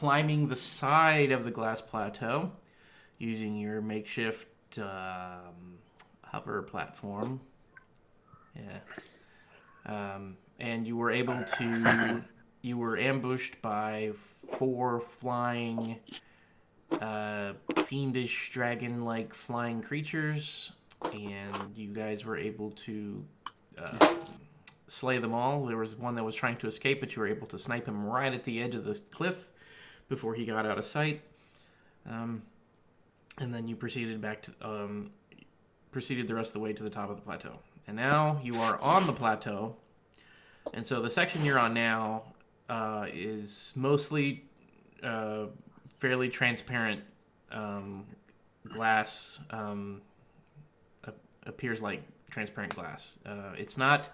climbing the side of the glass plateau using your makeshift hover platform. Yeah. And you were able to. You were ambushed by 4 flying, fiendish dragon-like flying creatures, and you guys were able to slay them all. There was one that was trying to escape, but you were able to snipe him right at the edge of the cliff before he got out of sight. And then you proceeded proceeded the rest of the way to the top of the plateau. And now you are on the plateau. And so the section you're on now is mostly fairly transparent glass. Appears like transparent glass. It's not.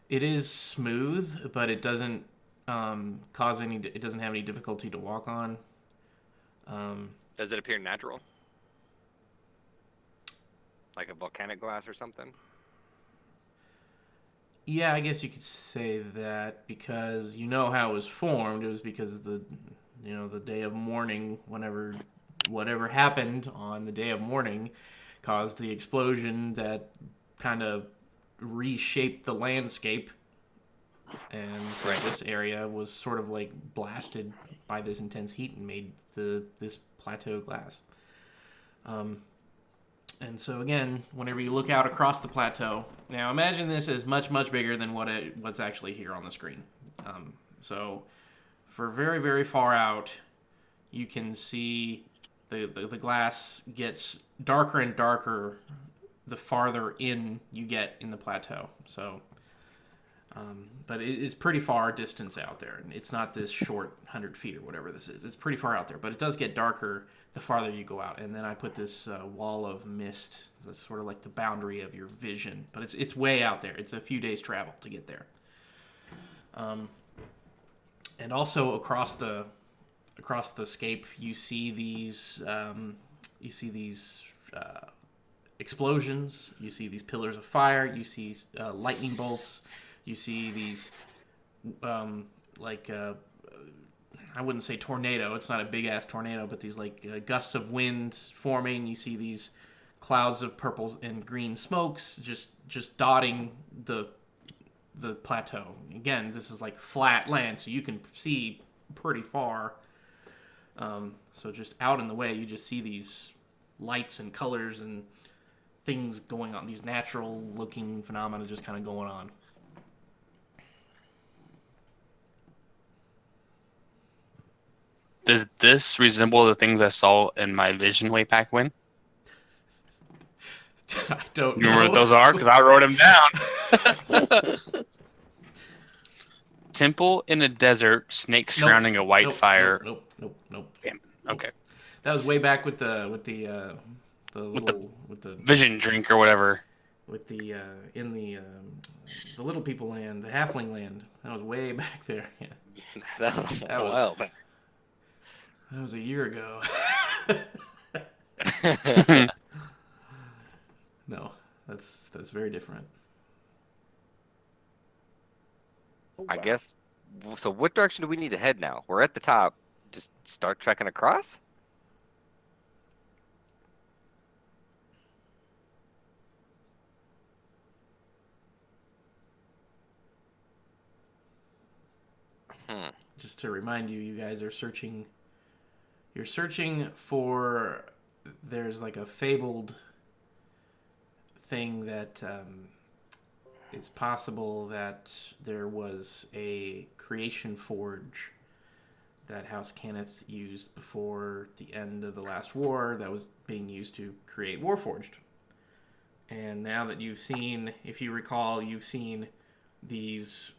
It is smooth, but it doesn't cause any. It doesn't have any difficulty to walk on. Does it appear natural? Like a volcanic glass or something? Yeah, I guess you could say that because you know how it was formed. It was because the day of mourning, whatever happened on the day of mourning, caused the explosion that kind of reshaped the landscape, and so this area was sort of like blasted by this intense heat and made this plateau glass. And so again, whenever you look out across the plateau, now imagine this as much bigger than what's actually here on the screen. So for very very far out, you can see the glass gets darker and darker the farther in you get in the plateau. So, but it's pretty far distance out there, and it's not this short 100 feet or whatever this is. It's pretty far out there, but it does get darker the farther you go out. And then I put this wall of mist that's sort of like the boundary of your vision, but it's way out there. It's a few days travel to get there. And also across the scape, you see these explosions. You see these pillars of fire. You see lightning bolts. You see these I wouldn't say tornado. It's not a big ass tornado, but these gusts of wind forming. You see these clouds of purple and green smokes just dotting the plateau. Again, this is like flat land, so you can see pretty far. So just out in the way, you just see these lights and colors and things going on. These natural looking phenomena just kind of going on. Does this resemble the things I saw in my vision way back when? I don't You know. remember what those are? Because I wrote them down. Temple in a desert, snakes surrounding a white fire. Nope. Damn. Okay. That was way back with the vision drink or whatever. With the in the little people land, the halfling land. That was way back there. Yeah. That was a year ago. No, that's very different. I guess. So what direction do we need to head now? We're at the top. Just start trekking across? Just to remind you, you guys are searching. You're searching for. There's like a fabled thing that it's possible that there was a creation forge that House Cannith used before the end of the last war that was being used to create Warforged. And now that you've seen, if you recall, you've seen these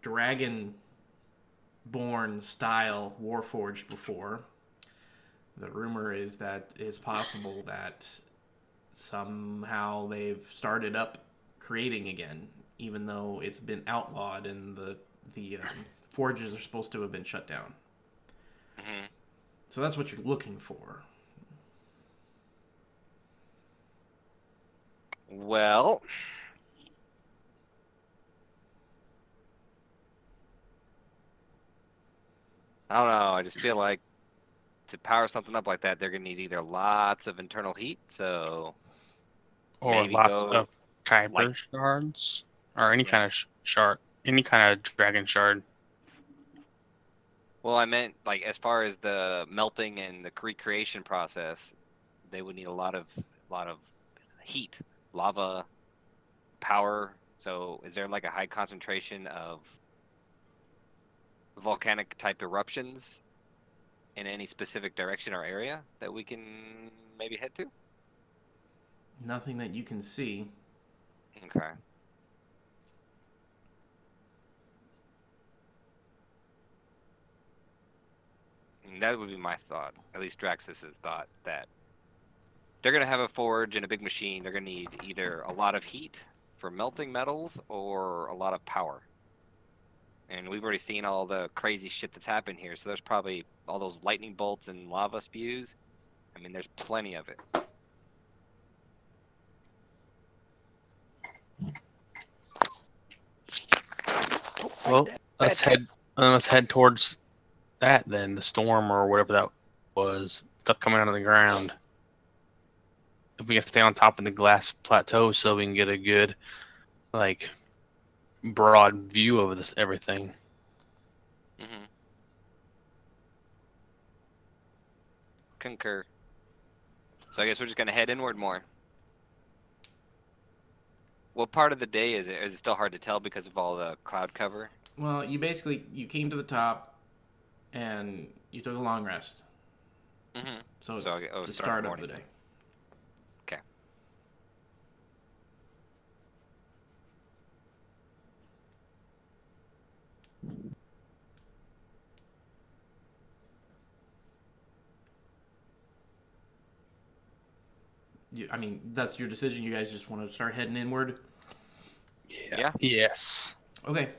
dragon-born style Warforged before. The rumor is that it's possible that somehow they've started up creating again, even though it's been outlawed and the forges are supposed to have been shut down. Mm-hmm. So that's what you're looking for. Well, I don't know. I just feel like to power something up like that, they're gonna need either lots of internal heat, so Or maybe lots go of Khyber like shards, or any yeah. kind of shard, any kind of dragon shard. Well, I meant like as far as the melting and the recreation process, they would need a lot of heat, lava, power. So, is there like a high concentration of volcanic type eruptions in any specific direction or area that we can maybe head to? Nothing that you can see. Okay. And that would be my thought, at least Draxus's thought, that they're going to have a forge and a big machine. They're going to need either a lot of heat for melting metals or a lot of power. And we've already seen all the crazy shit that's happened here. So there's probably all those lightning bolts and lava spews. I mean, there's plenty of it. Well, let's head towards that then, the storm or whatever that was, stuff coming out of the ground. If we can stay on top of the glass plateau so we can get a good, like, broad view of this everything. Mm-hmm. Concur. So I guess we're just going to head inward more. What part of the day is it? Is it still hard to tell because of all the cloud cover? Well, you came to the top and you took a long rest. Mm-hmm. So it's So the start in start the of the morning. day. Okay. I mean, that's your decision. You guys just want to start heading inward. Yeah. Yes. Okay.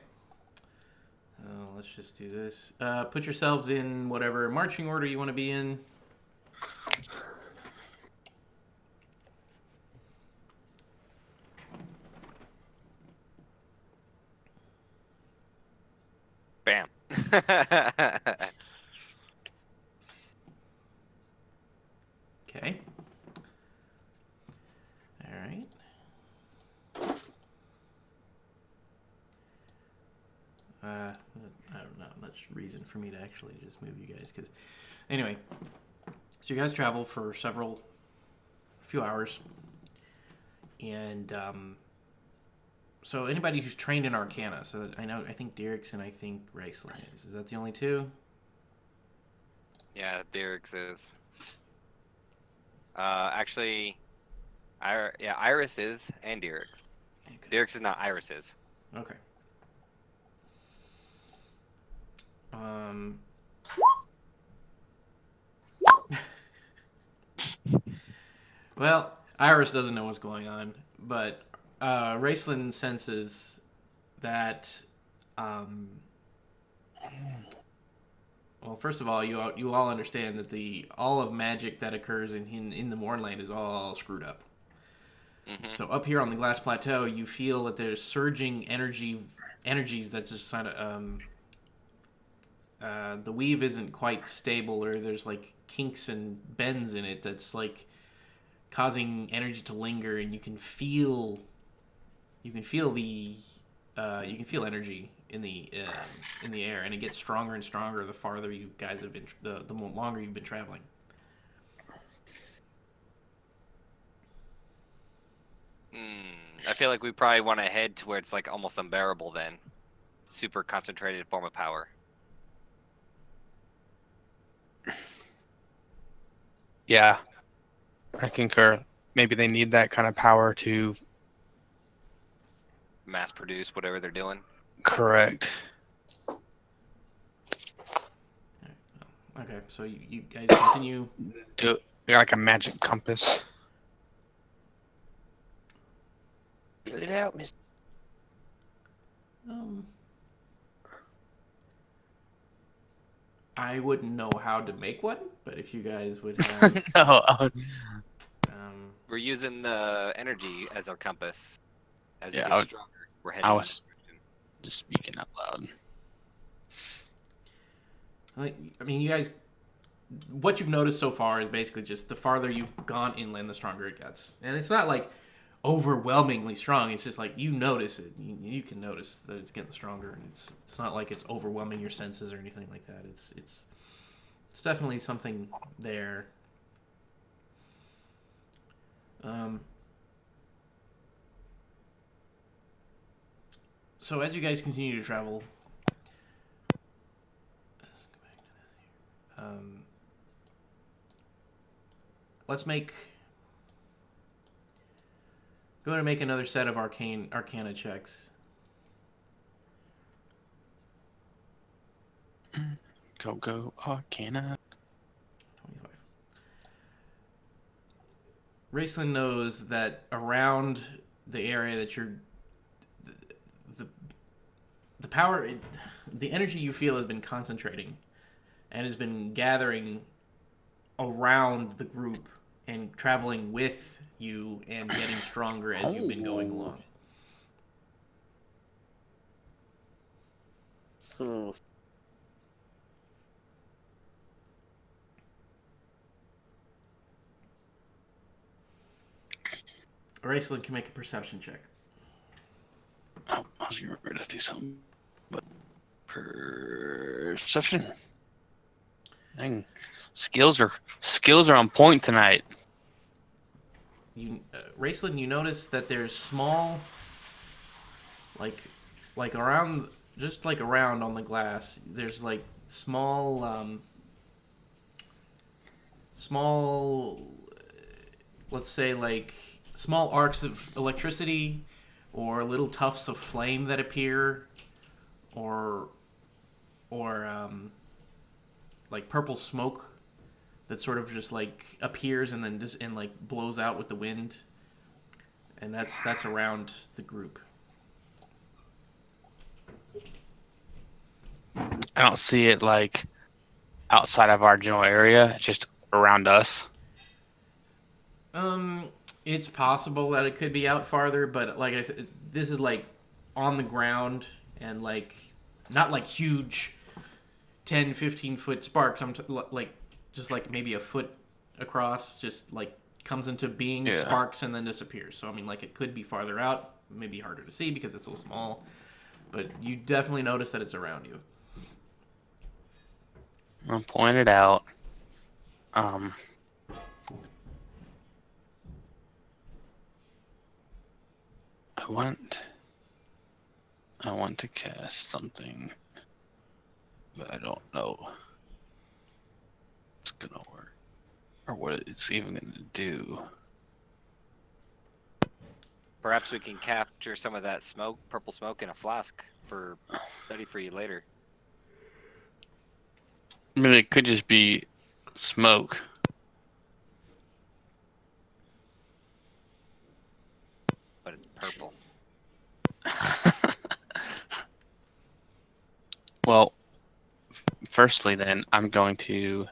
Let's just do this. Put yourselves in whatever marching order you want to be in. Bam. Okay. All right. I don't know much reason for me to actually just move you guys because, anyway. So you guys travel for few hours, and so anybody who's trained in Arcana. So I think Derek's and I think Raceland is. Is that the only two? Yeah, Derek's is. Actually, Iris is and Derek's. Okay. Derek's is not Iris is. Okay. Um. Well, Iris doesn't know what's going on, but Raceland senses that. Um, well, first of all, you all understand that the all of magic that occurs in the Mornland is all screwed up. Mm-hmm. So up here on the glass plateau, you feel that there's surging energies that's just kind of the weave isn't quite stable, or there's like kinks and bends in it that's like causing energy to linger, and you can feel energy in the air, and it gets stronger and stronger the farther you guys have been the longer you've been traveling. I feel like we probably want to head to where it's like almost unbearable then. Super concentrated form of power. Yeah, I concur. Maybe they need that kind of power to Mass produce whatever they're doing. correct. Okay, so you guys continue. Do like a magic compass. Fill it out, Miss. I wouldn't know how to make one, but if you guys would have, No, We're using the energy as our compass. As Yeah, it I gets would- stronger, we're heading I in was that direction. just speaking out loud. I mean, you guys, what you've noticed so far is basically just the farther you've gone inland, the stronger it gets. And it's not like overwhelmingly strong. It's just like you notice it. You can notice that it's getting stronger, and it's not like it's overwhelming your senses or anything like that. It's definitely something there. So as you guys continue to travel, let's go to make another set of arcana checks. Go, Arcana. 25. Raceland knows that around the area that you're, the power, the energy you feel has been concentrating, and has been gathering around the group and traveling with you and getting stronger as you've been going along. Raceland can make a perception check. Oh, I was getting ready to do something, but perception. Dang, skills are on point tonight. Raceland, you notice that there's small, like around, just like around on the glass. There's like small, let's say like small arcs of electricity, or little tufts of flame that appear, or like purple smoke that sort of just like appears and then just like blows out with the wind, and that's around the group. I don't see it like outside of our general area, just around us. It's possible that it could be out farther, but like I said, this is like on the ground and like not like huge 10, 15 foot sparks. Like just like maybe a foot across, just like comes into being, sparks, and then disappears. So I mean, like it could be farther out, maybe harder to see because it's so small, but you definitely notice that it's around you. I'll point it out. I want to cast something, but I don't know if it's gonna work or what it's even gonna do. Perhaps we can capture some of that smoke, purple smoke, in a flask for ready for you later. I mean, it could just be smoke. But it's purple. Well, firstly, then I'm going to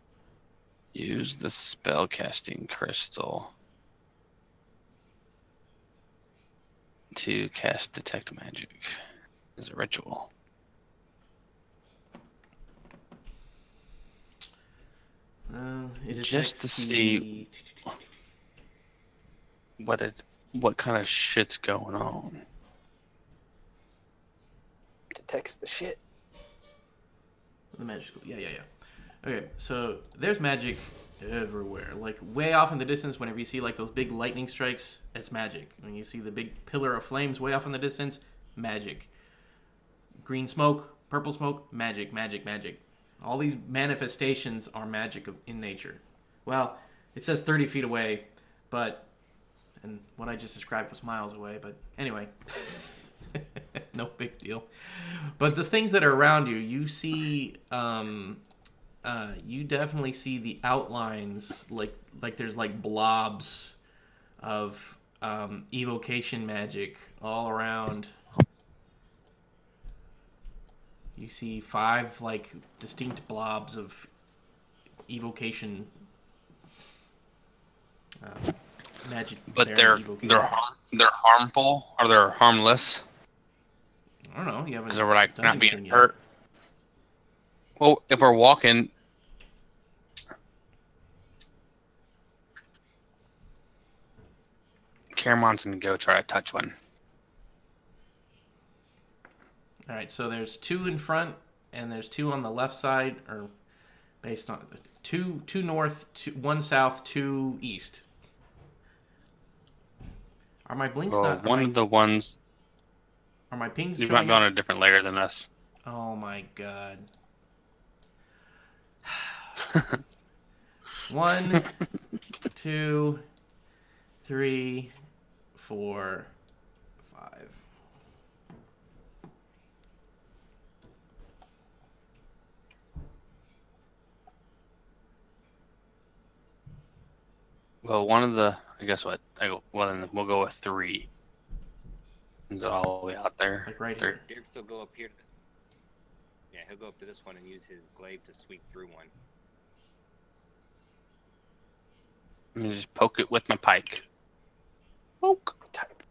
use the spellcasting crystal to cast detect magic as a ritual. It is Just to see what kind of shit's going on. Detects the shit. The magic school. Yeah. Okay, so there's magic everywhere. Like way off in the distance, whenever you see like those big lightning strikes, it's magic. When you see the big pillar of flames way off in the distance, magic. Green smoke, purple smoke, magic. All these manifestations are magic in nature. Well, it says 30 feet away, and what I just described was miles away, but anyway. No big deal. But the things that are around you, you see, you definitely see the outlines, like there's like blobs of evocation magic all around. You see 5 like distinct blobs of evocation magic. But they're harmful, or they're harmless. I don't know. You haven't Because they're like done not being anything hurt. Well, if we're walking, Caramon's gonna go try to touch one. All right, so there's 2 in front, and there's 2 on the left side, or based on two north, 1 south, 2 east. Are my blinks Well, not? one of the ones Are my pings you might showing be on up? a different layer than us. Oh my god. 1, 2, 3, 4, 5. Well, one of the I guess what well then we'll go with 3. Is it all the way out there? Like right There- here. Dirk's will go up here to this. Yeah, he'll go up to this one and use his glaive to sweep through one. Let me just poke it with my pike. Poke. Type.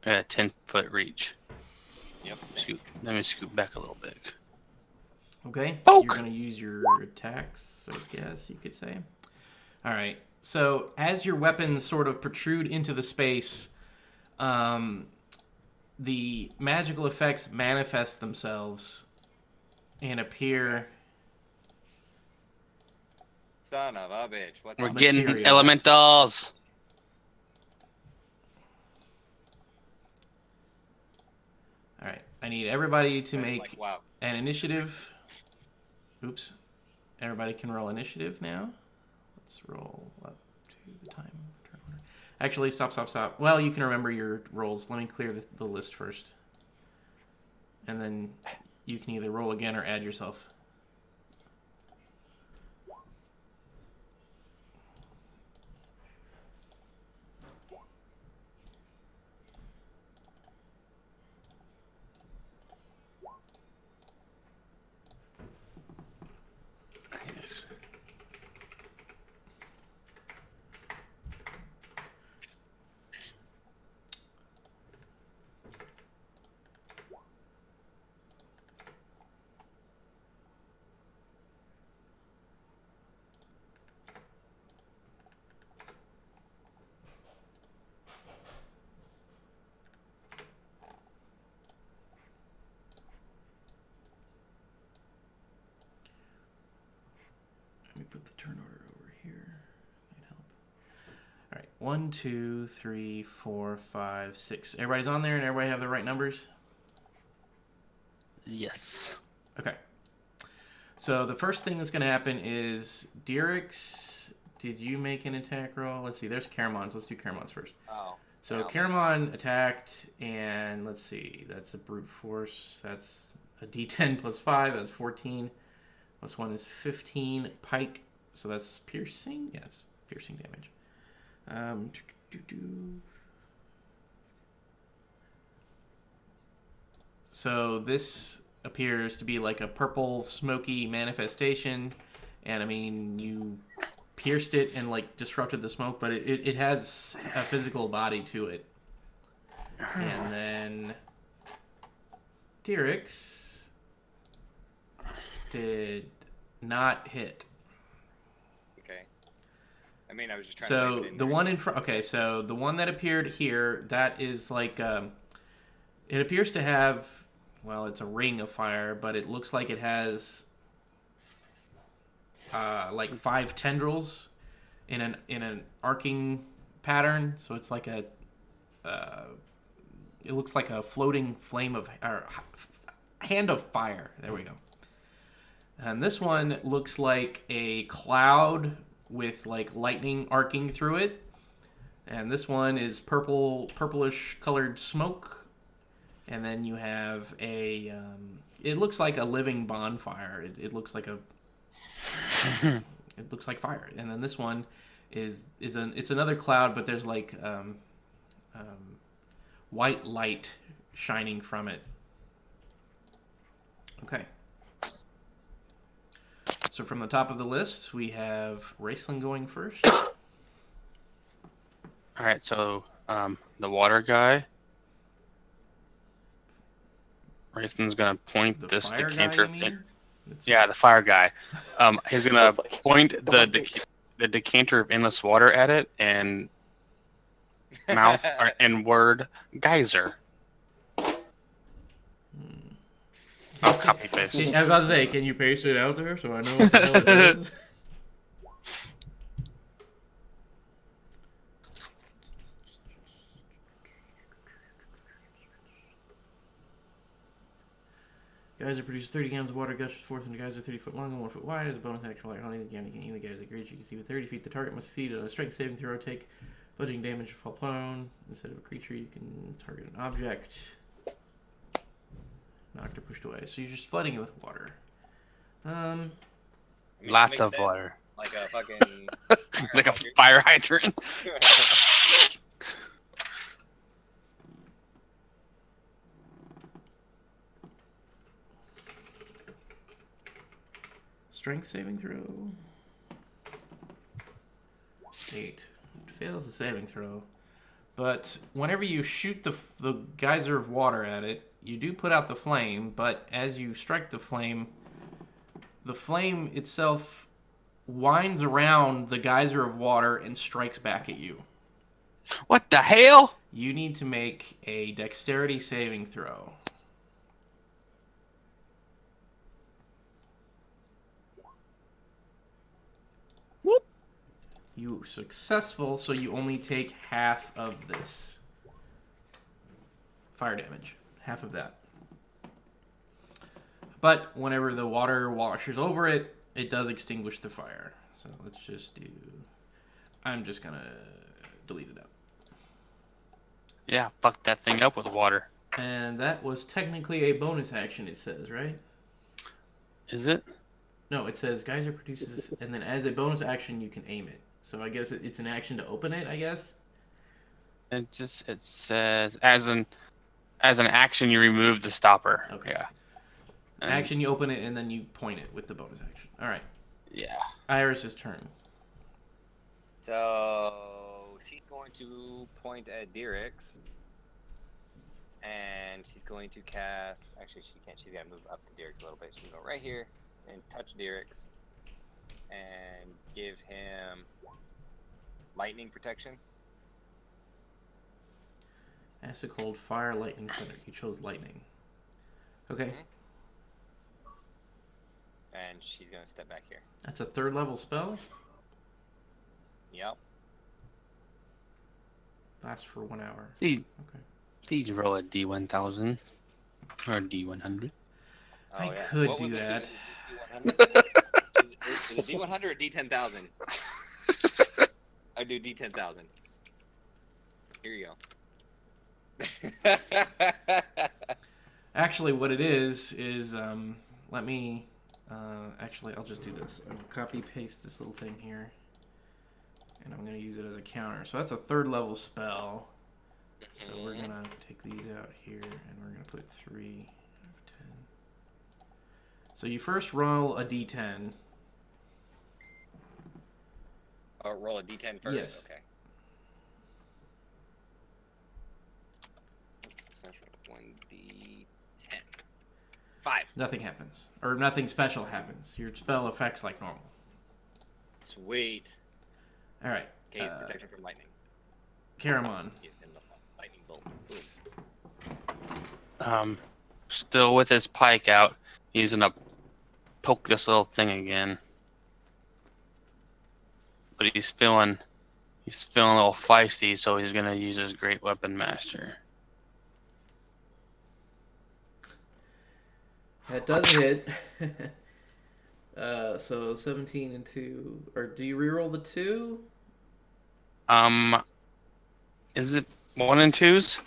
At a 10-foot reach. Yep. Scoot. Let me scoot back a little bit. Okay, Poke. you're going to use your attacks, I guess you could say. All right, so as your weapons sort of protrude into the space, the magical effects manifest themselves and appear. Son of a bitch. What We're the getting Material. elementals. All right, I need everybody to It's make like, wow. an initiative. Oops. Everybody can roll initiative now. Let's roll up to the time. Turn order. Actually, stop. Well, you can remember your rolls. Let me clear the list first. And then you can either roll again or add yourself. Let me put the turn order over here. Might help. All right, 1, 2, 3, 4, 5, 6. Everybody's on there, and everybody have the right numbers. Yes. Okay. So the first thing that's going to happen is Dirix. Did you make an attack roll? Let's see. There's Caramon's. Let's do Caramon's first. Oh. So Yeah. Caramon attacked, and let's see. That's a brute force. That's a D10 plus 5. That's 14. Plus 1 is 15. Pike. So that's piercing. Yeah, it's piercing damage. So this appears to be like a purple smoky manifestation, and I mean you pierced it and like disrupted the smoke, but it has a physical body to it. And then Dirix did not hit. Okay. I mean, I was just trying to So type it in the there. one in front. Okay, so the one that appeared here, that is like it appears to have. Well, it's a ring of fire, but it looks like it has like 5 tendrils in an arcing pattern. So it's like a it looks like a floating flame of or hand of fire. There we go. And this one looks like a cloud with like lightning arcing through it. And this one is purplish colored smoke. And then you have a it looks like a living bonfire. It looks like a it looks like fire. And then this one it's another cloud, but there's like white light shining from it. Okay. So from the top of the list, we have Raceland going first. All right, so the water guy. Rayson's gonna point The this fire guy, decanter. you mean? It's- Yeah, the fire guy. He's I gonna was like, point don't be- the decanter of endless water at it and mouth and word geyser. I'll copy paste. I was about to say, can you paste it out there so I know what the hell it is? Geyser produces 30 gallons of water, gushes forth in a geyser 30 foot long and 1 foot wide. As a bonus action, while you're hunting the geyser, you can aim the geyser gauge. You can see with 30 feet, the target must succeed on a strength saving throw, take bludgeoning damage, fall prone. Instead of a creature, you can target an object. Knocked or pushed away. So you're just flooding it with water. I mean, that Lots makes of sense. water. Like a fucking Like a fire hydrant. Strength saving throw. 8. It fails the saving throw. But whenever you shoot the geyser of water at it, you do put out the flame, but as you strike the flame itself winds around the geyser of water and strikes back at you. What the hell? You need to make a dexterity saving throw. Whoop. You successful, so you only take half of this fire damage. Half of that. But whenever the water washes over it, it does extinguish the fire. So let's just do... I'm just going to delete it out. Yeah, fuck that thing up with water. And that was technically a bonus action, it says, right? Is it? No, it says geyser produces, and then as a bonus action, you can aim it. So I guess it's an action to open it, I guess? It says as an action you remove the stopper. Okay. Yeah. And- Action, you open it, and then you point it with the bonus action. All right. Yeah. Iris's turn. So she's going to point at Dirix, and she's going to cast. Actually, she can't. She's got to move up to Dirix a little bit. She's going to go right here and touch Dirix, and give him lightning protection. Acid, cold, fire, lightning, thunder. You chose lightning. Okay. Mhm. And she's going to step back here. That's a 3rd level spell. Yep. Lasts for 1 hour. Please, Okay. please roll a D1000 or D100. Oh, I yeah. could What do was it? that. D100? Is it D100 or D10,000? I do D10,000. Here you go. Actually, what it is let me. Actually, I'll just do this. I'll copy paste this little thing here, and I'm going to use it as a counter. So that's a 3rd level spell. So we're going to take these out here, and we're going to put 3 out of 10. So you first roll a d10. Oh, roll a D10 first? Yes. Okay. 1d10. 5. Nothing happens. Or nothing special happens. Your spell affects like normal. Sweet. All right. Gaze protection from lightning. Karamon. Give him the lightning bolt. Boom. Still with his pike out, he's gonna poke this little thing again. But he's feeling a little feisty, so he's gonna use his great weapon master. That does hit. So 17 and 2. Or do you reroll the 2? Is it 1 and 2s?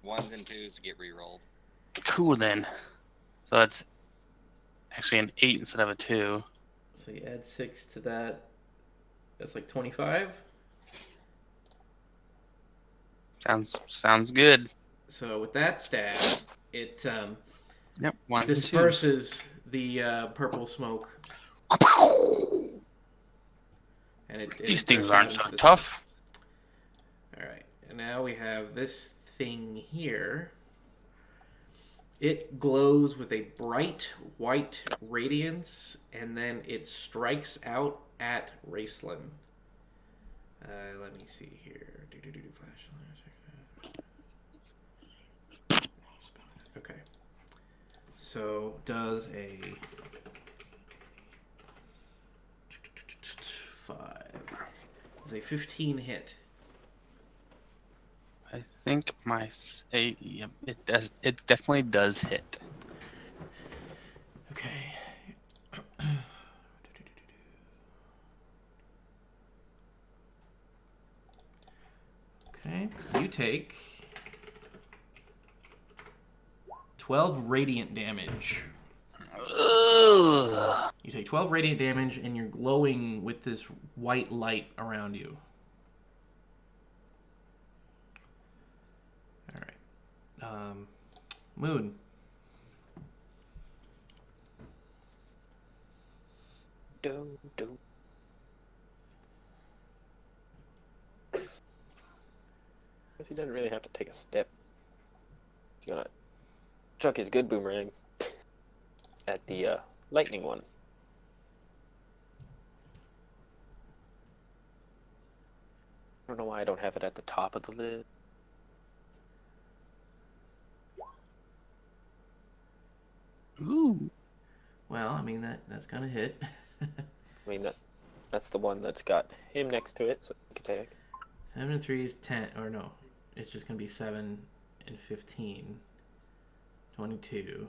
1s and 2s get re-rolled. Cool then. So that's actually an 8 instead of a 2. So you add 6 to that. That's like 25. Sounds good. So with that stab, it Yep. 1 and 2s. disperses the purple smoke. And These it things drifts aren't out so into the tough. All right, and now we have this thing here. It glows with a bright white radiance, and then it strikes out at Raceland. Let me see here. Okay. So does a 5. Does a 15 hit? I think yep, it does. It definitely does hit. Okay. Okay. You take 12 radiant damage. Ugh. You take 12 radiant damage, and you're glowing with this white light around you. All right. Moon. Do. Guess he doesn't really have to take a step. He's gonna chuck his good boomerang at the lightning one. I don't know why I don't have it at the top of the lid. Ooh. Well, I mean that's gonna hit. I mean that's the one that's got him next to it, so he can take. 7 and 3 is 10, or no, it's just gonna be 7 and 15. 22.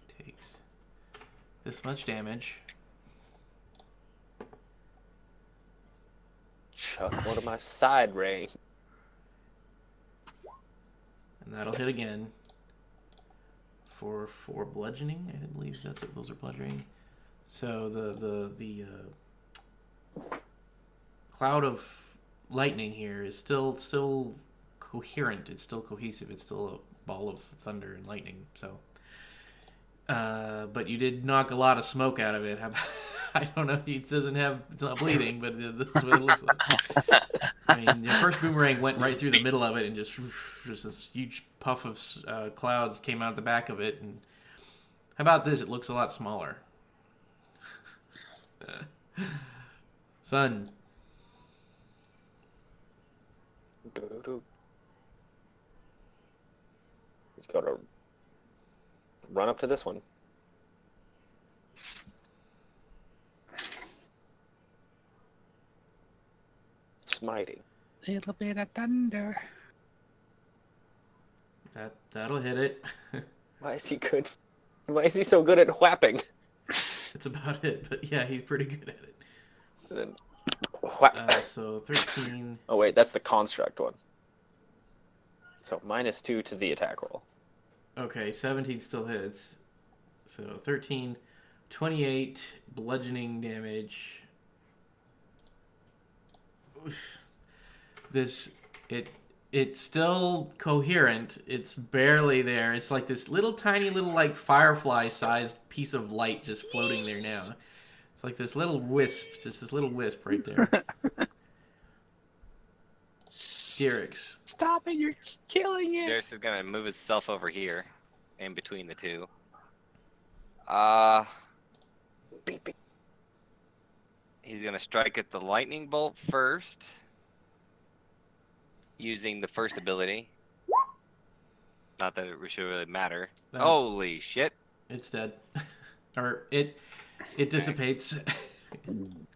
It takes this much damage. Chuck one of my side ray. And that'll hit again for 4 bludgeoning. I believe those are bludgeoning. So the cloud of lightning here is still coherent. It's still cohesive. It's still a ball of thunder and lightning. So, but you did knock a lot of smoke out of it. I don't know. It's not bleeding, but that's what it looks like. I mean, the first boomerang went right through the middle of it, and just this huge puff of clouds came out the back of it. And how about this? It looks a lot smaller. Sun. He's got to run up to this one. Smiting. Little bit of thunder. That'll hit it. Why is he good? Why is he so good at whapping? That's about it. But yeah, he's pretty good at it. And then whap. So 13. Oh wait, that's the construct one. So -2 to the attack roll. Okay, 17 still hits. So 13, 28 bludgeoning damage. Oof. It's still coherent. It's barely there. It's like this tiny little like firefly sized piece of light just floating there now. It's like this little wisp, just this little wisp right there. Dyrix. Stop it! You're killing it. Darius is gonna move himself over here, in between the two. Beep, beep. He's gonna strike at the lightning bolt first, using the first ability. Not that it should really matter. No. Holy shit! It's dead. Or it dissipates. And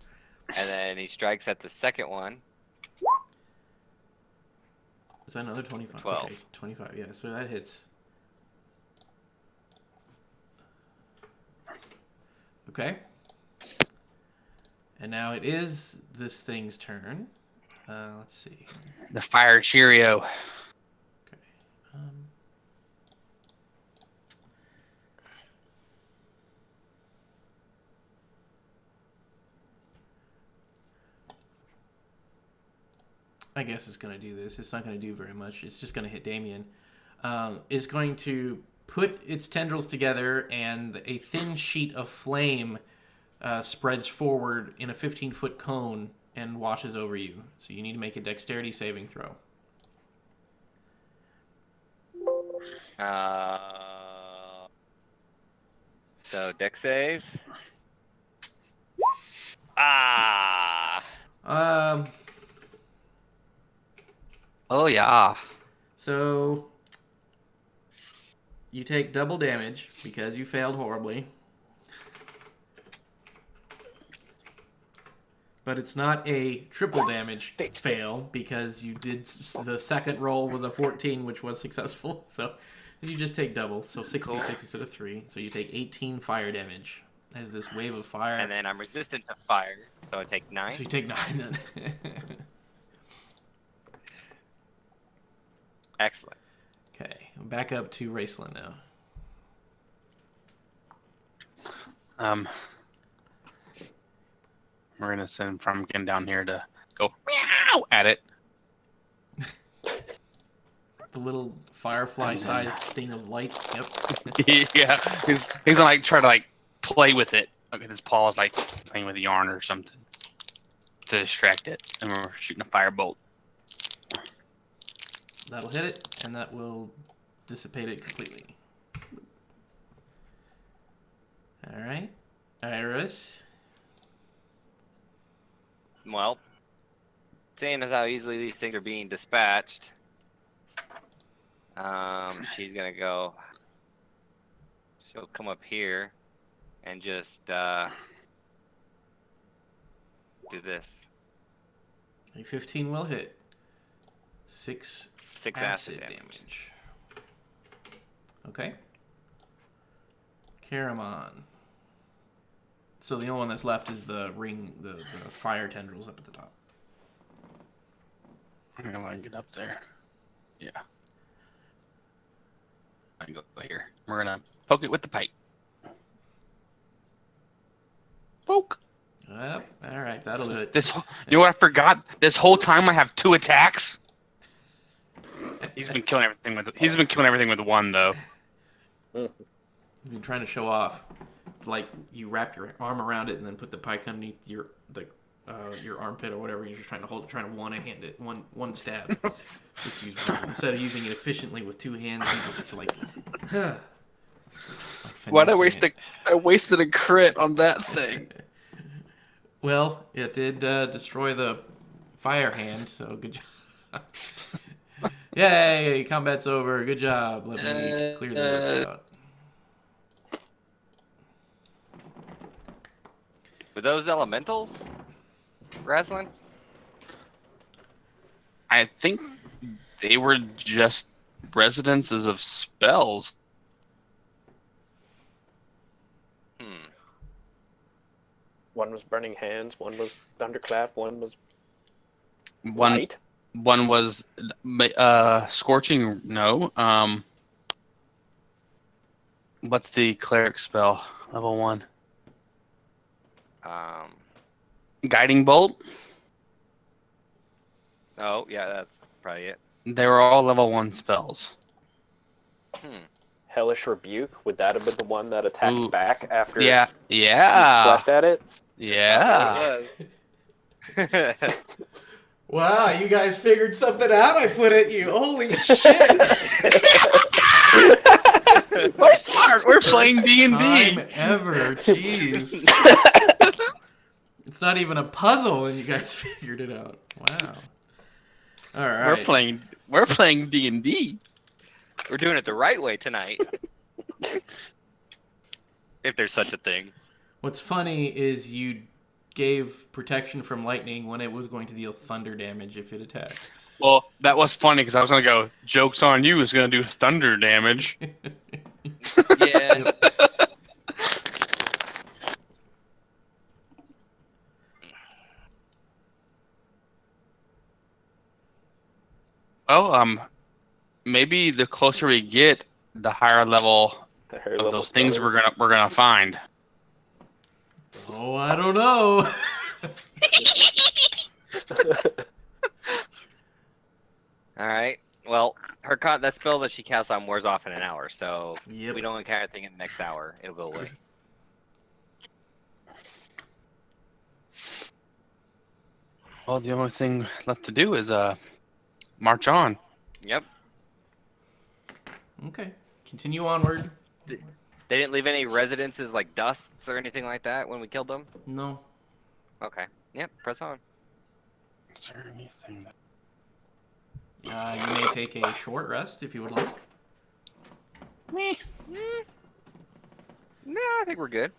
then he strikes at the second one. Is that another 25? 12. Okay, 25, yeah, so that hits. Okay. And now it is this thing's turn. Let's see here. The fire Cheerio. Okay. I guess it's going to do this. It's not going to do very much. It's just going to hit Damien. It's going to put its tendrils together, and a thin sheet of flame spreads forward in a 15-foot cone and washes over you. So you need to make a dexterity saving throw. So deck save. Ah. Um. Oh yeah. So you take double damage because you failed horribly. But it's not a triple damage fail because you did the second roll was a 14, which was successful. So you just take double, so 66 instead of 3. So you take 18 fire damage as this wave of fire. And then I'm resistant to fire, so I take 9. So you take 9 then. Excellent. Okay, back up to Raceland now. We're gonna send Frumpkin down here to go meow at it. The little firefly-sized thing of light. Yep. Yeah, he's gonna like try to like play with it. Look at his paws like playing with a yarn or something to distract it, and we're shooting a firebolt. That'll hit it, and that will dissipate it completely. All right, Iris. Well, seeing as how easily these things are being dispatched, she's gonna go. She'll come up here and just do this. A 15 will hit. 6 acid damage. Okay. Caramon. So the only one that's left is the ring, the fire tendrils up at the top. I'm gonna get up there. Yeah. I go here. We're gonna poke it with the pipe. Poke. Yep. All right, that'll do it. You know what I forgot? This whole time I have 2 attacks. He's been killing everything with 1 though. You've been trying to show off, like you wrap your arm around it and then put the pike underneath your armpit or whatever. You're just trying to hold it, trying to one-hand it, one stab. Just use one. Instead of using it efficiently with 2 hands, you just like. Why'd I wasted a crit on that thing. Well, it did destroy the fire hand, so good job. Yay! Combat's over. Good job. Let me clear the list out. Were those elementals, Raslin? I think they were just residences of spells. One was burning hands, one was thunderclap, one was One light. One was scorching. No. What's the cleric spell? Level 1. Guiding bolt. Oh yeah, that's probably it. They were all level 1 spells. Hellish rebuke. Would that have been the one that attacked back after? Yeah. You Yeah. splashed at it. Yeah. It was. Wow, you guys figured something out. I put at you. Holy shit! We're smart. We're playing D&D. Time ever. Jeez. It's not even a puzzle, and you guys figured it out. Wow. All right. We're playing D&D. We're doing it the right way tonight. If there's such a thing. What's funny is you gave protection from lightning when it was going to deal thunder damage if it attacked. Well, that was funny because I was gonna go. Joke's on you. Is gonna do thunder damage. Yeah. Oh, maybe the closer we get, the higher level of those things we're gonna find. Oh, I don't know. All right. Well, that spell that she casts on wears off in an hour, so Yep. if we don't encounter anything in the next hour, it'll go away. Well, the only thing left to do is march on. Yep. Okay. continue onward. They didn't leave any residences like dusts or anything like that when we killed them? No. Okay. Yep, press on. Is there anything that... You may take a short rest if you would like. No, I think we're good.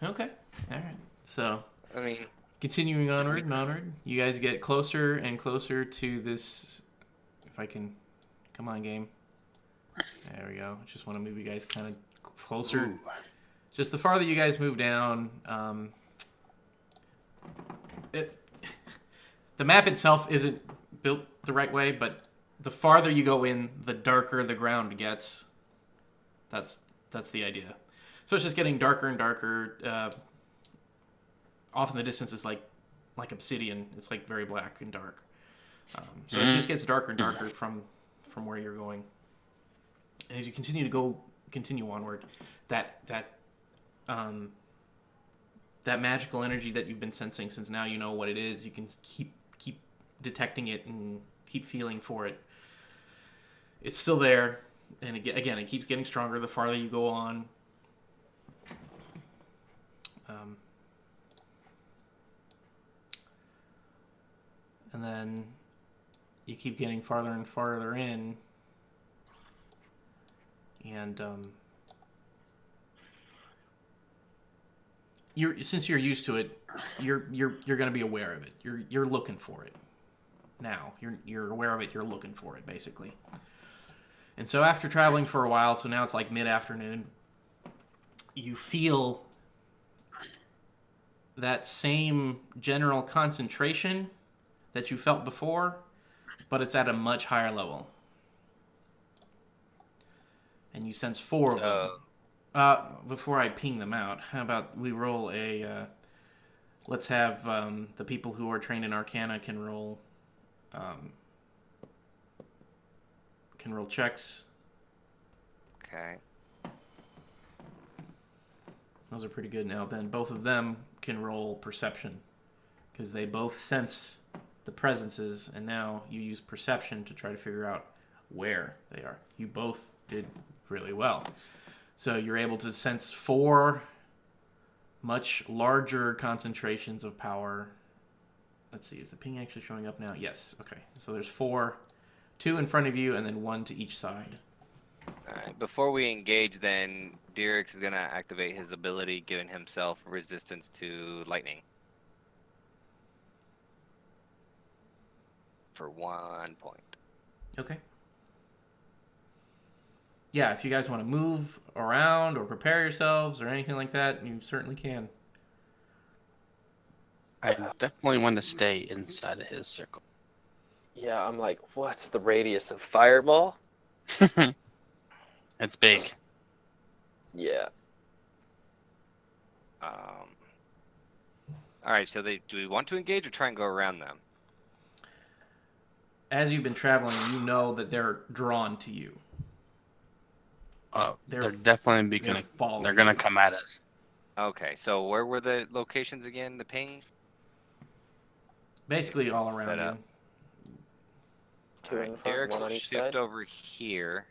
Okay. All right. So, I mean, continuing onward and onward, you guys get closer and closer to this. If I can, come on, game. There we go. Just want to move you guys kind of closer. Ooh. Just the farther you guys move down, the map itself isn't built the right way, but the farther you go in, the darker the ground gets. That's the idea. So it's just getting darker and darker. Off in the distance is like obsidian. It's like very black and dark. So it just gets darker and darker from where you're going. And as you continue onward, that magical energy that you've been sensing since now you know what it is, you can keep detecting it and keep feeling for it. It's still there, and again, it keeps getting stronger the farther you go on. And then you keep getting farther and farther in, and since you're used to it, you're going to be aware of it. You're looking for it now. You're aware of it. You're looking for it basically. And so after traveling for a while, so now it's like mid-afternoon, you feel that same general concentration that you felt before, but it's at a much higher level. And you sense 4 of them. Before I ping them out, how about we roll a... let's have the people who are trained in Arcana can roll checks. okay. Those are pretty good. Now then, both of them can roll perception, because they both sense the presences, and now you use perception to try to figure out where they are. You both did really well. So you're able to sense 4 much larger concentrations of power. Let's see, is the ping actually showing up now? Yes, okay. So there's 4, 2 in front of you, and then 1 to each side. Alright, before we engage then, Dirix is going to activate his ability, giving himself resistance to lightning. For 1 point. Okay. Yeah, if you guys want to move around or prepare yourselves or anything like that, you certainly can. I definitely want to stay inside of his circle. Yeah, I'm like, what's the radius of fireball? It's big. Yeah. Alright, so do we want to engage or try and go around them? As you've been traveling, you know that they're drawn to you. They're definitely they're gonna come at us. Okay, so where were the locations again? The pings? Basically all Set around up. you. 2 in Alright, front, Derek 1 will on each shift side. over here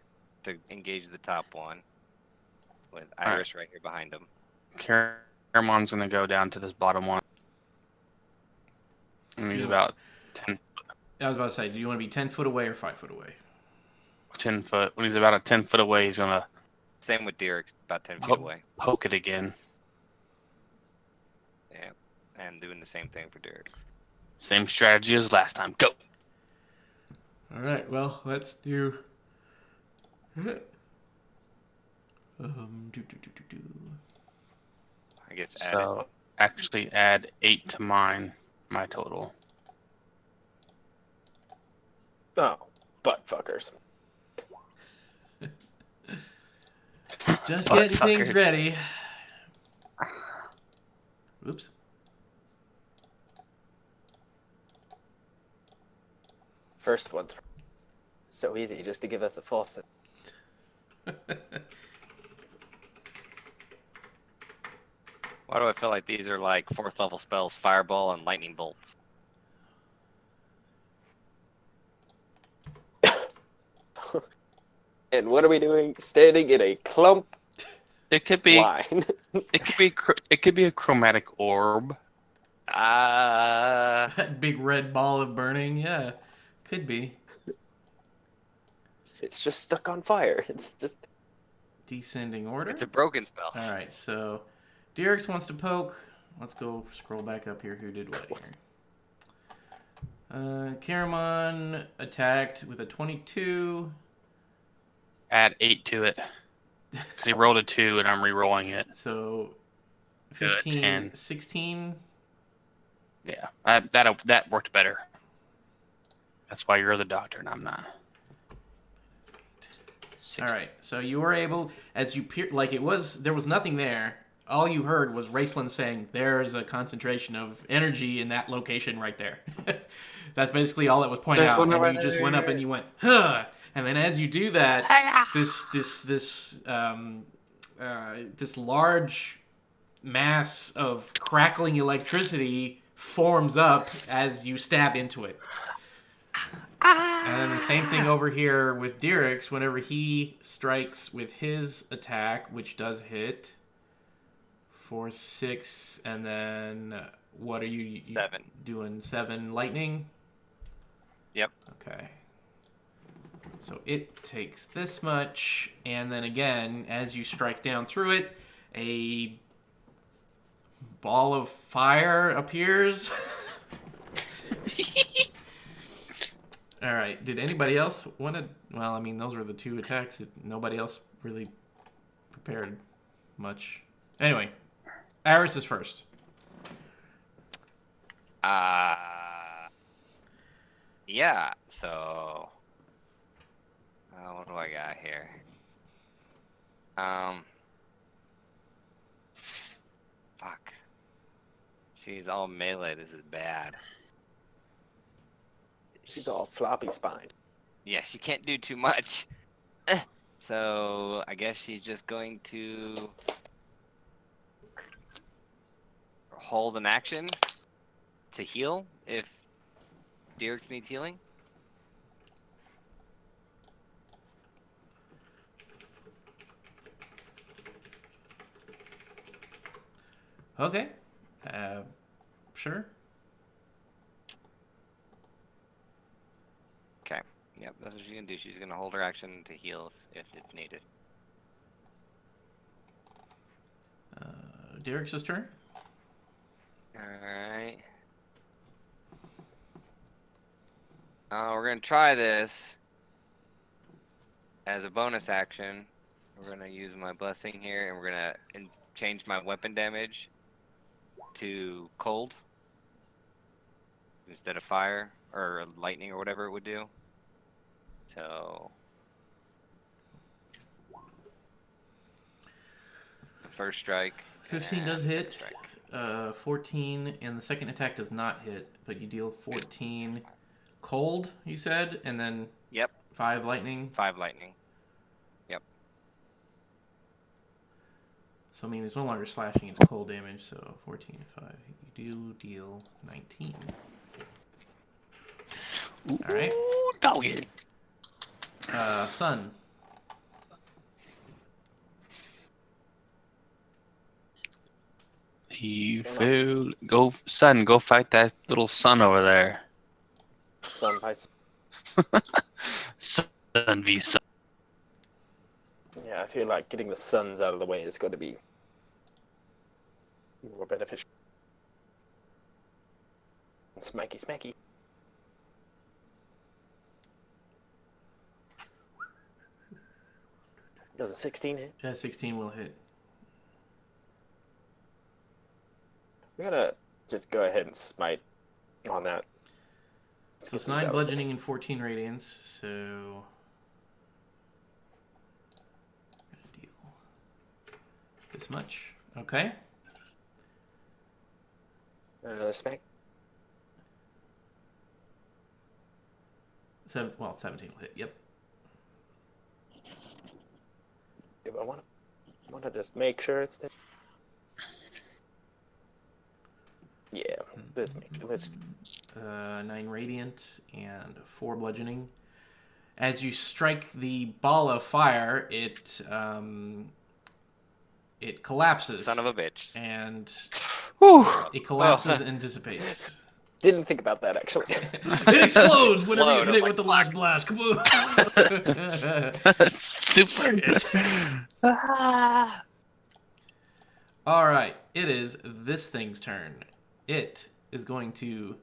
to engage the top one. With Iris right here behind him. Caramon's gonna go down to this bottom one. And he's about 10. I was about to say, do you want to be 10 foot away or 5 foot away? 10 foot. When he's about 10 foot away, he's gonna Same with Derek, about 10 feet Oh. away. poke it again. Yeah, and doing the same thing for Derek. Same strategy as last time. Go. All right, well, let's do. I guess add So actually add 8 to my total. Oh, butt fuckers. Just Butt getting things fuckers. ready. Oops. First one's so easy, just to give us a false sense. Why do I feel like these are like 4th level spells, Fireball and Lightning Bolts? And what are we doing? Standing in a clump It could be. line. It could be. It could be a chromatic orb. That big red ball of burning, yeah, could be. It's just stuck on fire. It's just... Descending order. It's a broken spell. All right, so Dirks wants to poke. Let's go scroll back up here. Who did what here? Caramon attacked with a 22. Add 8 to it. Because he rolled a 2 and I'm re-rolling it. So Good, 15, 10. 16. Yeah, that worked better. That's why you're the doctor and I'm not. All right, so you were able, as you like it was, there was nothing there. All you heard was Raceland saying, "There's a concentration of energy in that location right there." That's basically all that was pointed out. And you just went up and you went, "Huh!" And then as you do that, this large mass of crackling electricity forms up as you stab into it. And then the same thing over here with Dirix whenever he strikes with his attack, which does hit for 6, and then what are you 7. doing? 7 lightning? Yep. Okay. So it takes this much, and then again, as you strike down through it, a ball of fire appears. All right. Did anybody else want to? Well, I mean, those were the 2 attacks. Nobody else really prepared much. Anyway, Aris is first. Yeah. So, what do I got here? Fuck. She's all melee. This is bad. She's all floppy spined. Yeah, she can't do too much. So I guess she's just going to hold an action to heal if Dirk needs healing. Okay. Sure. Okay. Yep, that's what she's gonna do. She's gonna hold her action to heal if needed. Dirk's turn. Alright. We're gonna try this as a bonus action. We're gonna use my blessing here, and we're gonna change my weapon damage to cold instead of fire or lightning or whatever it would do. So the first strike. 15 and does the second hit. strike. 14, and the second attack does not hit, but you deal 14 cold, you said, and then Yep, 5 lightning. 5 lightning. So, I mean, it's no longer slashing, it's cold damage, so 14 and 5. You do deal 19. Alright. Ooh, doggy. Sun. You fool. Go, son, go fight that little son over there. Sun fights. Son v son. Yeah, I feel like getting the suns out of the way is going to be more beneficial. Smacky, smacky. Does a 16 hit? Yeah, 16 will hit. We're gonna just go ahead and smite on that. So it's 9 bludgeoning and 14 radiance, so... Deal this much. Okay. Another smack. 17 will hit, yep. I want to just make sure it's there. Yeah, let's make sure. Let's 9 radiant and 4 bludgeoning. As you strike the ball of fire, it collapses. Son of a bitch. And Whew. it collapses and dissipates. Didn't think about that actually. It explodes whenever you Explode, hit it I'm with the last blast. Kaboom! Super. Ah. All right, it is this thing's turn. It is going to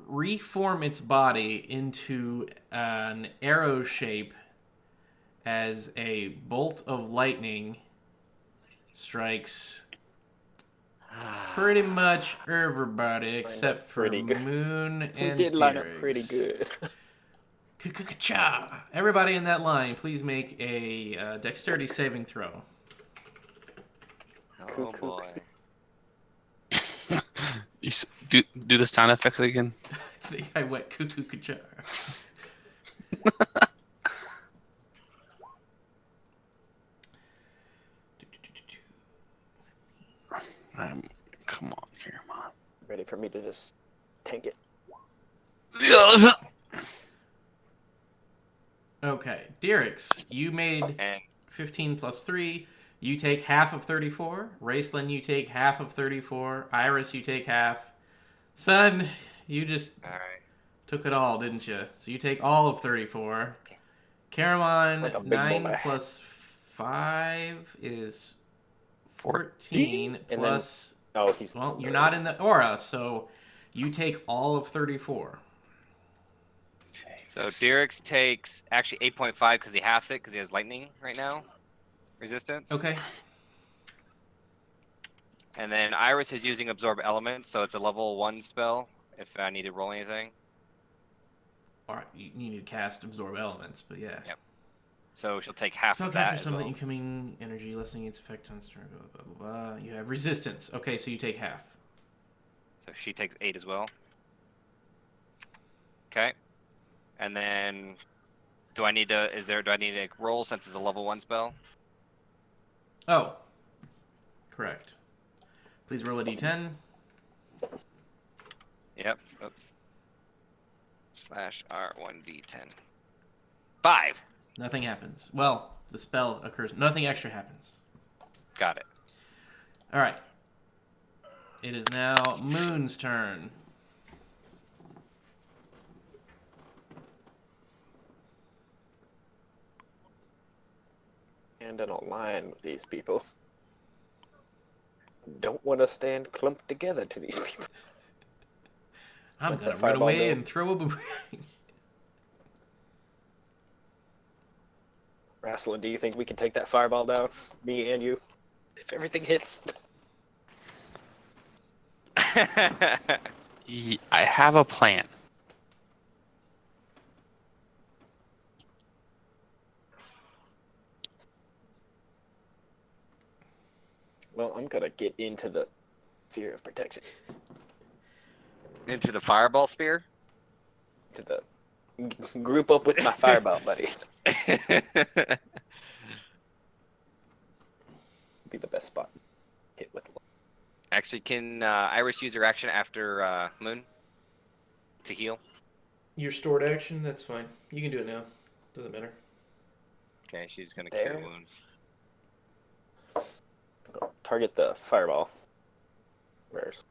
reform its body into an arrow shape as a bolt of lightning strikes pretty much everybody except for pretty good. Moon We and did line up Deerix. pretty good. Ka-ka-ka-cha! Everybody in that line, please make a dexterity saving throw. Oh Cuckoo. boy. Do the sound effects again. I think I went cuckoo-ka-cha. Come on here, Mom. Ready for me to just tank it? Okay, Deerix, you made And 15 plus 3. You take half of 34. Raceland, you take half of 34. Iris, you take half. Son, you just all right. took it all, didn't you? So you take all of 34. Caramon, Like a big 9 boy. plus 5 is 14 And plus... Oh, he's. Well, you're not in the aura, so you take all of 34. So Derek's takes actually 8.5 because he halves it because he has lightning right now. Resistance. Okay. And then Iris is using Absorb Elements, so it's a level 1 spell if I need to roll anything. Alright, you need to cast Absorb Elements, but yeah. Yep. So she'll take half Spell of that captures as some of well. the incoming energy, lessening its effect on string, blah, blah, blah, blah. You have resistance. Okay, so you take half. So she takes 8 as well. Okay. And then do I need to roll since it's a level 1 spell? Oh. Correct. Please roll a d10. Yep. Oops. /R1d10. 5. Nothing happens. Well, the spell occurs. Nothing extra happens. Got it. Alright. It is now Moon's turn. And in a line with these people. Don't want to stand clumped together to these people. I'm What's gonna that run fireball away do? and throw a boomerang. Rasslin, do you think we can take that fireball down? Me and you? If everything hits. I have a plan. Well, I'm gonna get into the sphere of protection. Into the fireball sphere? To the group up with my fireball buddies. Be the best spot. Hit with. Actually, can Iris use her action after Moon to heal? Your stored action, that's fine. You can do it now. Doesn't matter. Okay, she's gonna cure There. wounds. Go target the fireball. Where's?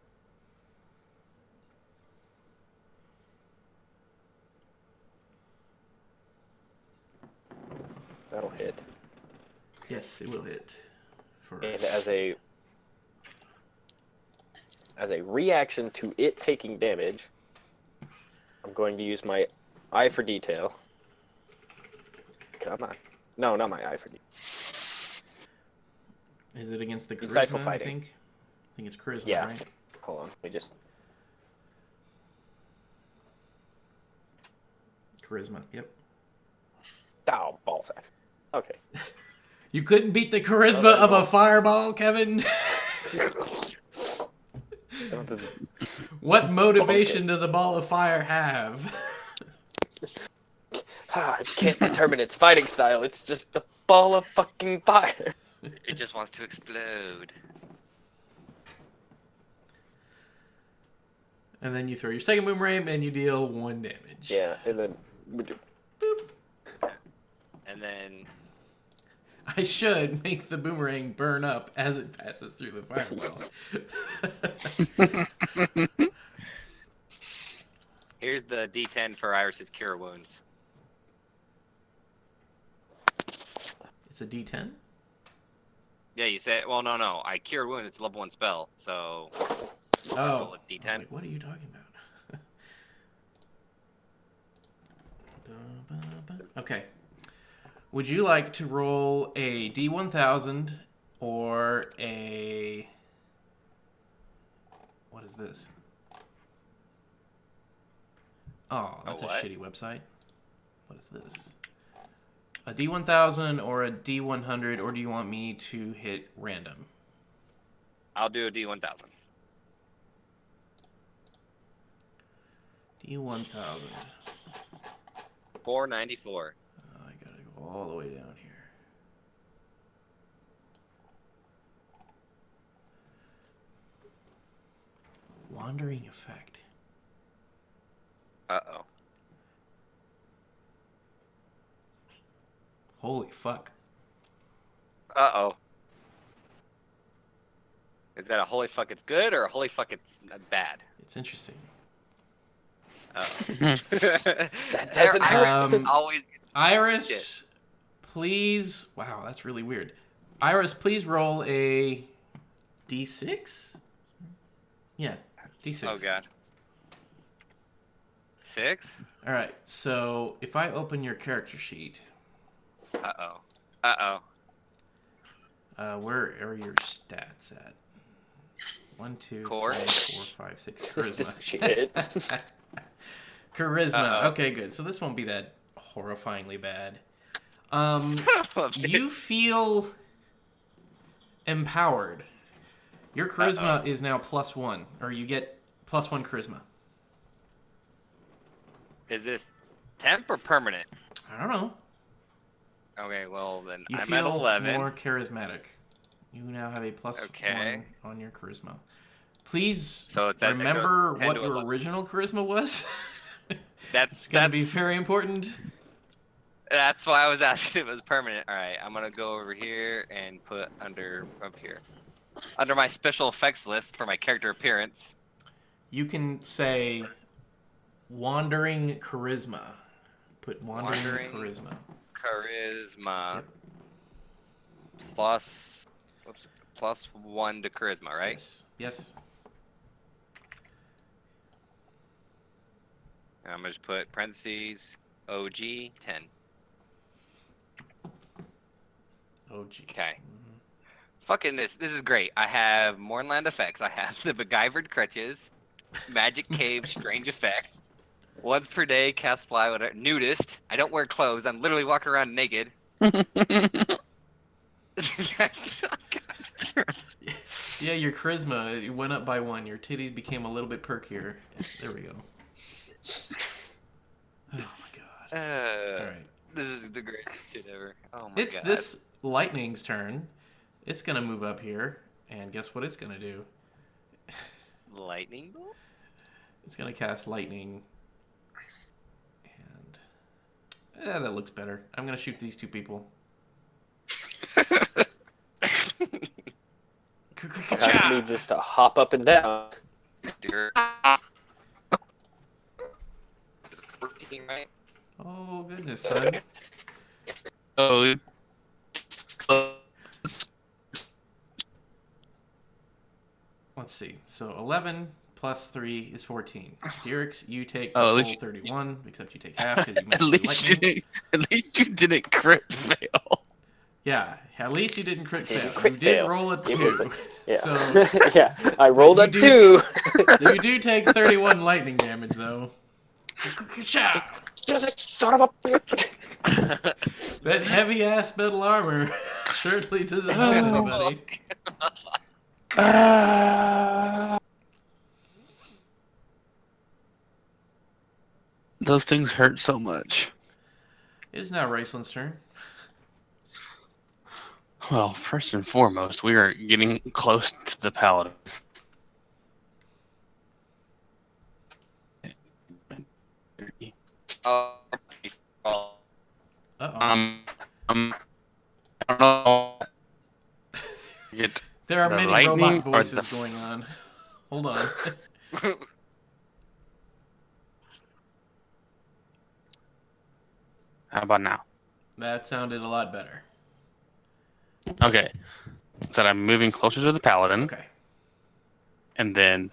That'll hit. Yes, it will hit. For... And as a reaction to it taking damage, I'm going to use my eye for detail. Come on. No, not my eye for detail. Is it against the charisma, Insightful I fighting. think? I think it's charisma, Yeah. right? Hold on. Let me just. Charisma, yep. Oh, ball sack. Okay. You couldn't beat the charisma Oh, of no. a fireball, Kevin? Don't just- What motivation does a ball of fire have? I can't determine its fighting style. It's just a ball of fucking fire. It just wants to explode. And then you throw your second boomerang and you deal 1 damage. Yeah, and then we do. And then I should make the boomerang burn up as it passes through the firewall. here's the D10 for Iris's cure wounds. It's a D10? Yeah, you said. Well, no. I cure wounds. It's a level 1 spell. So roll Oh. a D10. Like, what are you talking about? Okay. Would you like to roll a D1000 or a... What is this? Oh, that's a what? shitty website. What is this? A D1000 or a D100, or do you want me to hit random? I'll do a D1000. D1000. 494. I gotta go all the way down here. Wandering effect. Uh-oh. Holy fuck. Uh-oh. Is that a holy fuck it's good or a holy fuck it's bad? It's interesting. Uh-oh. That doesn't hurt. Always. Iris, Shit. please. Wow, that's really weird. Iris, please roll a D6? Yeah, D6. Oh, God. 6? All right, so if I open your character sheet, Uh-oh. Uh-oh. where are your stats at? 1, 2, Core? 3, 4, 5, 6. Charisma. Just shit. Charisma. Uh-oh. Okay, good. So this won't be that horrifyingly bad. You feel empowered. Your charisma is now +1, or you get +1 charisma. Is this temp or permanent? I don't know. Okay, well, then You I'm feel at 11. more charismatic. You now have a +1 Okay. on your charisma. Please So it's at remember 10 what to your 11. original charisma was. That's Gonna be very important. That's why I was asking if it was permanent. All right, I'm gonna go over here and put up here, under my special effects list for my character appearance. You can say wandering charisma. Put wandering charisma. Charisma Yep. +1 to charisma, right? Yes. Yes. And I'm gonna just put parentheses OG 10. Oh, gee. Okay. Fucking this is great. I have Mornland effects. I have the MacGyvered crutches, Magic Cave strange effect. Once per day, cast fly, whatever. Nudist. I don't wear clothes. I'm literally walking around naked. Yeah, your charisma it went up by 1. Your titties became a little bit perkier. There we go. Oh my god. All right. This is the greatest shit ever. Oh my It's god. this lightning's turn. It's gonna move up here, and guess what it's gonna do? Lightning bolt? It's gonna cast lightning. And that looks better. I'm gonna shoot these 2 people. I need just to hop up and down. Dear. Is it 14, right? Oh goodness, son. Oh. Let's see. So 11 plus 3 is 14. Derek's, you take the Oh, at full least you- 31, except you take half because you At mentioned least you lightning. didn't. At least you didn't crit fail. Yeah, at least you didn't crit Didn't fail. crit You did fail. roll a It 2. was Yeah. So Yeah. I rolled you a do- 2. you do take 31 lightning damage, though. Son of a bitch. That heavy-ass metal armor certainly doesn't help anybody. Those things hurt so much. It is now Raceland's turn. Well, first and foremost, we are getting close to the paladin. target There are the many lightning robot or voices the going on. Hold on. How about now? That sounded a lot better. Okay. So I'm moving closer to the paladin, Okay. and then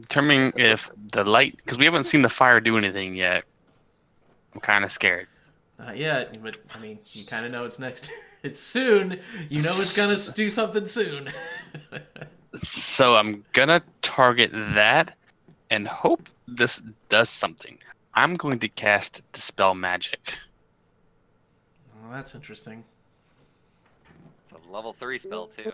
determining if the light, because we haven't seen the fire do anything yet. I'm kind of scared. Not yet, but I mean, you kind of know it's next. It's soon. You know it's gonna do something soon. So I'm gonna target that and hope this does something. I'm going to cast Dispel Magic. Well, that's interesting. It's a level 3 spell too.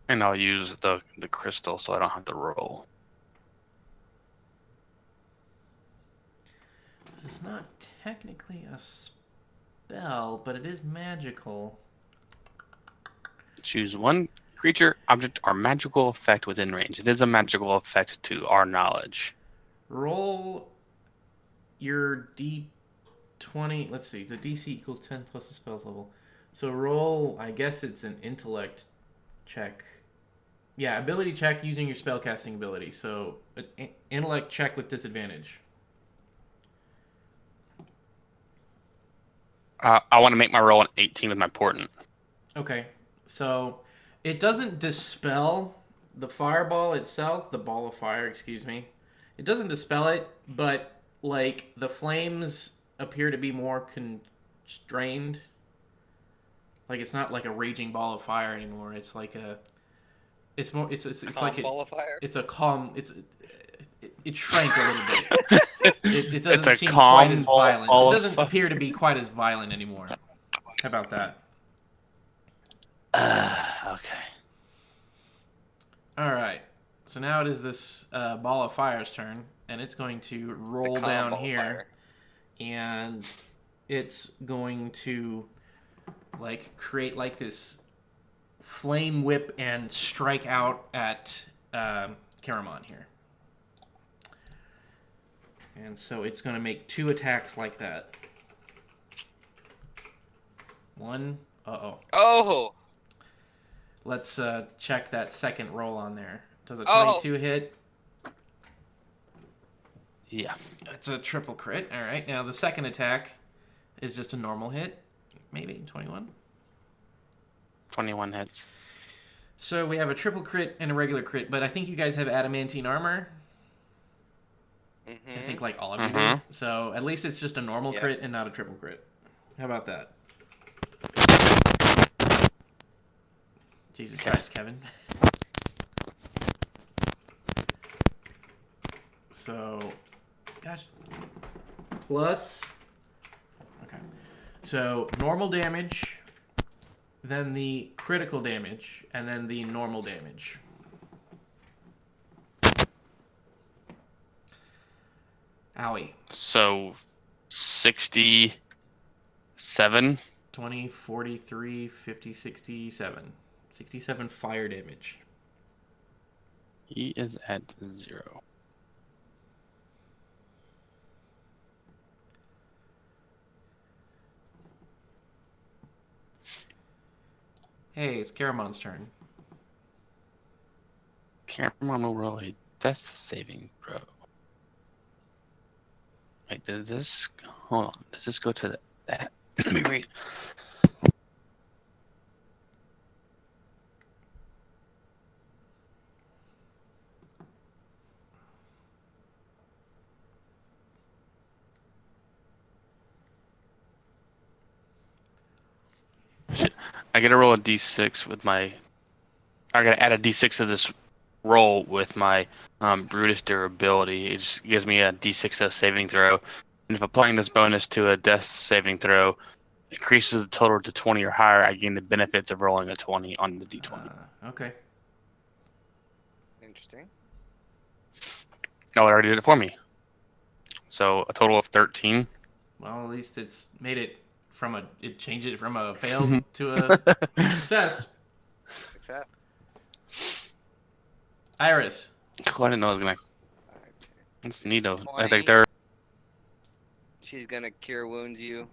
And I'll use the crystal so I don't have to roll. This is not technically a spell, but it is magical. Choose one creature, object, or magical effect within range. It is a magical effect to our knowledge. Roll your D20. Let's see. The DC equals 10 plus the spell's level. So roll, I guess it's an intellect check. Yeah, ability check using your spellcasting ability. So an intellect check with disadvantage. I want to make my roll an 18 with my portent. Okay. So it doesn't dispel the fireball itself, the ball of fire, excuse me. It doesn't dispel it, but like the flames appear to be more constrained. Like it's not like a raging ball of fire anymore. It's like a it's more it's like Ball of fire. it's a calm it shrank a little bit. It doesn't It's a seem calm quite as ball violent. It of doesn't fire. appear to be quite as violent anymore. How about that? Okay. All right. So now it is this ball of fire's turn, and it's going to roll calm down ball of here, fire. and it's going to like create like this flame whip and strike out at Karamon here. And so it's going to make 2 attacks like that. One. Uh-oh. Oh! Let's check that second roll on there. Does a Oh. 22 hit? Yeah. That's a triple crit. All right. Now the second attack is just a normal hit. Maybe 21. 21 hits. So we have a triple crit and a regular crit, but I think you guys have adamantine armor. I think like all of you do. So at least it's just a normal crit and not a triple crit. How about that? Jesus Christ, Kevin. So, gosh, plus, okay. So normal damage, then the critical damage, and then the normal damage. Owie. So 67. 20, 43, 50, 67. 67 fire damage. He is at 0. Hey, it's Karamon's turn. Cameron will roll a death saving throw. Wait, does this... Hold on. Does this go to that? Let me read. Shit. I gotta roll a d6 with my... I gotta add a d6 to this roll with my Brutus durability. It just gives me a d6 saving throw. And if applying this bonus to a death saving throw, increases the total to 20 or higher, I gain the benefits of rolling a 20 on the d20. Okay. Interesting. Oh, it already did it for me. So a total of 13. Well, at least it's made it from a... It changed it from a failed to a success. Success. Iris. Cool, I didn't know I was gonna. It's neato. I 20. think they're. She's gonna cure wounds you.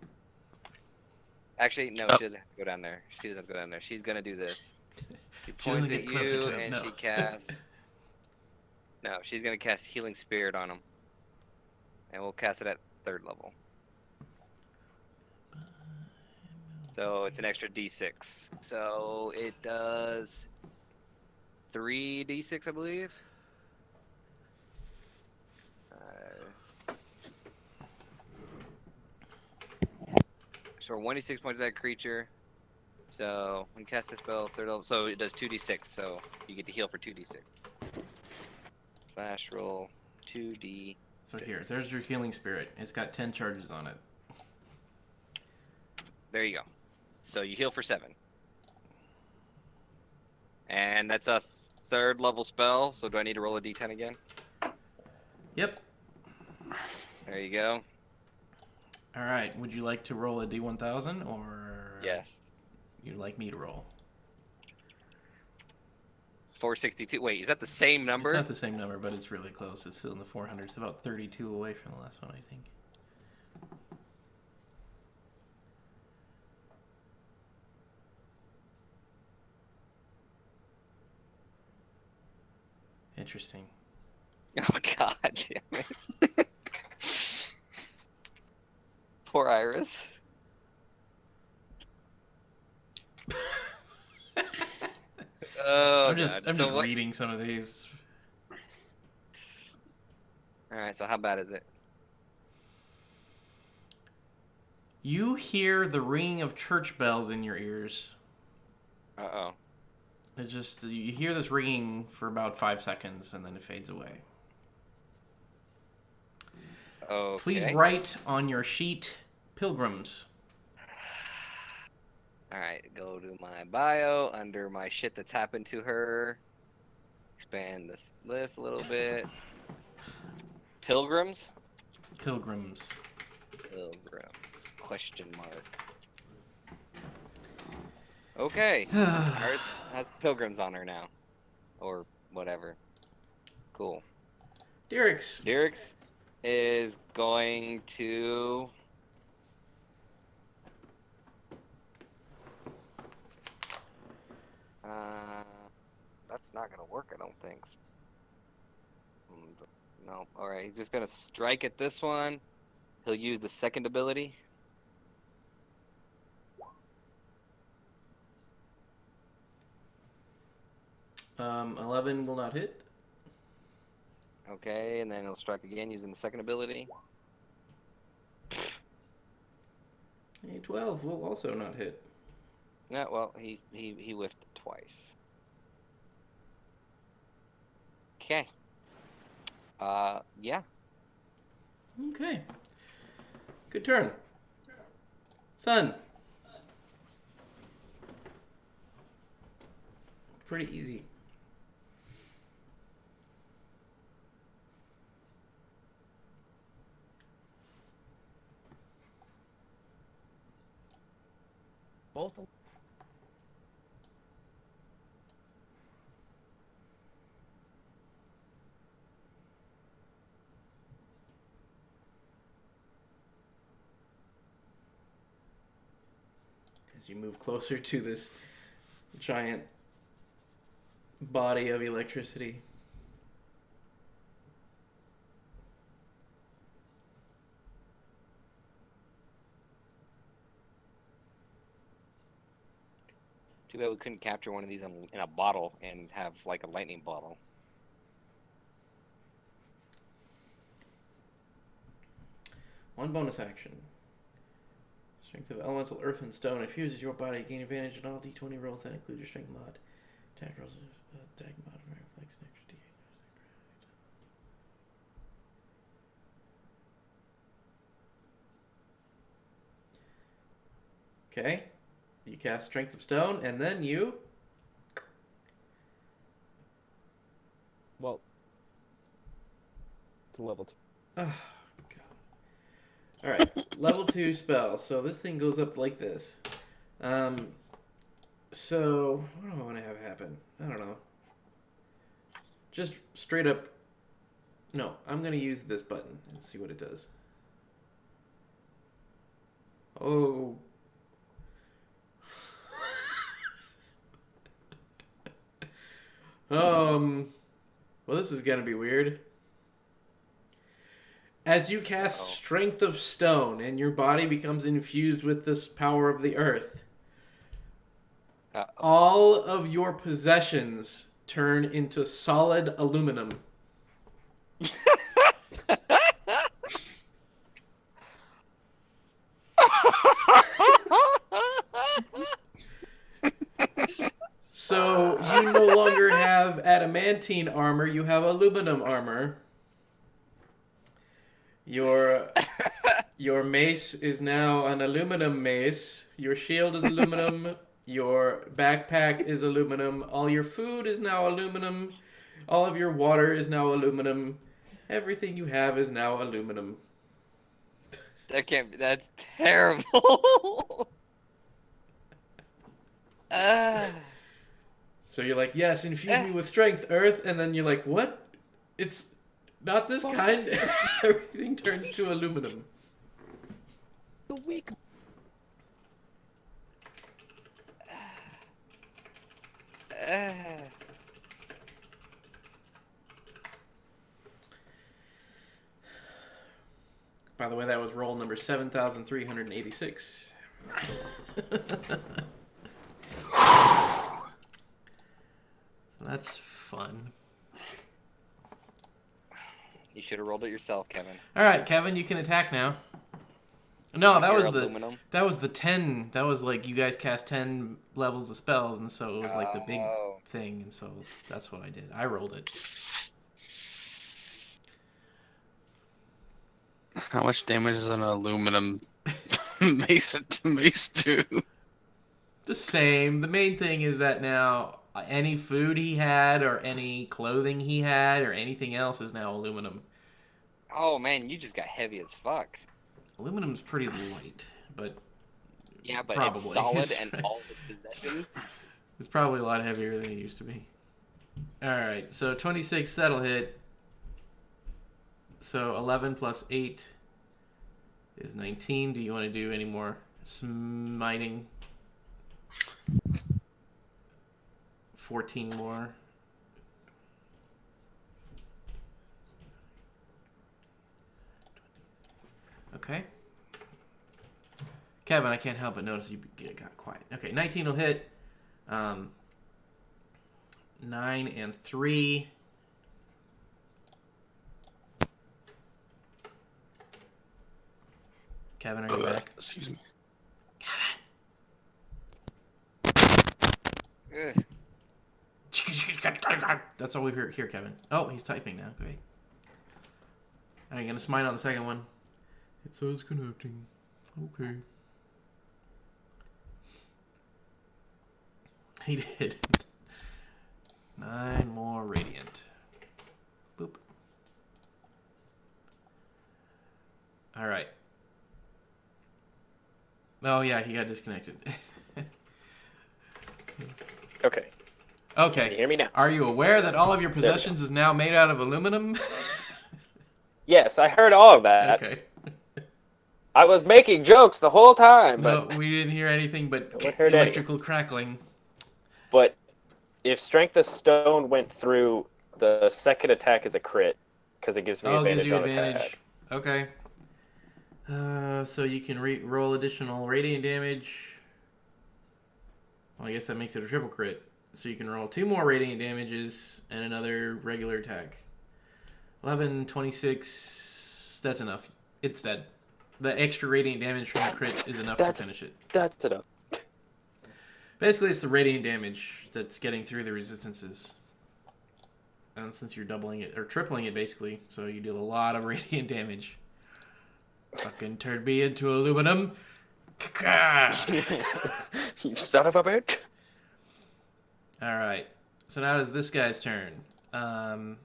Actually, no, Oh. she doesn't have to go down there. She doesn't go down there. She's gonna do this. She She doesn't points at get closer you to him, and no. she casts. No, she's gonna cast Healing Spirit on him, and we'll cast it at 3rd level. So it's an extra D6. So it does 3d6, I believe. So 1d6 points to that creature. So when you cast this spell, 3rd level, so it does 2d6. So you get to heal for 2d6. Slash roll 2d. So here, there's your healing spirit. It's got 10 charges on it. There you go. So you heal for 7. And that's a 3rd level spell. So do I need to roll a d10 again? Yep. There you go. All right. Would you like to roll a D1000 or Yes. you'd like me to roll? 462. Wait, is that the same number? It's not the same number, but it's really close. It's still in the 400s. It's about 32 away from the last one, I think. Interesting. Oh god damn it. Poor Iris. Oh, I'm just God. So what- reading some of these. All right, so how bad is it? You hear the ringing of church bells in your ears. Uh-oh. It just, you hear this ringing for about 5 seconds and then it fades away. Okay. Please write on your sheet, pilgrims. All right, go to my bio under my shit that's happened to her. Expand this list a little bit. Pilgrims? Pilgrims. Pilgrims. Question mark. Okay. Ours has pilgrims on her now. Or whatever. Cool. Derek's. Derek's is going to... that's not gonna work, I don't think. No, alright, he's just gonna strike at this one. He'll use the second ability. Um, 11 will not hit. Okay, and then he'll strike again using the second ability. A 12 will also not hit. Yeah, well, he whiffed twice. Okay. Yeah. Okay. Good turn. Sun. Pretty easy. Both. As you move closer to this giant body of electricity. Too bad we couldn't capture one of these in a bottle and have like a lightning bottle. One bonus action. Strength of elemental earth and stone infuses your body. Gain advantage on all d20 rolls that include your strength mod. Attack rolls, attack modifier, reflex, and extra d8. Okay. You cast Strength of Stone, and then you... Well, it's a level 2. Oh, God. Alright, level 2 spell. So this thing goes up like this. So, what do I want to have happen? I don't know. Just straight up No, I'm going to use this button and see what it does. Oh. Well, this is going to be weird. As you cast Strength of Stone and your body becomes infused with this power of the earth, all of your possessions turn into solid aluminum. So you no longer have adamantine armor, you have aluminum armor. Your mace is now an aluminum mace. Your shield is aluminum. Your backpack is aluminum. All your food is now aluminum. All of your water is now aluminum. Everything you have is now aluminum. That can't be. That's terrible. So you're like, yes, infuse me with strength, Earth, and then you're like, what? It's not this kind. Everything turns to aluminum. The weak. By the way, that was roll number 7,386. So that's fun. You should have rolled it yourself, Kevin. All right, Kevin, you can attack now. No, that was aluminum. the 10. That was like you guys cast 10 levels of spells, and so it was like the big thing, and so that's what I did. I rolled it. How much damage does an aluminum mace do? The same. The main thing is that now any food he had or any clothing he had or anything else is now aluminum. Oh man, you just got heavy as fuck. Aluminum's pretty light, but yeah, but probably. It's solid and all the possession. It's probably a lot heavier than it used to be. All right, so 26, that'll hit. So 11 plus 8 is 19. Do you want to do any more smiting? 14 more. Okay. Kevin, I can't help but notice you got quiet. Okay, 19 will hit. 9 and 3. Kevin, are you back? Excuse me. Ugh. That's all we hear, Kevin. Oh, he's typing now. Great. Are you going to smite on the second one? It says connecting. Okay. He did. 9 more radiant. Boop. All right. Oh, yeah, he got disconnected. Okay. Okay. Can you hear me now? Are you aware that all of your possessions is now made out of aluminum? Yes, I heard all of that. Okay. I was making jokes the whole time, but No, we didn't hear anything but No one heard any. electrical crackling. but if Strength of Stone went through, the second attack is a crit because it gives me Oh, it advantage gives you on advantage. attack. Okay. So you can roll additional radiant damage. Well, I guess that makes it a triple crit. So you can roll 2 more radiant damages and another regular attack. 11, 26. That's enough. It's dead. The extra radiant damage from the crit is enough to finish it. That's enough. Basically, it's the radiant damage that's getting through the resistances. And since you're doubling it, or tripling it, basically, so you deal a lot of radiant damage. Fucking turned me into aluminum. You son of a bitch. Alright. So now it's this guy's turn. I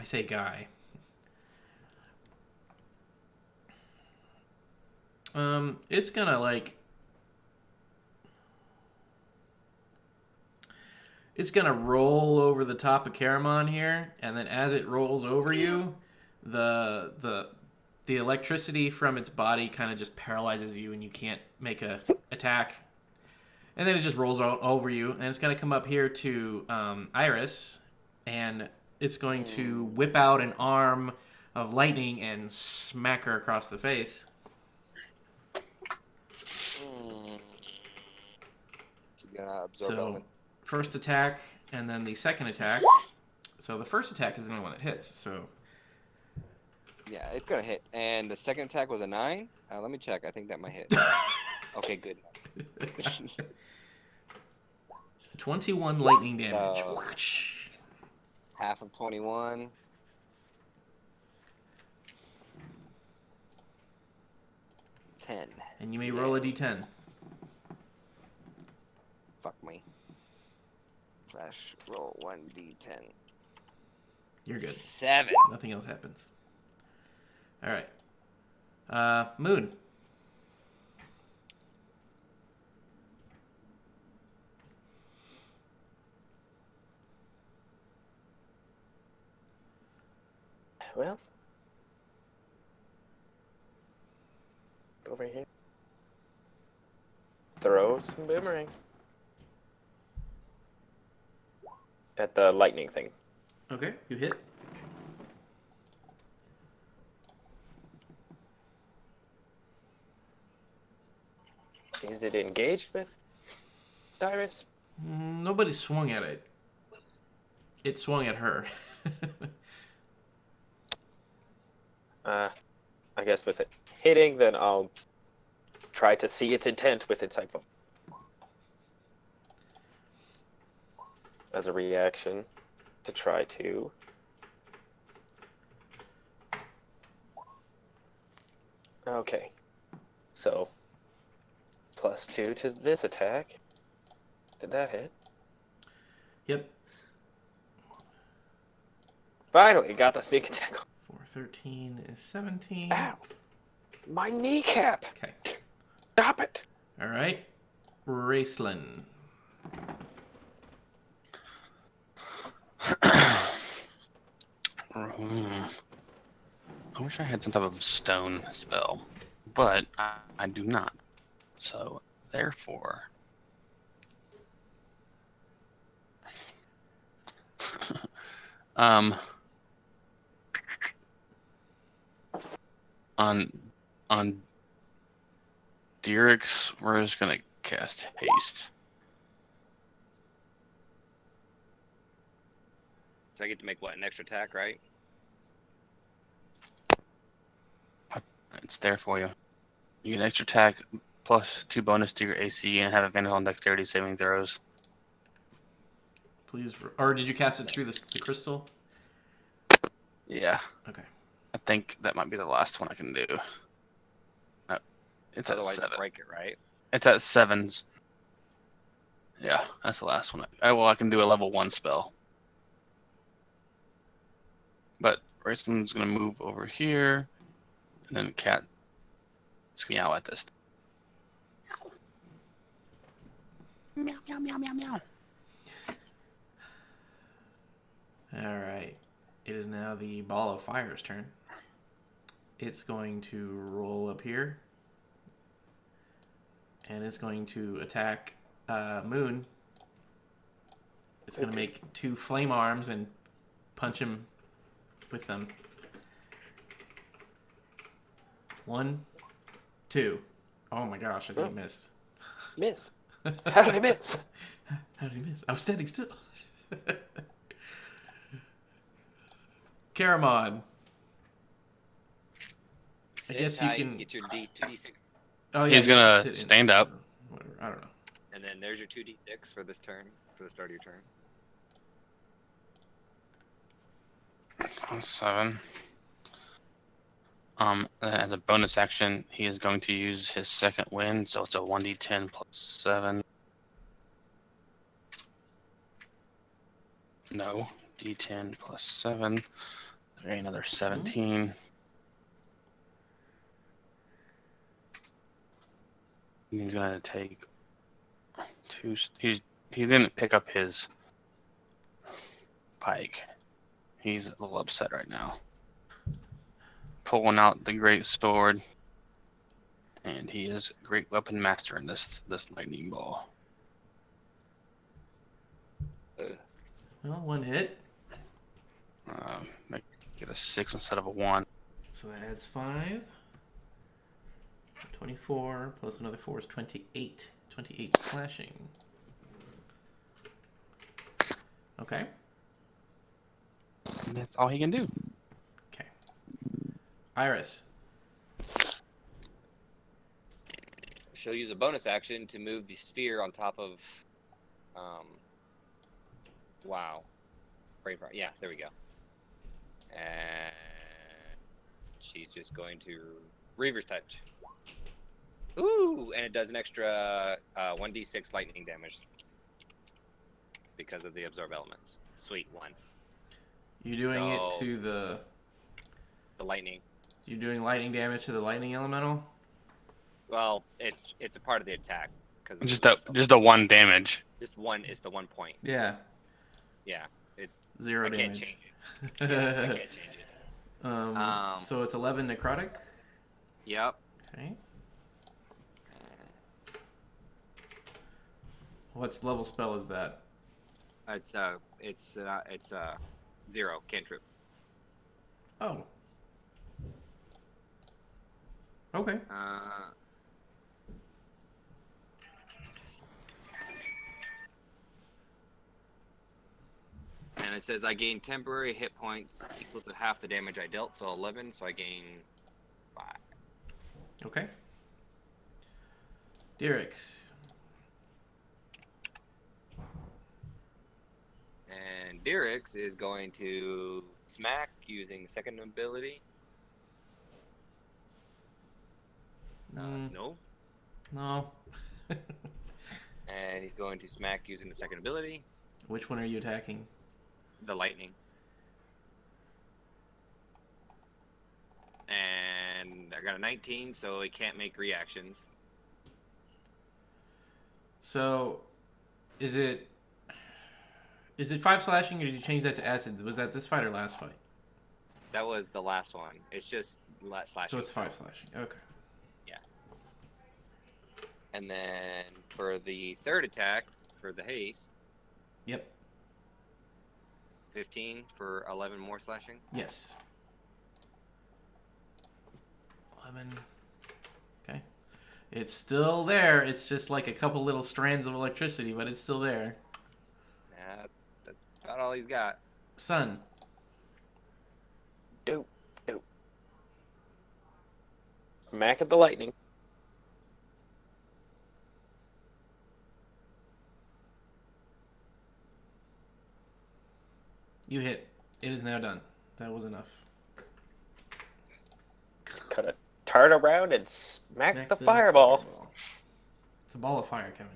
say guy. It's gonna, like... It's gonna roll over the top of Caramon here, and then as it rolls over you, the electricity from its body kind of just paralyzes you, and you can't make a attack. And then it just rolls over you, and it's going to come up here to Iris, and it's going to whip out an arm of lightning and smack her across the face. She's gonna absorb So, element. first attack, and then the second attack. So the first attack is the only one that hits. So Yeah, it's gonna hit. And the second attack was a 9. Let me check. I think that might hit. Okay, good. 21 lightning damage. So, half of 21. 10. And you may roll a d10. Fuck me. / roll 1d10. You're good. 7. Nothing else happens. All right. Moon. Well, over here. Throw some boomerangs at the lightning thing. Okay, you hit. Is it engaged with Cyrus? Nobody swung at it. It swung at her. I guess with it hitting, then I'll try to see its intent with its rifle. As a reaction to try to okay. So +2 to this attack. Did that hit? Yep. Finally got the sneak attack. 4, 13 is 17. Ow! My kneecap! Okay. Stop it! All right. Raceland. I wish I had some type of stone spell, but I do not. So, therefore... on Derek's, we're just gonna cast haste. So I get to make what, an extra attack, right? It's there for you. You get an extra attack +2 bonus to your AC and have advantage on dexterity saving throws. Please. Or did you cast it through the crystal? Yeah. Okay. I think that might be the last one I can do. No, it's Otherwise, at 7. break it, right? It's at 7s. Yeah, that's the last one. I can do a level 1 spell. But Raceland's gonna move over here, and then Cat is meow at this. Meow meow meow meow meow. All right. It is now the ball of fire's turn. It's going to roll up here. And it's going to attack Moon. It's going to make 2 flame arms and punch him with them. 1, 2. Oh my gosh, I think he missed. Miss. How did I miss? How did he miss? I was standing still. Caramon. I guess you can get your 2d6, Oh yeah, He's you have to gonna sit in stand up. Whatever. I don't know. and then there's your 2d6 for this turn, for the start of your turn. 7. As a bonus action, he is going to use his second wind, so it's a 1d10 +7. No, d10 +7. There ain't another 17. He's gonna take 2. He didn't pick up his pike. He's a little upset right now. pulling out the great sword, and he is great weapon master in this lightning ball. Well, one hit. Make get a 6 instead of a 1. So that adds 5. 24 plus another 4 is 28. 28 slashing. Okay. And that's all he can do. Okay. Iris. She'll use a bonus action to move the sphere on top of. Wow. Braveheart. Yeah, there we go. And she's just going to Reaver's Touch. Ooh, and it does an extra 1d6 lightning damage because of the absorb elements. Sweet one. You doing it So- to the lightning. You're doing lightning damage to the lightning elemental? Well, it's a part of the attack because Just a 1 damage. just one is the 1 point. Yeah. Yeah, 0 I can't damage. change it. Yeah, I can't change it. So it's 11 necrotic. Yep. Okay. What level spell is that? It's 0 cantrip. Oh. Okay. And it says I gain temporary hit points equal to half the damage I dealt, so 11, so I gain 5. Okay. Dirix. And Dirix is going to smack using the second ability. No. No. And he's going to smack using the second ability, Which one are you attacking? the lightning. And I got a 19, so he can't make reactions. So, is it 5 slashing, or did you change that to acid? Was that this fight or last fight? That was the last one. It's just slashing. So it's 5 slashing. Okay. And then for the third attack, for the haste, Yep. 15 for 11 more slashing. Yes. 11. Okay. It's still there. It's just like a couple little strands of electricity, but it's still there. Yeah, that's about all he's got. Sun. Dope. Smack at the lightning. You hit. It is now done. That was enough. Just kind of turn around and smack Smack the fireball. It's a ball of fire, Kevin.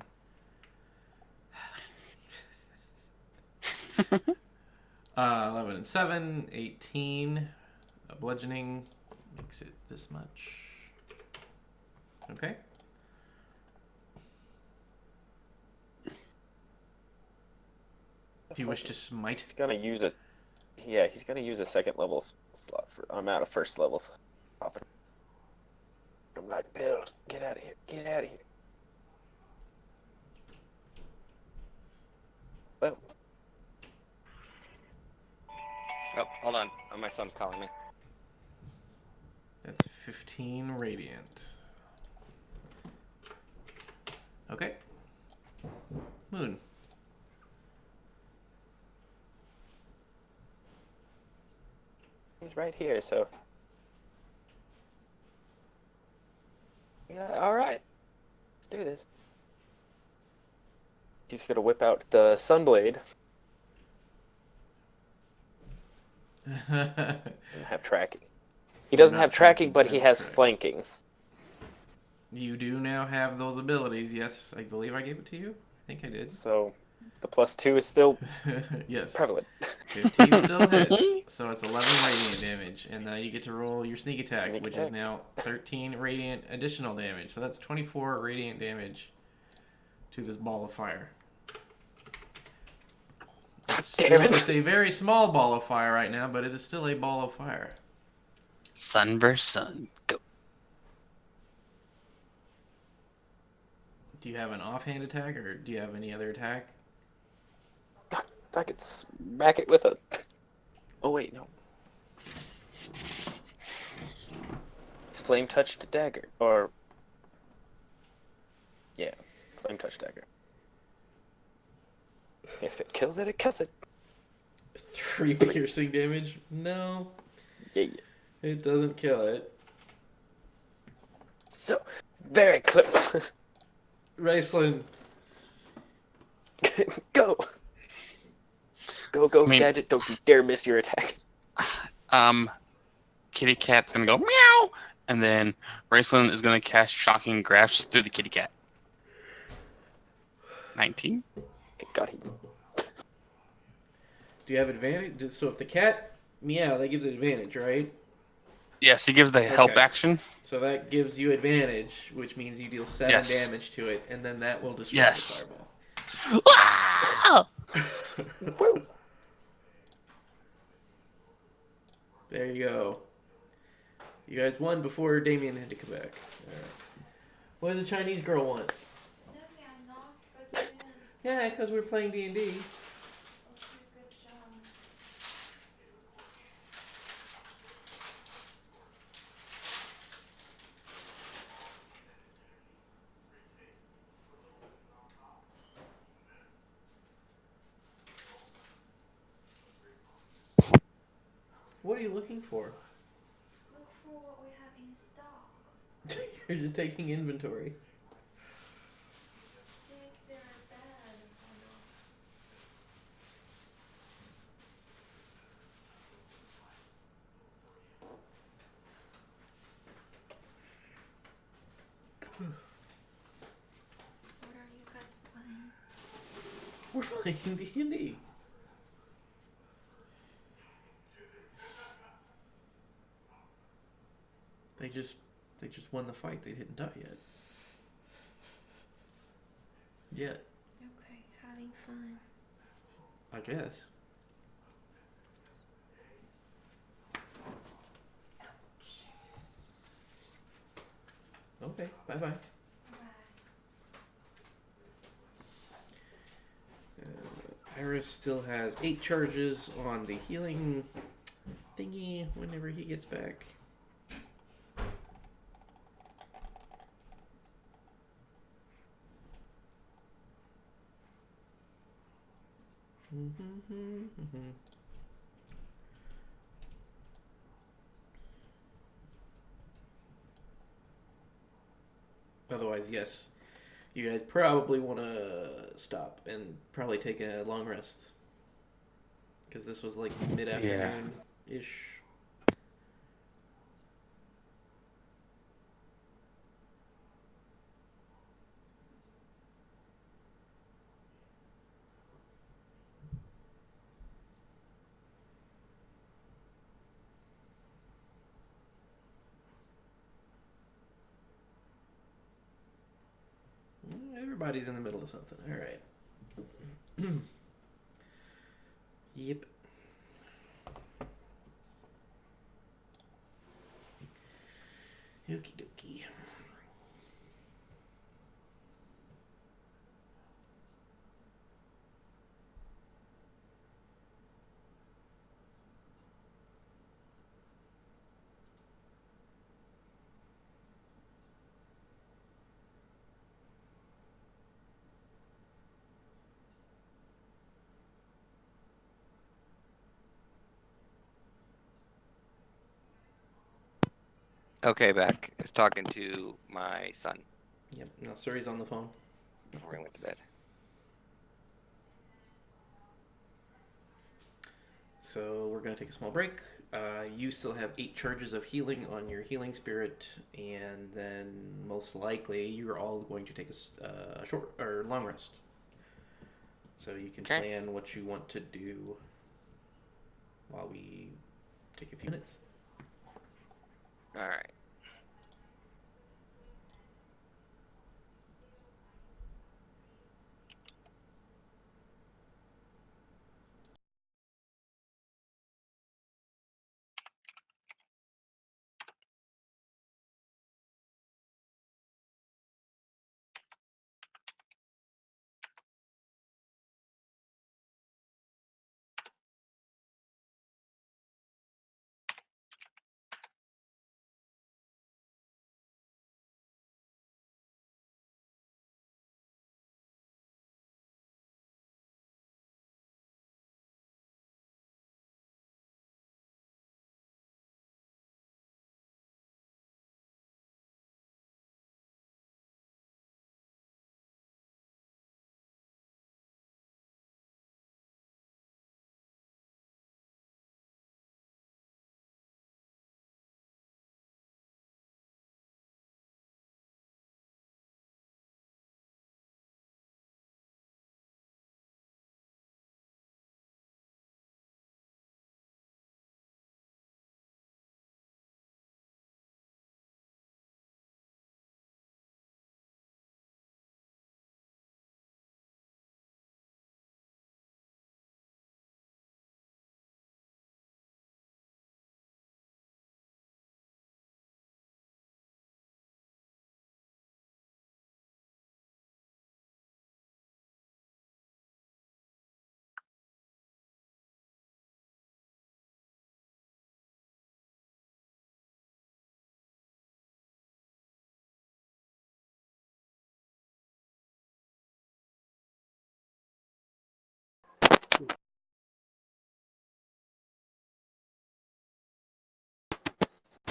11 and 7, 18. Bludgeoning makes it this much. Okay. Do you wish to smite? He's gonna use a. Yeah, he's gonna use a second level slot for. I'm out of first levels. I'm like, Bill, get out of here! Get out of here! Well, Oh, hold on. Oh, my son's calling me. That's 15 radiant. Okay. Moon. he's right here, so. Yeah, all right. Let's do this. He's gonna whip out the Sunblade. Doesn't have tracking. He doesn't Not have tracking, tracking, but he that's has correct. flanking. You do now have those abilities. Yes, I believe I gave it to you. I think I did. So the +2 is still Yes. prevalent. 15 still hits, so it's 11 radiant damage, and now you get to roll your sneak attack, Sneak which is attack. now 13 radiant additional damage. So that's 24 radiant damage to this ball of fire. Damn it. It's a very small ball of fire right now, but it is still a ball of fire. Sun versus sun. Go. Do you have an offhand attack, or do you have any other attack? If I could smack it with a. Oh wait, no. It's flame touched dagger, or yeah, flame touched dagger. If it kills it, it kills it. 3 piercing damage? No, Yeah. it doesn't kill it. So very close. Raceland, Go. Go, I mean- Gadget! Don't you dare miss your attack. Kitty cat's gonna go meow, and then Raceland is gonna cast shocking grasp through the kitty cat. 19. God, he. do you have advantage? So if the cat meow, that gives it advantage, right? Yes, he gives the help Okay. action. So that gives you advantage, which means you deal 7 Yes. damage to it, and then that will destroy Yes. the Ah! fireball. Woo! There you go. You guys won before Damien had to come back. Alright. What does the Chinese girl want? No, I'm not, but you did. Yeah, because we're playing D&D. Okay, good job. What are you looking for? Look for what we have in stock. You're just taking inventory. See if they're bad or not. What are you guys playing? We're playing D&D. They just won the fight. They didn't die yet. Yet, Okay, having fun. I guess. Okay, bye-bye. Bye. Iris still has 8 charges on the healing thingy whenever he gets back. Otherwise, yes. You guys probably want to stop and probably take a long rest. Because this was like mid-afternoon-ish. Everybody's in the middle of something. All right. Yep. Okie dokie. Okay, back. I was talking to my son Yep. No, Suri's on the phone. before he went to bed. So we're going to take a small break. You still have 8 charges of healing on your healing spirit, and then most likely you're all going to take a short or long rest. So you can Okay. plan what you want to do while we take a few minutes. All right.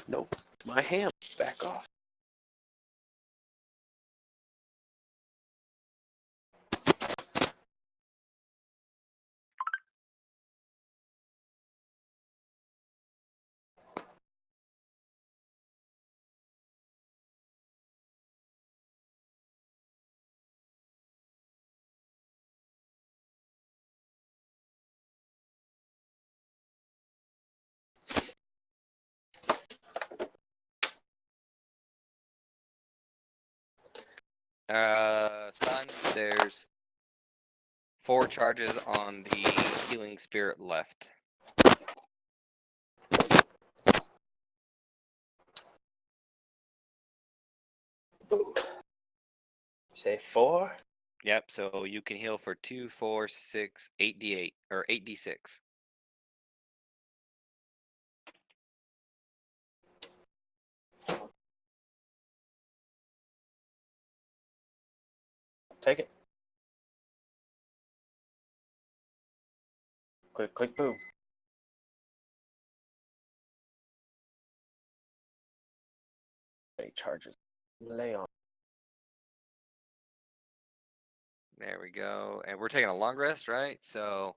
Nope. My ham. Back off. Son, there's 4 charges on the healing spirit left. Ooh. Say 4. Yep, so you can heal for 2, 4, 6, 8d8 or 8d6. Take it. Click, click, boom. Any charges? Lay on. There we go. And we're taking a long rest, right? So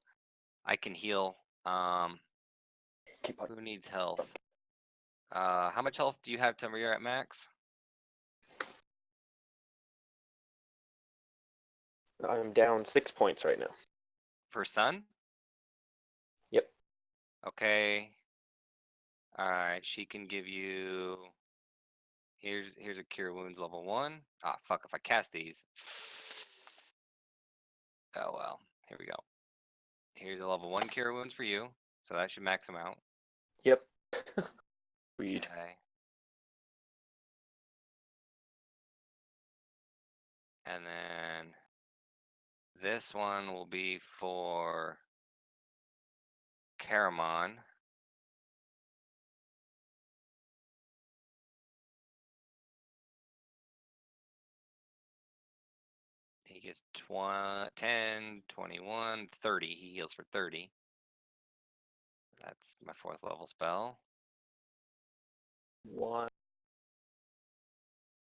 I can heal. Keep on. Who needs health? How much health do you have till you're at max? I'm down 6 points right now. For Sun? Yep. Okay. Alright, she can give you. Here's a cure wounds level 1. Ah, fuck, if I cast these. Oh well. Here we go. Here's a level 1 cure wounds for you. So that should max them out. Yep. Read. Okay. And then this one will be for Caramon. He gets 10, 21, 30. He heals for 30. That's my 4th level spell. 1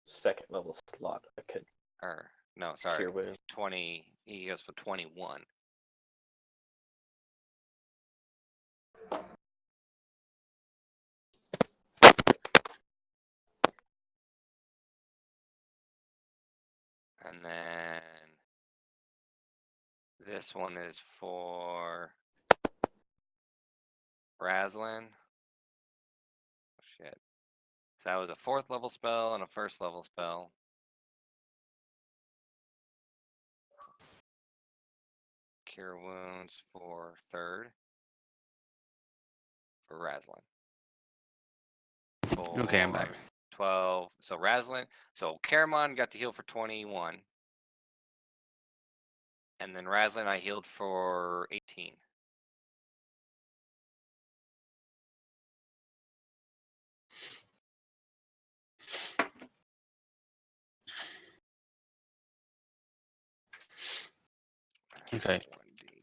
second level slot. I could. Or, no, sorry. Cure wounds. 20. He goes for 21. And then this one is for Raslin. Oh, shit. So that was a 4th level spell and a 1st level spell. Cure wounds for 3rd. For Raslin. Okay, I'm back. 12. So Raslin. So Caramon got to heal for 21. And then Raslin I healed for 18. Okay.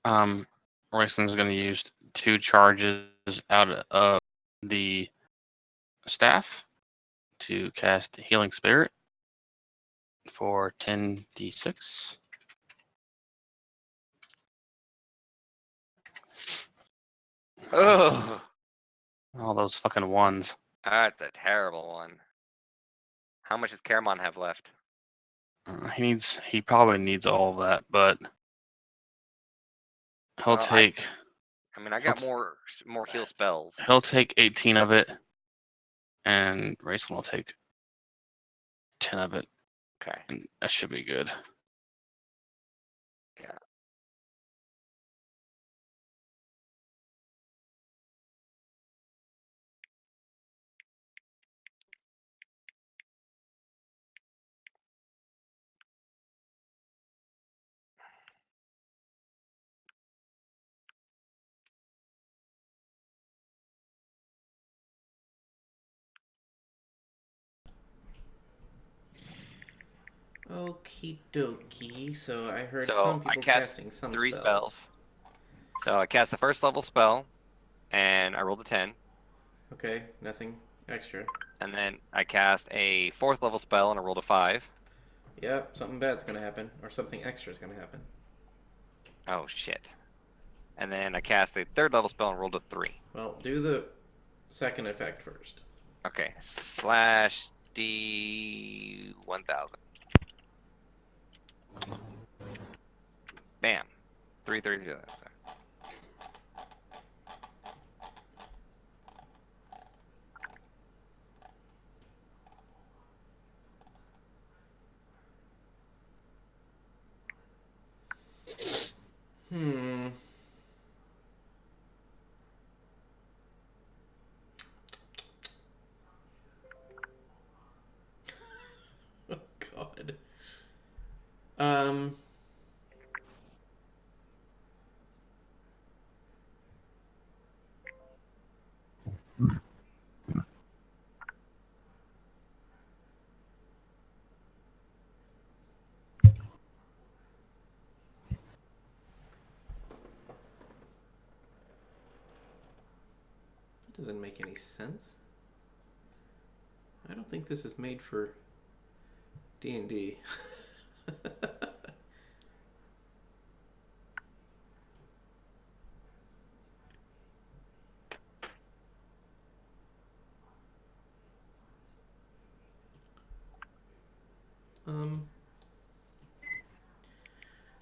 1d10. Royston's going to use 2 charges out of the staff to cast Healing Spirit for 10d6. Oh, All those fucking ones. that's a terrible one. How much does Caramon have left? He probably needs all of that, but he'll Well, take I mean, I got more heal spells. he'll take 18 of it, and Rachel will take 10 of it, Okay. and that should be good. Yeah. Okie dokie. So I heard So some I people cast casting some 3 spells. So I cast the 1st level spell, and I rolled a 10. Okay, nothing. Extra. And then I cast a 4th level spell and I rolled a 5. Yep, something bad's gonna happen, or something extra's gonna happen. Oh shit. And then I cast a 3rd level spell and rolled a 3. Well, do the second effect first. Okay. Slash D 1000. Bam. 332. Hmm. Oh God. Um. That doesn't make any sense. I don't think this is made for D&D.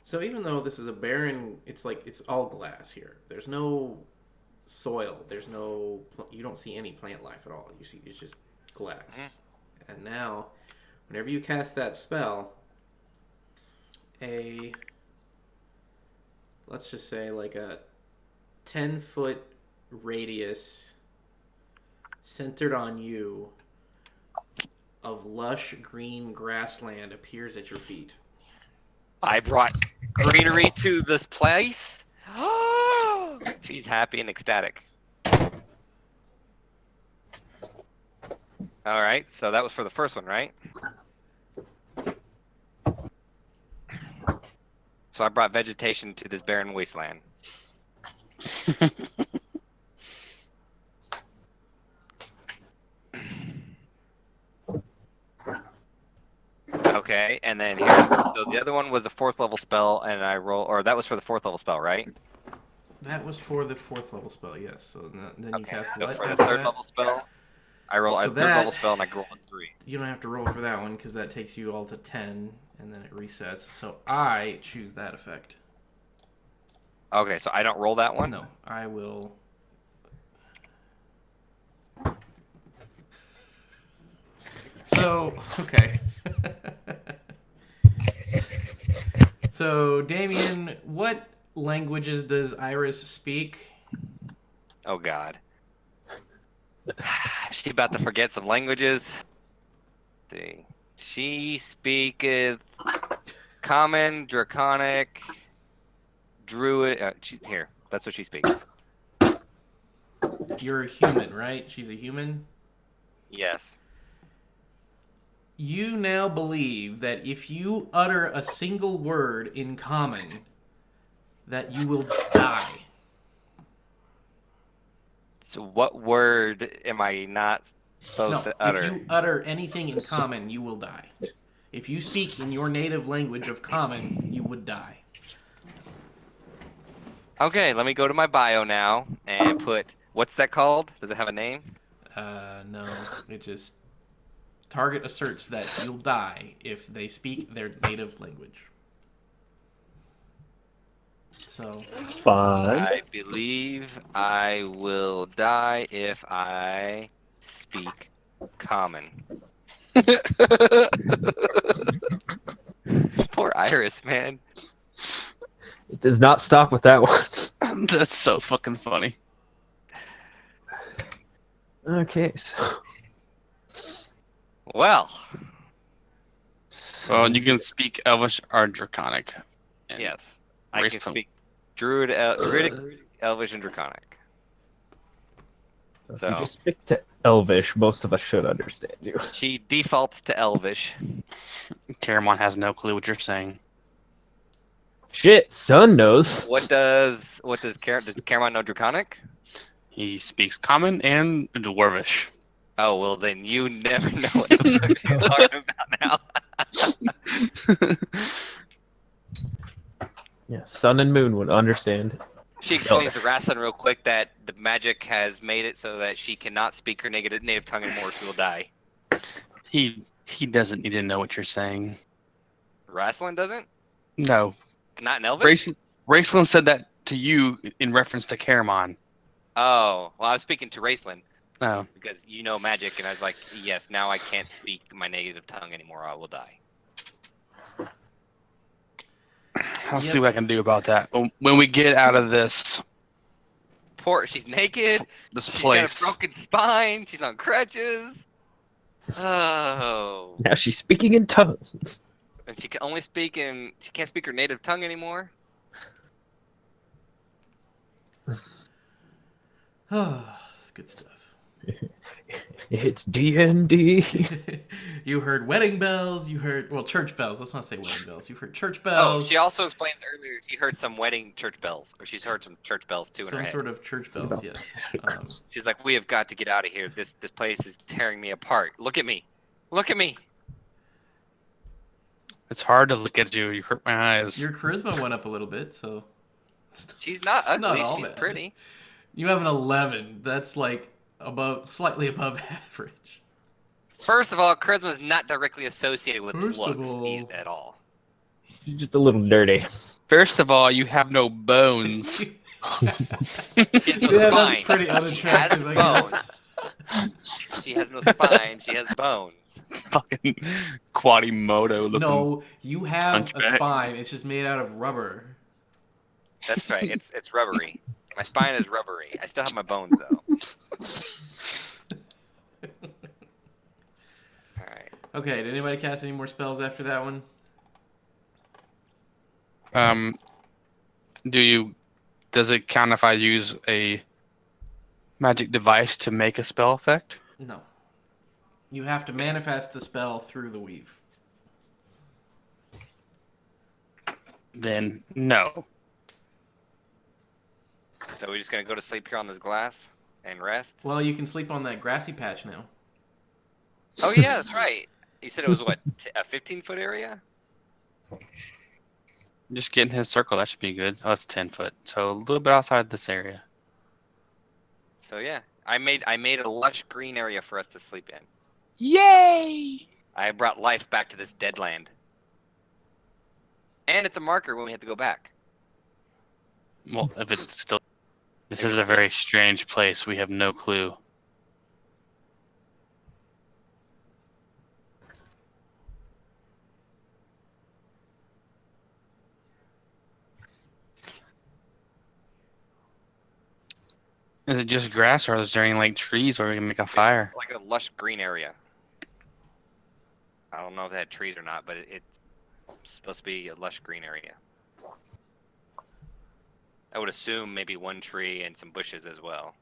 So even though this is a barren, it's like it's all glass here. There's no soil. There's no. You don't see any plant life at all. You see it's just glass. And now, whenever you cast that spell, let's just say like a 10-foot radius centered on you of lush green grassland appears at your feet. I brought greenery to this place. She's happy and ecstatic. All right, so that was for the first one, right? So I brought vegetation to this barren wasteland. Okay, and then here's so the other one was a 4th level spell, and I roll, or that was for the 4th level spell, right? That was for the 4th level spell, yes. So then you cast so what for the after 3rd that? level spell, I roll So a 3rd that- level spell, and I roll a 3. You don't have to roll for that one because that takes you all to 10, and then it resets. So I choose that effect. Okay, so I don't roll that one. No, I will. So, okay. So, Damien, what languages does Iris speak? Oh God, she about to forget some languages. Let's see, she speaketh Common, Draconic, Druid. Here, that's what she speaks. You're a human, right? She's a human? Yes. You now believe that if you utter a single word in common, that you will die. So what word am I not supposed to utter? If you utter anything in common, you will die. If you speak in your native language of common, you would die. Okay, let me go to my bio now and put, what's that called? Does it have a name? No, it just target asserts that you'll die if they speak their native language. So Fine. I believe I will die if I speak Common. Poor Iris, man. It does not stop with that one. That's so fucking funny. Okay, so Well, Well, you can speak Elvish or Draconic. And yes, I raise can some- speak Druidic, Elvish, and Draconic. if So- you just stick to Elvish, most of us should understand you. She defaults to Elvish. Caramon has no clue what you're saying. Shit, Sun knows. Does Caramon know Draconic? He speaks Common and Dwarvish. Oh, well, then you never know what the fuck she's talking about now. Yeah, sun and moon would understand. She explains to Rasslin real quick that the magic has made it so that she cannot speak her native tongue anymore. She will die. He doesn't need to know what you're saying. Rasslin doesn't? No. Not in Elvish? Raceland said that to you in reference to Caramon. Oh, well, I was speaking to Raceland. No. Because you know magic, and I was like, yes, now I can't speak my native tongue anymore. I will die. I'll see what I can do about that. When we get out of this She's naked. She's place. got a broken spine. She's on crutches. Oh. Now she's speaking in tongues. And she can only speak she can't speak her native tongue anymore. Oh, it's good stuff. It's D&D. You heard wedding bells. You heard, well, church bells. Let's not say wedding bells. You heard church Oh, bells. she also explains earlier she heard some wedding church bells, or she's heard some church bells too in her Some head. sort of church bells, yes. She's like, we have got to get out of here. This place is tearing me apart. Look at me. Look at me. It's hard to look at you. You hurt my eyes. Your charisma went up a little bit, so. She's not It's ugly. not all She's bad. pretty. You have an 11. That's like slightly above average. First of all, charisma is not directly associated with First of looks all. at all. She's just a little dirty. First of all, you have no bones. She has no Yeah, spine. that's pretty She has unattractive, I guess. bones. She has no spine. She has bones. Fucking Quadimodo looking. No, you have a hunchback. spine. It's just made out of rubber. That's right. It's rubbery. My spine is rubbery. I still have my bones though. All right. Okay, did anybody cast any more spells after that one? Does it count if I use a magic device to make a spell effect? No. You have to manifest the spell through the weave. Then no. So we're just gonna go to sleep here on this glass and rest. Well, you can sleep on that grassy patch now. Oh yeah, that's right. You said it was what, a 15-foot area? Just get in his circle. That should be good. Oh, it's 10 foot. So a little bit outside this area. So yeah, I made a lush green area for us to sleep in. Yay! I brought life back to this dead land. And it's a marker when we have to go back. Well, if it's still... This If is it's a very strange place. We have no clue. Is it just grass, or is there any like trees where we can make a fire? Like a lush green area. I don't know if they had trees or not, but it's supposed to be a lush green area. I would assume maybe one tree and some bushes as well.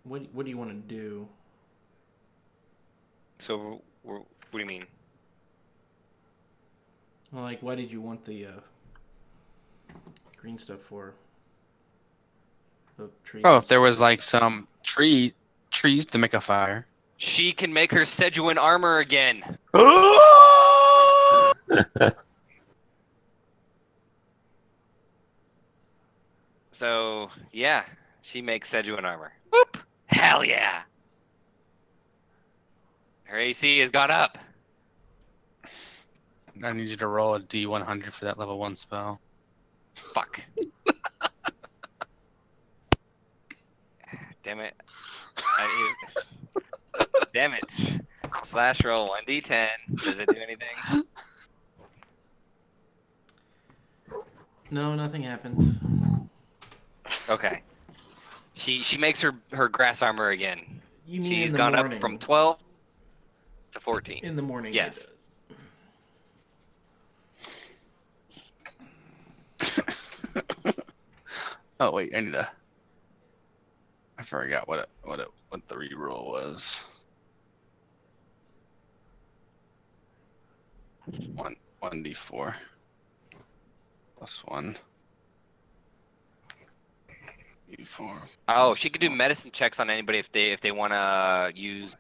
What do you want to do? So, what do you mean? Well, like, why did you want the green stuff for? The trees. Oh, if there was like some trees to make a fire. She can make her Sejuan armor again. So, yeah, she makes Sejuan armor. Whoop! Hell yeah! Her AC has gone up. I need you to roll a D100 for that level 1 spell. Fuck. Damn it. Damn it. Slash roll 1d10. Does it do anything? No, nothing happens. Okay. She makes her grass armor again. You mean She's in the gone morning. up from 12 to 14. In the morning. it Yes. does. Oh wait, I forgot what the reroll was. 1d4 plus 1 d4. Oh, plus she could do 1. medicine checks on anybody if they want to use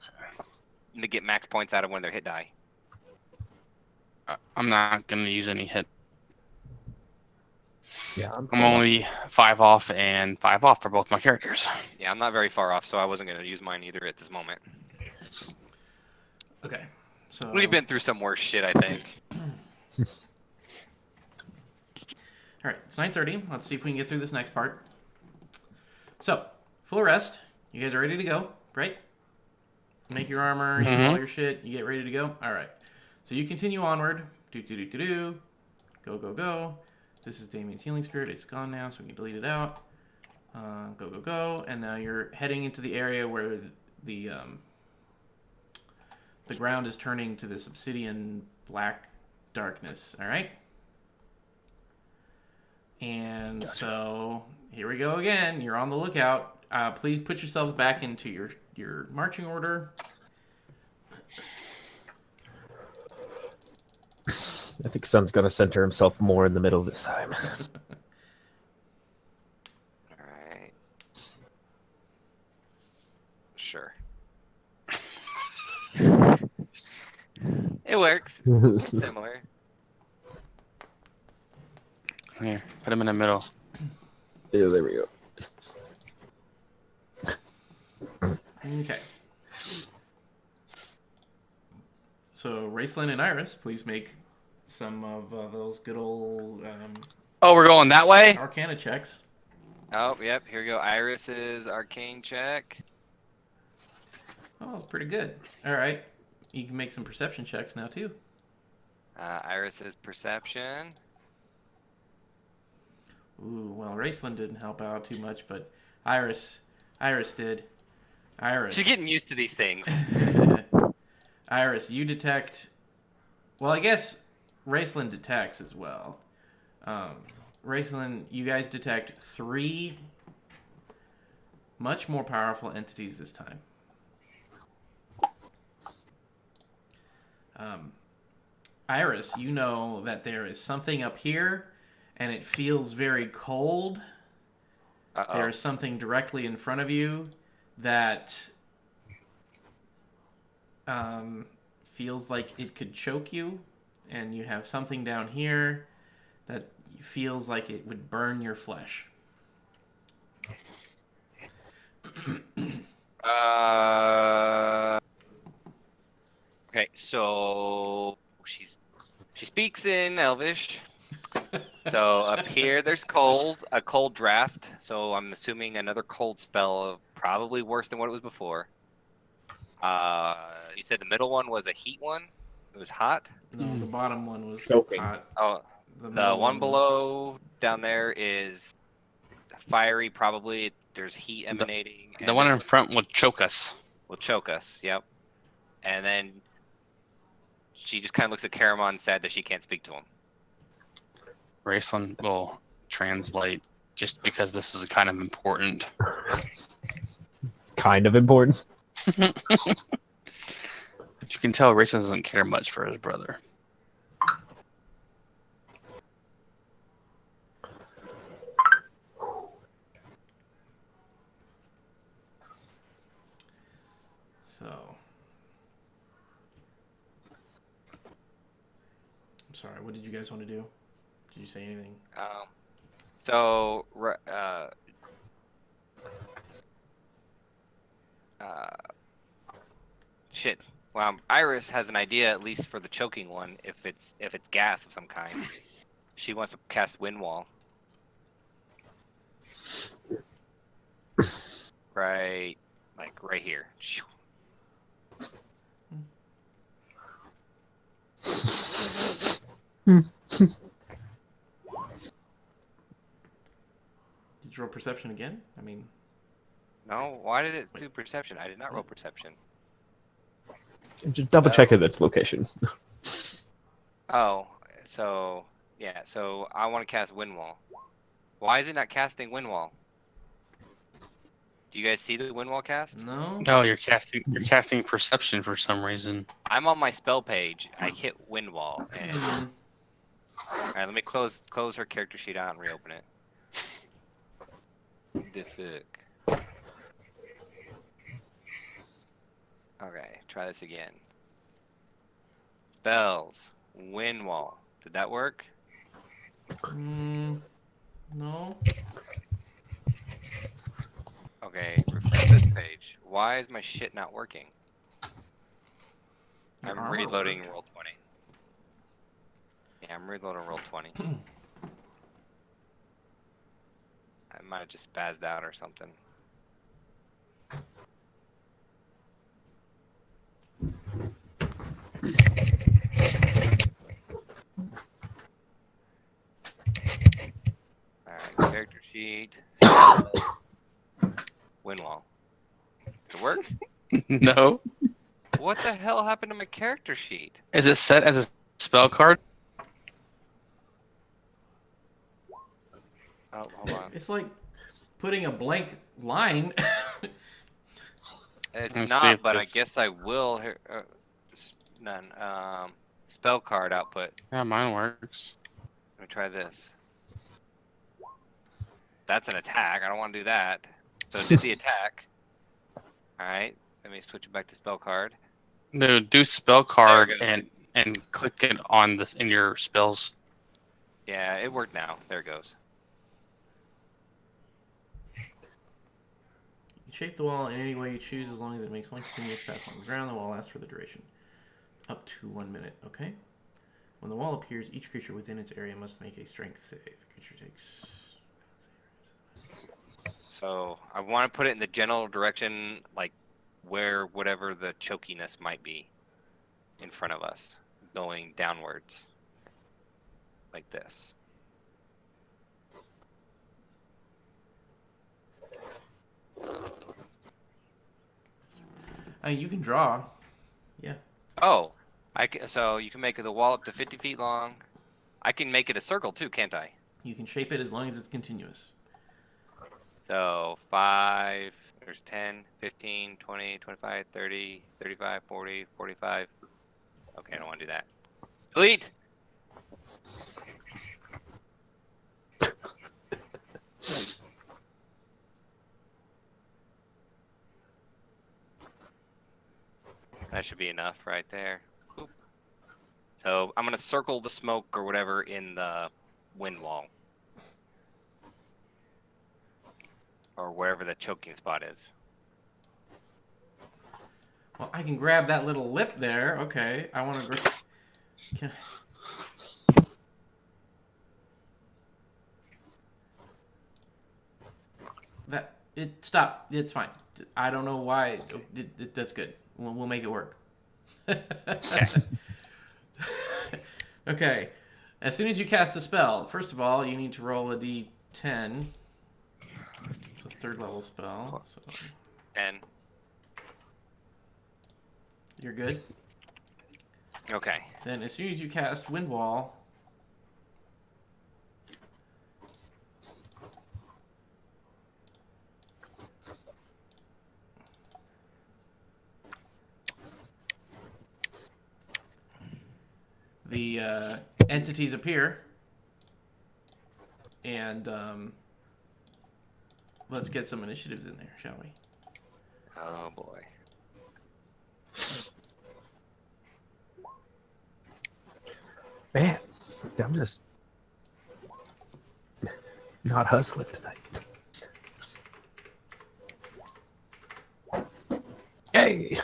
to get max points out of one of their hit die. I'm not gonna use any hit. Yeah, I'm full up. only 5 off and 5 off for both my characters. Yeah, I'm not very far off, so I wasn't going to use mine either at this moment. Okay. So We've been through some worse shit, I think. all right, it's 9:30. Let's see if we can get through this next part. So, full rest. You guys are ready to go, right? Make your armor, you do all your shit, you get ready to go. All right. So you continue onward. Do. Go. This is Damien's healing spirit. It's gone now, so we can delete it out. Go. And now you're heading into the area where the ground is turning to this obsidian black darkness. All right. And so here we go again. You're on the lookout. Please put yourselves back into your marching order. I think Sun's gonna center himself more in the middle this time. Alright. Sure. It works. Similar. Here, put him in the middle. Yeah, there we go. Okay. So Raceland and Iris, please make some of those good old Oh, we're going that way? Arcana checks. Oh, yep. Here we go. Iris's arcane check. Oh, it's pretty good. All right. You can make some perception checks now, too. Iris's perception. Ooh, well, Raceland didn't help out too much, but Iris did. Iris. She's getting used to these things. Iris, you detect... Well, I guess Raceland detects as well. Raceland, you guys detect 3 much more powerful entities this time. Iris, you know that there is something up here, and it feels very cold. Uh-oh. There's something directly in front of you that feels like it could choke you, and you have something down here that feels like it would burn your flesh. Okay, so she speaks in Elvish. So up here, there's a cold draft. So I'm assuming another cold spell, probably worse than what it was before. You said the middle one was a heat one. It was hot. No, the bottom one was Choking. hot. Oh, The the middle one was- below down there is fiery. Probably there's heat emanating. The and one this in front will choke us. will choke us. Yep. And then she just kind of looks at Caramon, sad that she can't speak to him. Raceland will translate just because this is kind of important. It's kind of important. But you can tell Raceland doesn't care much for his brother. So, I'm sorry. What did you guys want to do? Did you say anything? So, shit. Well, Iris has an idea, at least for the choking one. If it's gas of some kind, she wants to cast Wind Wall. Right, like right here. Did you roll perception again? I mean, No, why did it do perception? I did not roll perception. Just double check its location. Oh, so yeah, so I want to cast Wind Wall. Why is it not casting Wind Wall? Do you guys see the wind wall cast? No. No, you're casting perception for some reason. I'm on my spell page. I hit wind wall. And... Hmm. All right, let me close her character sheet out and reopen it. The fuck. Okay, try this again. Spells. Wind wall. Did that work? No. Okay, refresh this page. Why is my shit not working? Your I'm armor reloading worked. roll 20. Yeah, I'm reloading roll 20. I might have just spazzed out or something. Alright, character sheet. Wind wall. Did it work? No. What the hell happened to my character sheet? Is it set as a spell card? Oh, hold on. It's like putting a blank line. It's Let's see not, if but I this- guess I will. Here, none. Spell card output. Yeah, mine works. Let me try this. That's an attack. I don't want to do that. So it did the attack. Alright, let me switch it back to spell card. No, do spell card There we go. and click it on this in your spells. Yeah, it worked now. There it goes. Shape the wall in any way you choose as long as it makes one continuous path along the ground. The wall lasts for the duration. Up to 1 minute, okay? When the wall appears, each creature within its area must make a strength save. Creature takes... So I want to put it in the general direction, like where whatever the chokiness might be in front of us, going downwards. Like this. You can draw. Yeah. Oh, so you can make the wall up to 50 feet long. I can make it a circle too, can't I? You can shape it as long as it's continuous. So 5, there's 10, 15, 20, 25, 30, 35, 40, 45. Okay, I don't want to do that. Delete! That should be enough right there. Oop. So I'm going to circle the smoke or whatever in the wind wall. Or wherever the choking spot is. Well, I can grab that little lip there. Okay, I want to grab... Can... That... Stop. It's fine. I don't know why. That's good. We'll make it work. Okay. Okay. As soon as you cast a spell, first of all, you need to roll a d10. It's a third level spell. So 10. you're good. Okay. Then as soon as you cast Wind Wall, the entities appear, and let's get some initiatives in there, shall we? Oh boy. Man, I'm just not hustling tonight. Hey!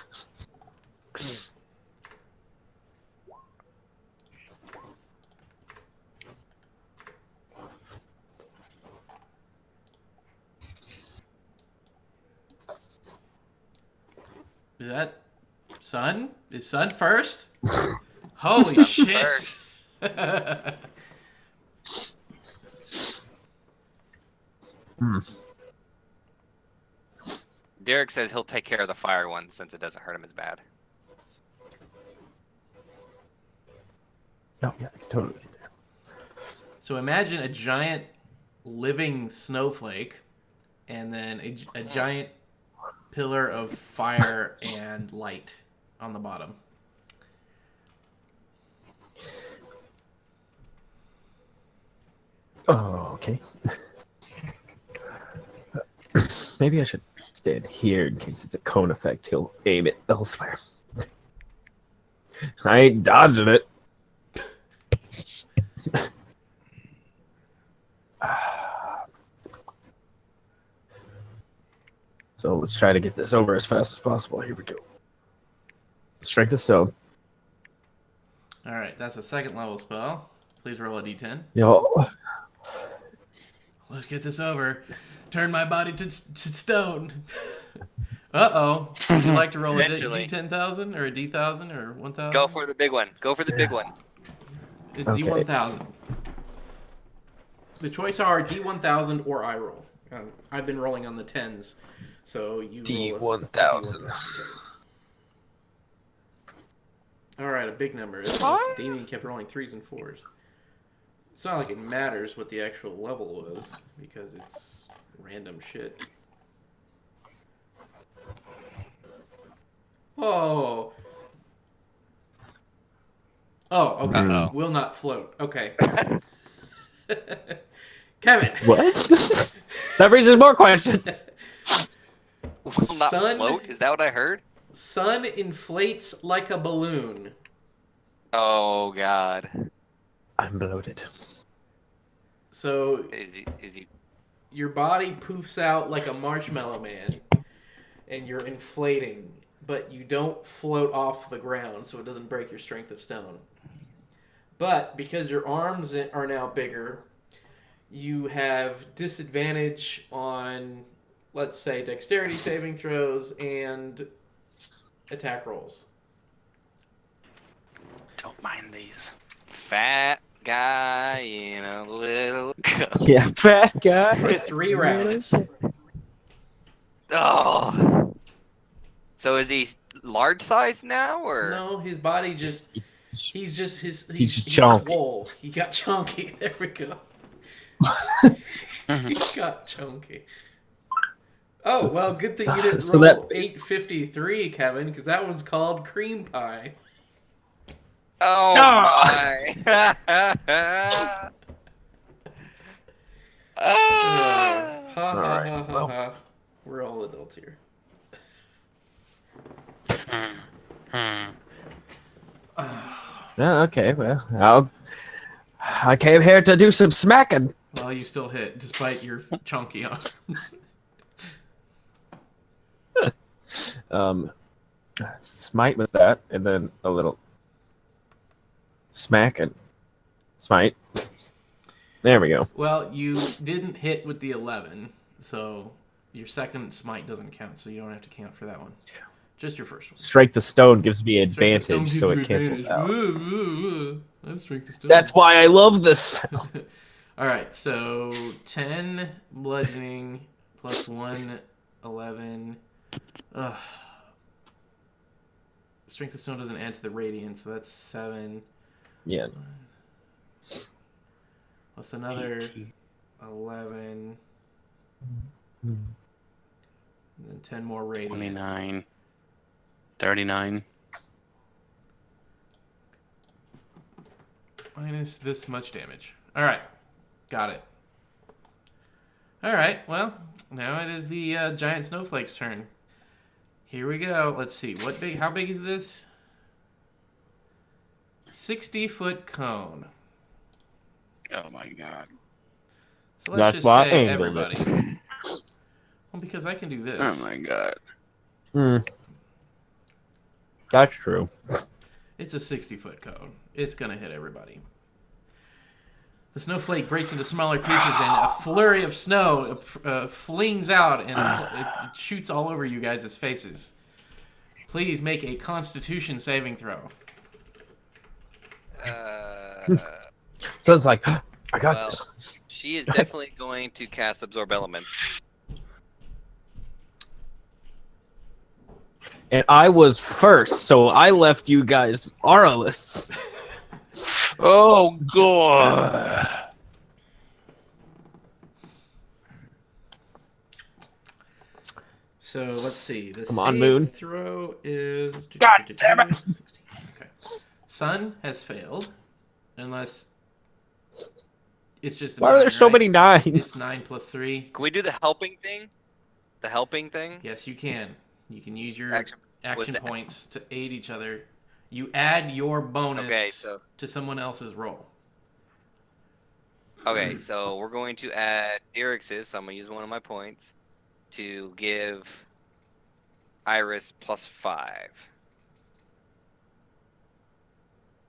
Is that Sun? Is Sun first? Holy shit! First. Derek says he'll take care of the fire one since it doesn't hurt him as bad. Oh, yeah, I can totally get there. So imagine a giant living snowflake, and then a giant pillar of fire and light on the bottom. Oh, okay. Maybe I should stand here in case it's a cone effect. He'll aim it elsewhere. I ain't dodging it. So let's try to get this over as fast as possible. Here we go. Strength of stone. All right, that's a second level spell. Please roll a d10. Yo. Let's get this over. Turn my body to stone. Uh-oh. Would you like to roll a Eventually. D10,000 or a D1000 or 1,000? Go for the big one. Go for the big one. It's Okay. D1000. The choice are D1000 or I roll. I've been rolling on the 10s, so you roll a D1000. All right, a big number. Damien kept rolling 3s and 4s. It's not like it matters what the actual level was, because it's random shit. Oh. Oh, okay. Uh-oh. Will not float. Okay. Kevin. What? That raises more questions. Will not Sun- float? Is that what I heard? Sun inflates like a balloon. Oh God. I'm bloated. So Is he? your body poofs out like a marshmallow man, and you're inflating, but you don't float off the ground, so it doesn't break your strength of stone. But because your arms are now bigger, you have disadvantage on, let's say, dexterity saving throws and attack rolls. Don't mind these. Fat guy in a little coat. Yeah, fat guy. For 3 rounds. Oh. So is he large size now, or? No, his body just... He's He's chunky. swole. He got chunky. There we go. He got chunky. Oh, well, good thing you didn't So roll that- 853, Kevin, because that one's called cream pie. Oh my! Ha ha ha Alright, ha well. ha. We're all adults here. Yeah, okay, well, I came here to do some smacking. Well, you still hit, despite your chunky arms. Smite with that, and then a little smack and smite. There we go. Well, you didn't hit with the 11, so your second smite doesn't count, so you don't have to count for that one. Just your first one. Strike the stone gives me Strength of stone advantage, gives so you it cancels advantage. out. I'm strength of stone. That's why I love this spell. All right, so 10 bludgeoning plus 1, 11. Ugh. Strength of stone doesn't add to the radiant, so that's 7. Yeah. Plus another 11. And then 10 more radiant. 29. 39. Minus this much damage. All right. Got it. All right. Well, now it is the giant snowflake's turn. Here we go. Let's see. How big is this? 60-foot cone. Oh my God. So let's That's just why I say angled everybody. it. Well, because I can do this. Oh my God. That's true. It's a 60-foot cone. It's going to hit everybody. The snowflake breaks into smaller pieces, and a flurry of snow flings out, and it shoots all over you guys' faces. Please make a Constitution saving throw. So it's like, I got Well, this. she is definitely going to cast Absorb Elements. And I was first, so I left you guys auraless. Oh God. So let's see. The Come on, save Moon. throw is. God damn it. 16. Okay. Sun has failed, unless it's just. Why are there so many nines? It's 9 plus 3. Can we do the helping thing? The helping thing? Yes, you can. You can use your Action- action that? points to aid each other. You add your bonus Okay, so to someone else's roll. okay, so we're going to add Dirix's, so I'm gonna use one of my points to give Iris +5.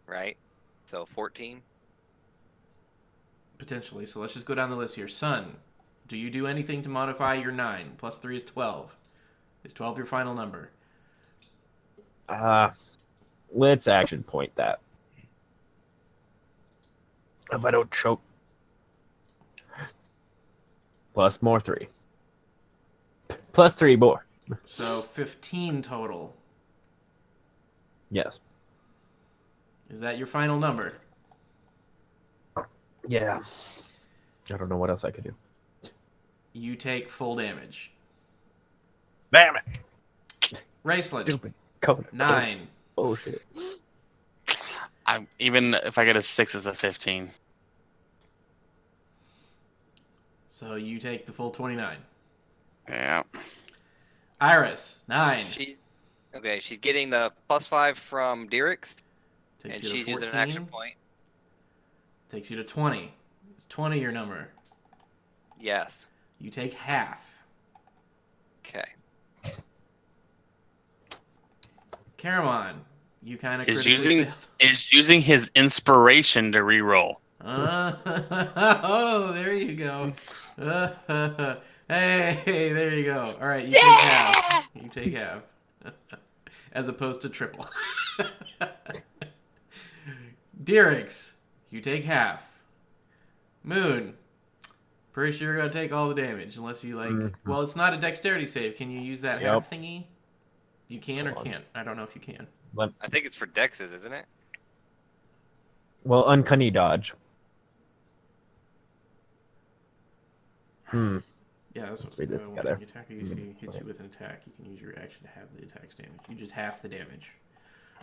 Right? So 14. Potentially. So let's just go down the list here. Sun, do you do anything to modify your 9? Plus 3 is 12. Is 12 your final number? Let's action point that. If I don't choke. Plus more 3. Plus 3 more. So 15 total. Yes. Is that your final number? Yeah. I don't know what else I could do. You take full damage. Damn it. Raceland, Stupid code. 9. Oh shit. Even if I get a 6, it's a 15. So you take the full 29. Yeah. Iris, 9. She's getting the +5 from Dirix, Takes and you to she's 14. using an action point. Takes you to 20. Is 20 your number? Yes. You take half. Okay. Caramon, you kind of Is critically using failed. is using his inspiration to reroll. Oh, there you go. Hey, there you go. All right, you take half. You take half. As opposed to triple. Dirix, you take half. Moon, pretty sure you're going to take all the damage unless you like... Well, it's not a dexterity save. Can you use that half thingy? You can or can't? I don't know if you can. I think it's for Dexes, isn't it? Well, uncanny dodge. Yeah, that's what read this when together. the attacker you see hits you with an attack, you can use your action to have the attack's damage. You just half the damage.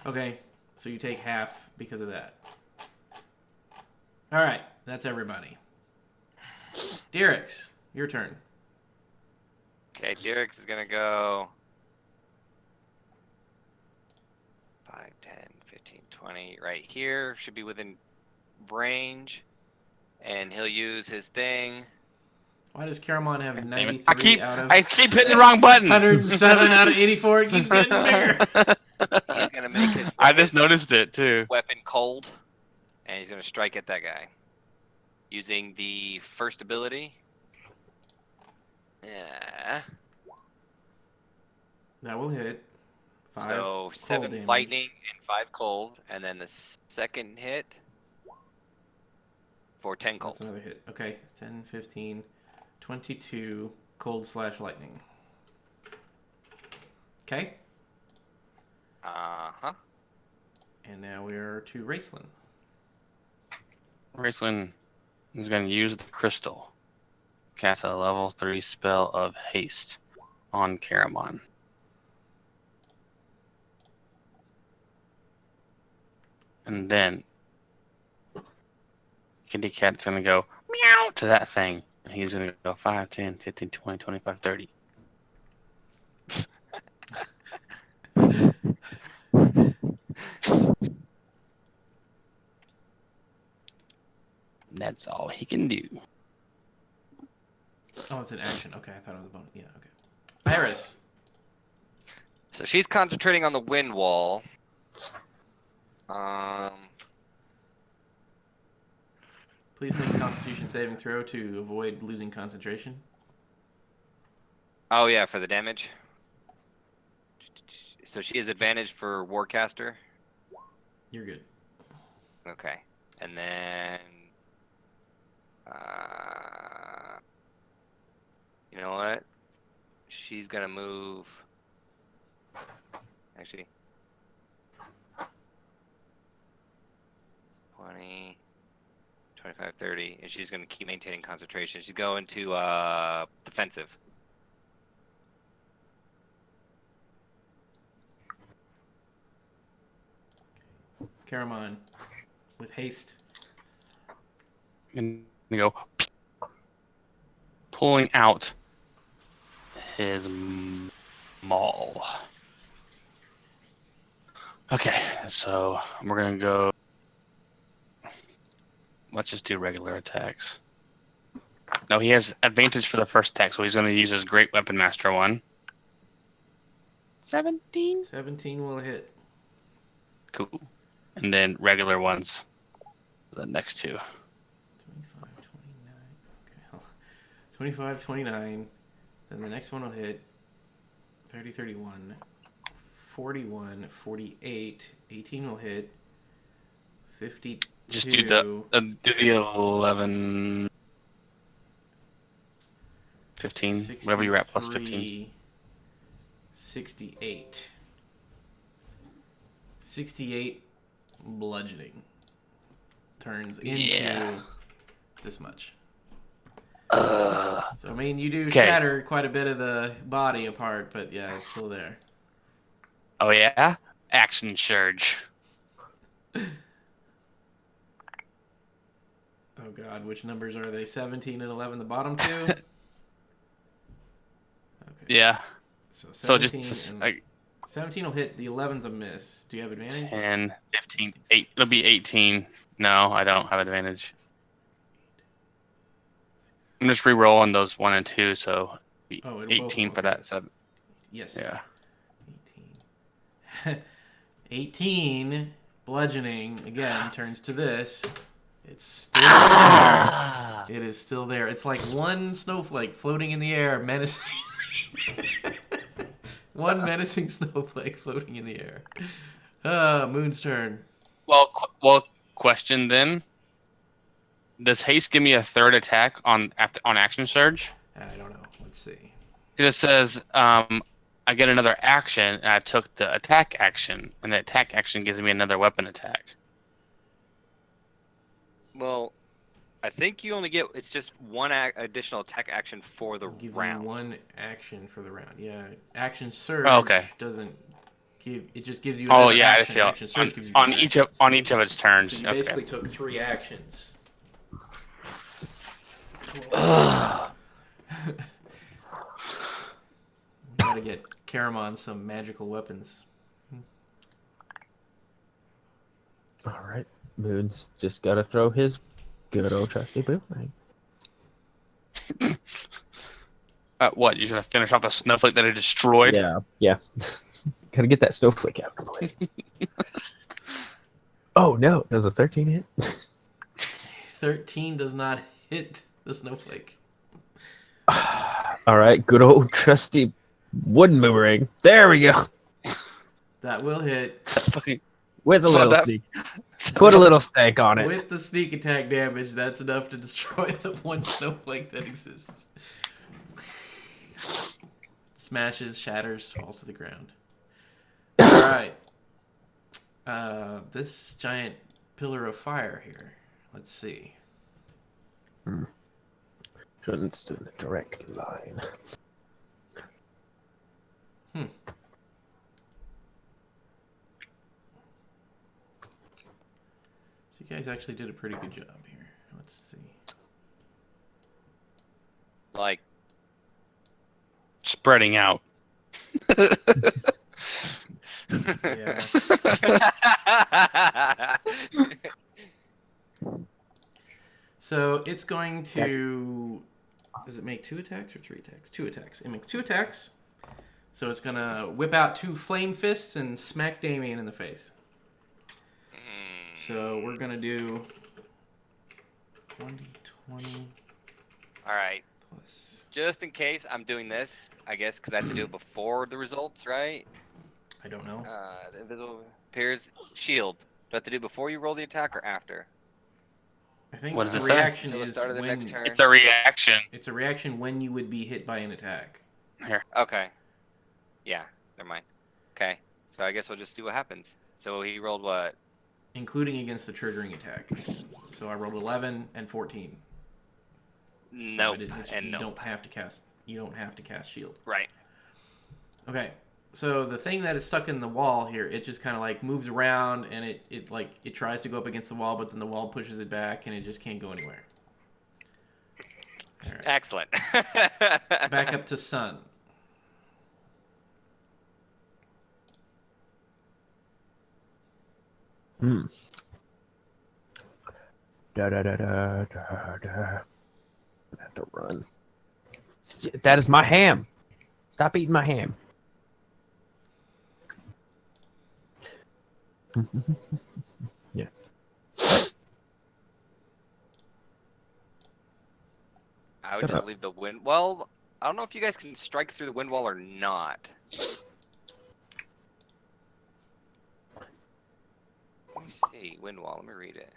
Okay, so you take half because of that. All right, that's everybody. Dirix, your turn. Okay, Dirix is gonna go 5, 10, 15, 20. Right here should be within range, and he'll use his thing. Why does Caramon have Damn it. 93 out of I keep hitting the wrong button. 107 out of 84? It keeps getting bigger. He's gonna make his I just noticed it too. weapon cold, and he's gonna strike at that guy using the first ability. Yeah. That will hit. 5 So cold 7 damage. lightning and 5 cold, and then the second hit for 10 cold. That's another hit. Okay, 10, 15, 22 cold/lightning. Okay, Uh-huh. and now we are to Raceland. Raceland is going to use the crystal. Cast a level 3 spell of haste on Caramon. And then Kitty Cat's going to go meow to that thing. And he's going to go 5, 10, 15, 20, 25, 30. That's all he can do. Oh, it's an action. Okay, I thought it was a bonus. Yeah, okay. Iris. So she's concentrating on the wind wall. Please make a Constitution saving throw to avoid losing concentration. Oh yeah, for the damage. So she has advantage for Warcaster. You're good. Okay, and then you know what? She's gonna move. Actually, 20, 25, 30, and she's gonna keep maintaining concentration. She's going to defensive. Karamon with haste. And they go pulling out his maul. Okay, so we're gonna go. Let's just do regular attacks. No, he has advantage for the first attack, so he's gonna use his Great Weapon Master one. 17. 17 will hit. Cool. And then regular ones. The next two. 25, 29. Okay. 25, 29. Then the next one will hit 30, 31, 41, 48. 18 will hit 52. Just do the 11, 15, whatever you're at, plus 15. 68. 68 bludgeoning. Turns into this much. So, I mean, you do shatter quite a bit of the body apart, but yeah, it's still there. Oh, yeah? Action surge. Oh, God. Which numbers are they? 17 and 11, the bottom two? Okay. Yeah. So 17, just and 17 will hit. The 11's a miss. Do you have advantage? 10, 15, 8. It'll be 18. No, I don't have advantage. I'm just re-rolling those 1 and 2, so it'll be 18 for that. So, yes. Yeah. 18. 18 bludgeoning again turns to this. It's still there. It is still there. It's like one snowflake floating in the air, menacing. One menacing snowflake floating in the air. Moon's turn. Well, question then. Does haste give me a third attack on action surge? I don't know. Let's see. It just says I get another action, and I took the attack action, and the attack action gives me another weapon attack. Well, I think you only get it's just one additional attack action for the Gives round. you one action for the round. Yeah, action surge doesn't give. It just gives you another action. I see. Action surge gives you on each of its turns. So you basically took 3 actions. We gotta get Karamon some magical weapons. All right. Moon's just gotta throw his good old trusty boomerang. What? You're gonna finish off the snowflake that I destroyed? Yeah. Gotta get that snowflake out of the way. Oh no, there's a 13 hit. 13 does not hit the snowflake. All right, good old trusty wooden boomerang. There we go. That will hit. With a little sneak. Put a little stank on it. With the sneak attack damage, that's enough to destroy the one snowflake that exists. Smashes, shatters, falls to the ground. Alright. This giant pillar of fire here. Let's see. Shouldn't stood in a direct line. So you guys actually did a pretty good job here. Let's see. Like spreading out. Yeah. So it's going to... Does it make 2 attacks or 3 attacks? 2 attacks. It makes 2 attacks. So it's going to whip out 2 flame fists and smack Damien in the face. So we're going to do 20. All right. Plus... Just in case I'm doing this, I guess, because I have to do it before the results, right? I don't know. The invisible appears shield. Do I have to do it before you roll the attack or after? I think What does the it say? reaction Until the is start of the when... next turn. It's a reaction. It's a reaction when you would be hit by an attack. Here. Okay. Yeah, never mind. Okay, so I guess we'll just see what happens. So he rolled what? Including against the triggering attack. So I rolled 11 and 14. Nope. So And you nope. don't have to cast. You don't have to cast shield. Right. Okay. So the thing that is stuck in the wall here, it just kind of like moves around and it tries to go up against the wall, but then the wall pushes it back and it just can't go anywhere. All right. Excellent. Back up to Sun. Hmm. Da da da da da da. I have to run. That is my ham. Stop eating my ham. Yeah. I would just leave the wind. Well, I don't know if you guys can strike through the wind wall or not. Let me see. Wind wall. Let me read it.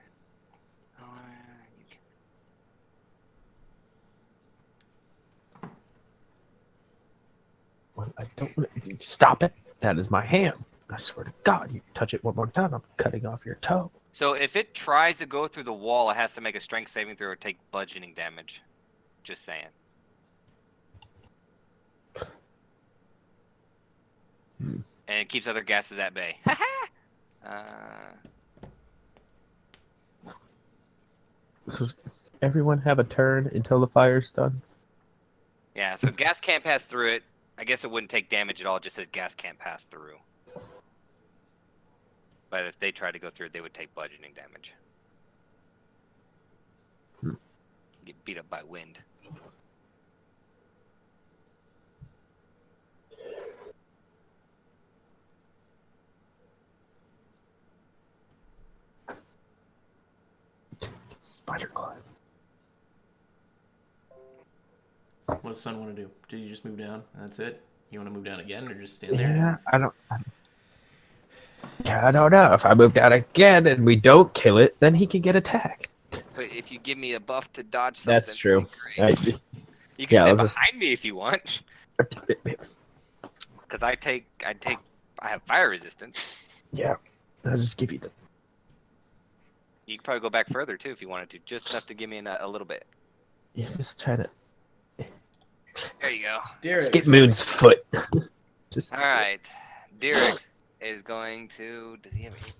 Well, I don't. Stop it. That is my ham. I swear to God, you touch it one more time, I'm cutting off your toe. So if it tries to go through the wall, it has to make a strength saving throw or take bludgeoning damage. Just saying. And it keeps other gases at bay. So everyone have a turn until the fire's done? Yeah, so gas can't pass through it. I guess it wouldn't take damage at all. It just says gas can't pass through. But if they tried to go through it, they would take bludgeoning damage. Get beat up by wind. Spider climb. What does Sun want to do? Did you just move down? That's it? You want to move down again or just stand Yeah, there? I don't know. If I move down again and we don't kill it, then he can get attacked. But if you give me a buff to dodge something, That's true. that'd be great. You can stand behind me if you want. Because I have fire resistance. Yeah, I'll just give you the. You could probably go back further too if you wanted to, just enough to give me a little bit. Yeah, just try to. There you go. Just get Moon's foot. Just. All right, Dirix is going to. Does he have any?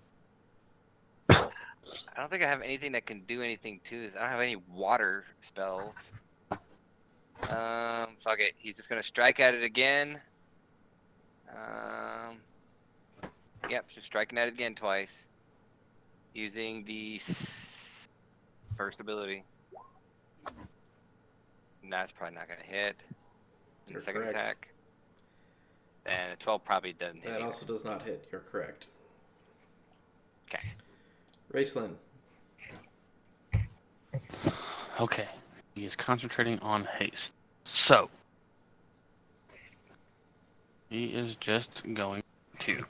I don't think I have anything that can do anything to this. I don't have any water spells. Fuck it. He's just gonna strike at it again. Yep, just striking at it again twice. Using the first ability. That's probably not gonna hit. And the second correct. attack. And a 12 probably doesn't hit. That either. also does not hit. You're correct. Okay. Raceland. Okay. He is concentrating on haste. So. He is just going to.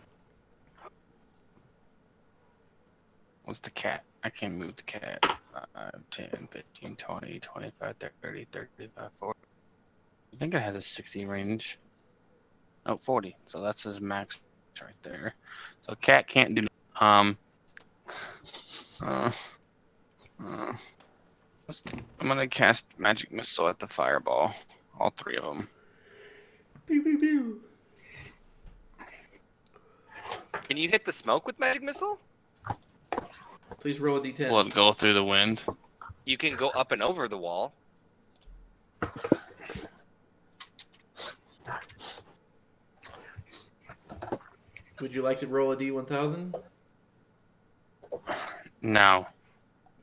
What's the cat? I can't move the cat. 10, 15, 20, 25, 30, 35, 40. I think it has a 60 range. Oh, 40. So that's his max right there. So cat can't do. I'm gonna cast magic missile at the fireball. All three of them. Pew, pew, pew. Can you hit the smoke with magic missile? Please roll a d10. Will it go through the wind? You can go up and over the wall. Would you like to roll a d1000? No.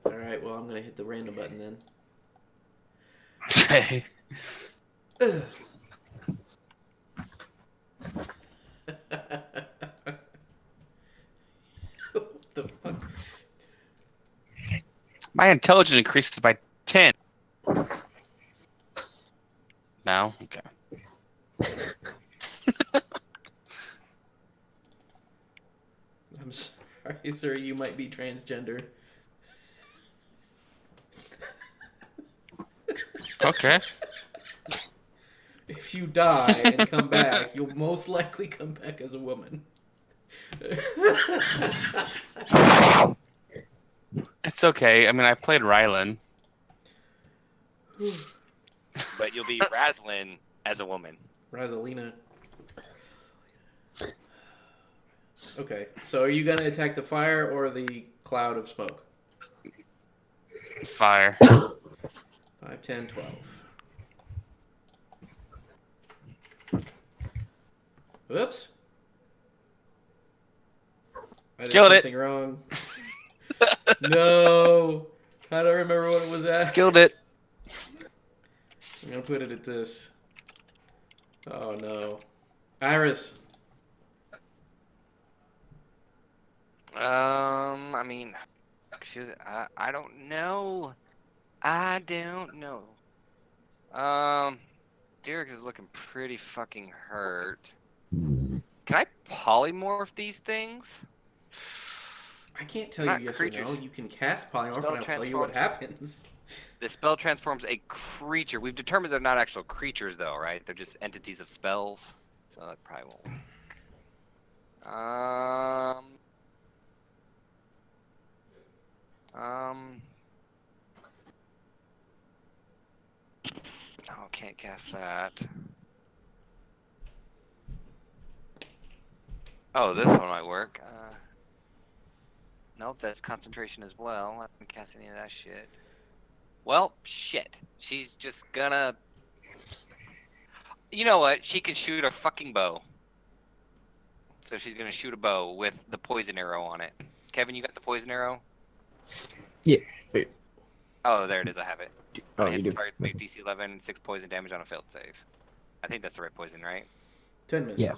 All right. Well, I'm gonna hit the random button then. Okay. What the fuck? My intelligence increases by 10. Now? Okay. I'm sorry, sir. You might be transgender. Okay. If you die and come back, you'll most likely come back as a woman. It's okay. I mean, I played Rylan. But you'll be Razlin as a woman. Razalina. Okay, so are you gonna attack the fire or the cloud of smoke? Fire. 5, 10, 12. Whoops. I did Killed it. something wrong. No. I don't remember what it was at. Killed it. I'm gonna put it at this. Oh no. Iris. I mean, I don't know. I don't know. Derek is looking pretty fucking hurt. Can I polymorph these things? I can't tell Not you yes creatures. or no. You can cast polymorph Spell and I'll tell you what transforms. happens. The spell transforms a creature. We've determined they're not actual creatures, though, right? They're just entities of spells. So that probably won't work. Oh, can't cast that. Oh, this one might work. Nope, that's concentration as well. I haven't cast any of that shit. Well, shit. She's just gonna... You know what? She can shoot a fucking bow. So she's gonna shoot a bow with the poison arrow on it. Kevin, you got the poison arrow? Yeah. Wait. Oh, there it is. I have it. Oh, Hit you the do. target, make DC 11, 6 poison damage on a failed save. I think that's the right poison, right? 10 misses. Yeah.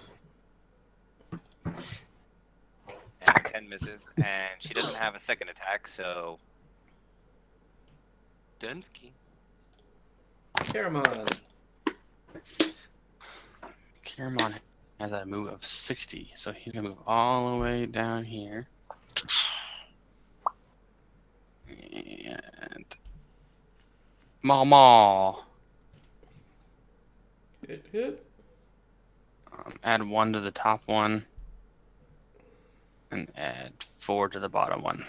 And 10 misses, and she doesn't have a second attack, so... Dunsky. Caramon. Caramon has a move of 60, so he's gonna move all the way down here. And Maw. Hit. Add 1 to the top one. And add 4 to the bottom one.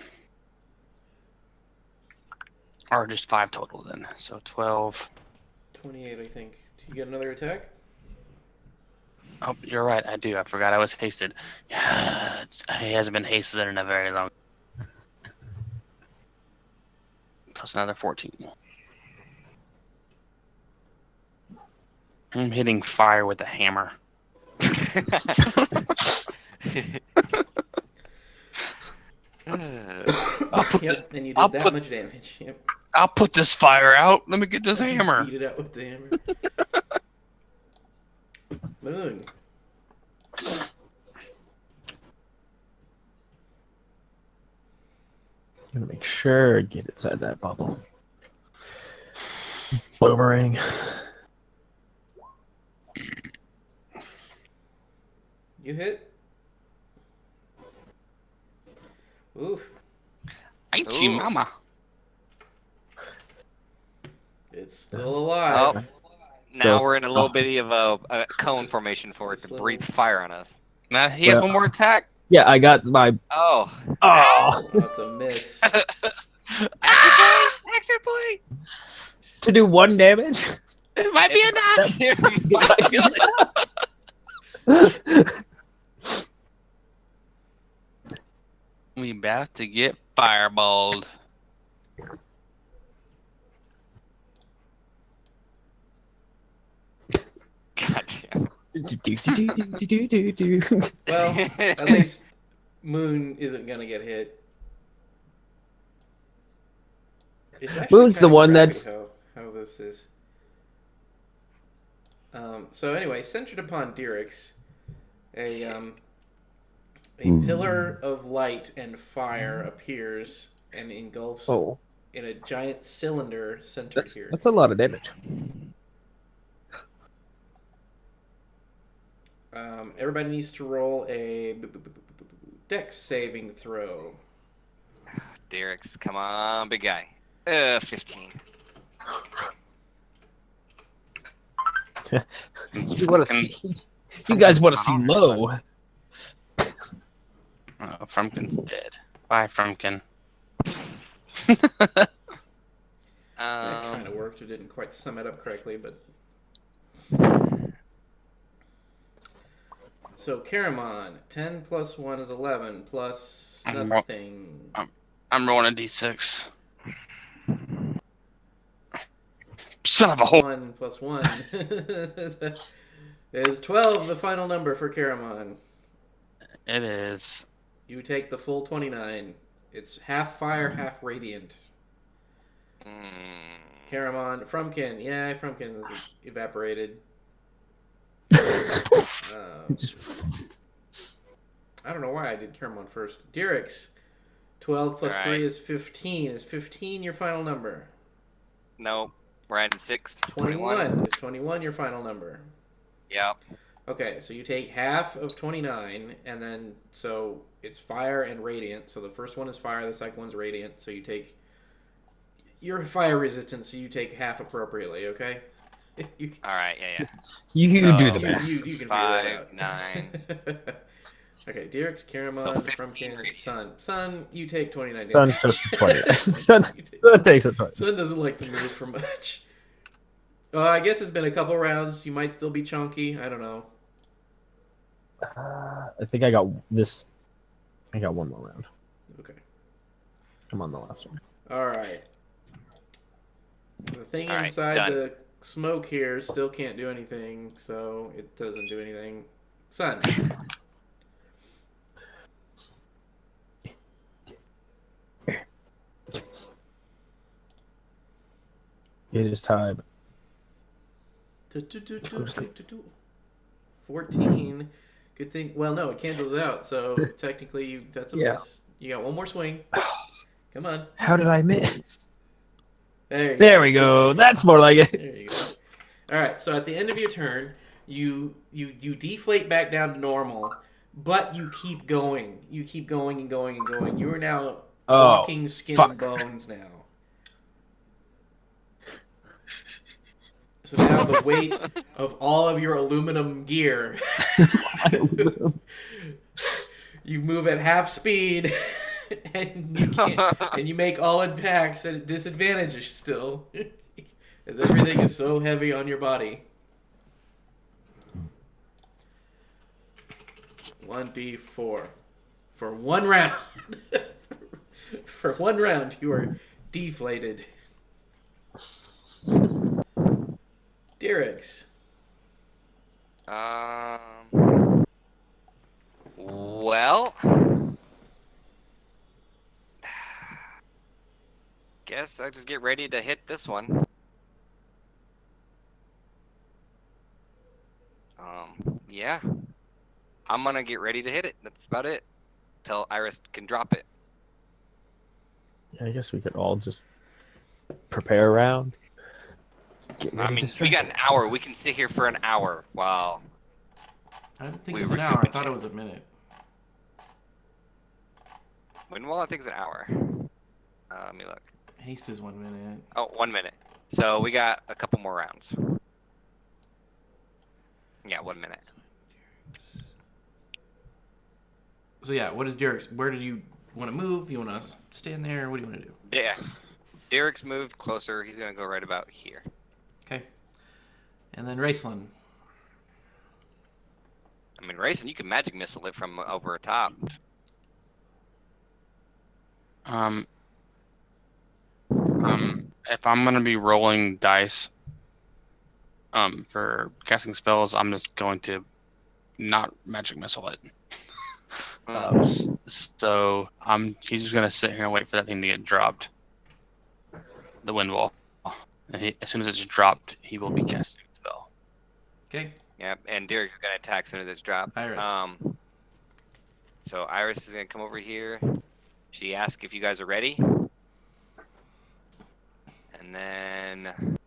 Or just 5 total then. So 12. 28, I think. Do you get another attack? Oh, you're right. I do. I forgot I was hasted. Yeah, he hasn't been hasted in a very long. Plus another 14. I'm hitting fire with a hammer. Yep, and you did that much damage. Yep. I'll put this fire out. Let me get this hammer. Beat it out with the hammer. Moon. Gonna make sure I get inside that bubble. Boomerang. You hit. Oof. Ain't you, Ooh. mama? It's still alive. Oh, now we're in a little bit of a cone formation for it to This little- breathe fire on us. Now he has Well- one more attack. Yeah, I got my. Oh. Oh, That's a miss. Extra point! to do 1 damage. It might be enough. We about to get fireballed. Gotcha. Well, at least Moon isn't gonna get hit. It's actually Moon's the kinda one crappy that's- how this is. So anyway, centered upon Dirix, a pillar of light and fire appears and engulfs Oh, in a giant cylinder centered that's here. a lot of damage. Everybody needs to roll a dex saving throw. Derek's, come on, big guy. 15. You want to see? You guys want to see low? Oh, Frumpkin's dead. Bye, Frumpkin. That kind of worked. It didn't quite sum it up correctly, but So Karamon, 10 plus 1 is 11 plus I'm ro- nothing. I'm rolling a d6. Son of a hole. 1 plus 1 is 12, the final number for Karamon. It is. You take the full 29. It's half fire, half radiant. Karamon, Frumpkin. Yeah, Frumpkin is evaporated. I don't know why I did Karamon first. Dirix, 12 plus 3 is 15. Is 15 your final number? No, we're adding 6. 21. Is 21 your final number? Yep. Okay, so you take half of 29, and then, so it's fire and radiant. So the first one is fire, the second one's radiant. So you take your fire resistance, so you take half appropriately, okay? All right, yeah. You So- do the math. You can 5, figure that out. 9. Okay, Dirix, Karamon, So 15 Frumpkin, radiant. Sun. Sun, you take 29 Sun damage. took 20. Sun You take- takes it 20. Sun doesn't like to move for much. I guess it's been a couple rounds. You might still be chunky. I don't know. I think I got this. I got one more round. Okay. I'm on the last one. All right. The thing All right, inside done. the smoke here still can't do anything, so it doesn't do anything. Sun. It is time. 14. Good thing. Well, no, it cancels out, so technically that's a Yeah. miss. You got one more swing. Come on. How did I miss? There you There we go. That's more like it. There you go. All right. So at the end of your turn, you deflate back down to normal, but you keep going. You keep going and going and going. You are now walking skin and fuck. bones now. So now the weight of all of your aluminum gear, you move at half speed, and you can't, and you make all attacks at a disadvantage still, as everything is so heavy on your body. 1d4 for 1 round. For 1 round, you are deflated. Dirix. Well, guess I just get ready to hit this one. Yeah. I'm gonna get ready to hit it. That's about it. Till Iris can drop it. I guess we could all just prepare around. Get I ready mean, to we got strike. an hour. We can sit here for an hour while. I don't think We it's an recoup hour. I and thought it shit. was a minute. Well, I think it's an hour. Let me look. Haste is 1 minute. Oh, 1 minute. So we got a couple more rounds. Yeah, 1 minute. So yeah, what is Dirix? Where did you want to move? You want to stand there? What do you want to do? Yeah. Derek's moved closer. He's gonna go right about here. Okay. And then Raceland. I mean, Rayson, you can magic missile it from over top. If I'm gonna be rolling dice, for casting spells, I'm just going to not magic missile it. So he's just gonna sit here and wait for that thing to get dropped. The wind wall. And as soon as it's dropped, he will be casting a spell. Okay. Yeah, and Derek's gonna attack as soon as it's dropped. Iris. So Iris is gonna come over here. She asks if you guys are ready. And then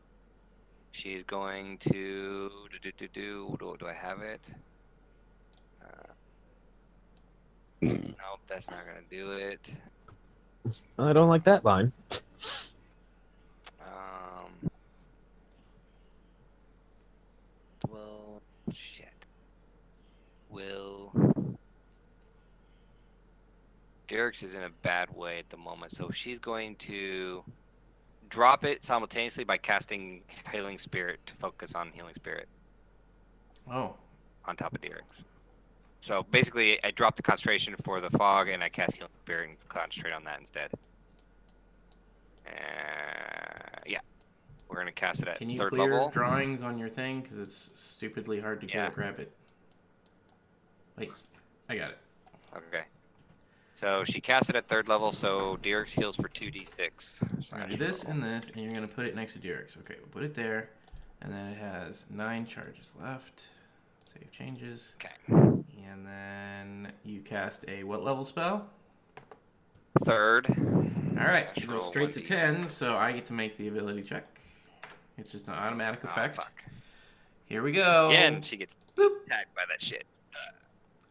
she's going to do I have it? Nope, that's not gonna do it. I don't like that line. Well, shit. Derek's is in a bad way at the moment, so she's going to drop it simultaneously by casting Healing Spirit to focus on Healing Spirit Oh. on top of Derek's. So basically, I dropped the concentration for the fog, and I cast Healing Spirit and concentrate on that instead. Yeah, we're gonna cast it at Can you 3rd clear level. drawings on your thing? Because it's stupidly hard to Yeah. grab it. Wait, I got it. Okay. So she cast it at 3rd level, so Derek's heals for 2d6. We're gonna do this and this, and you're gonna put it next to Derek's. Okay, we'll put it there, and then it has 9 charges left. Save changes. Okay. And then you cast a what level spell? 3rd. All right, Slash you go roll straight to 1d10. 10, so I get to make the ability check. It's just an automatic effect. Oh, fuck. Here we go. Again, she gets Boop. attacked by that shit.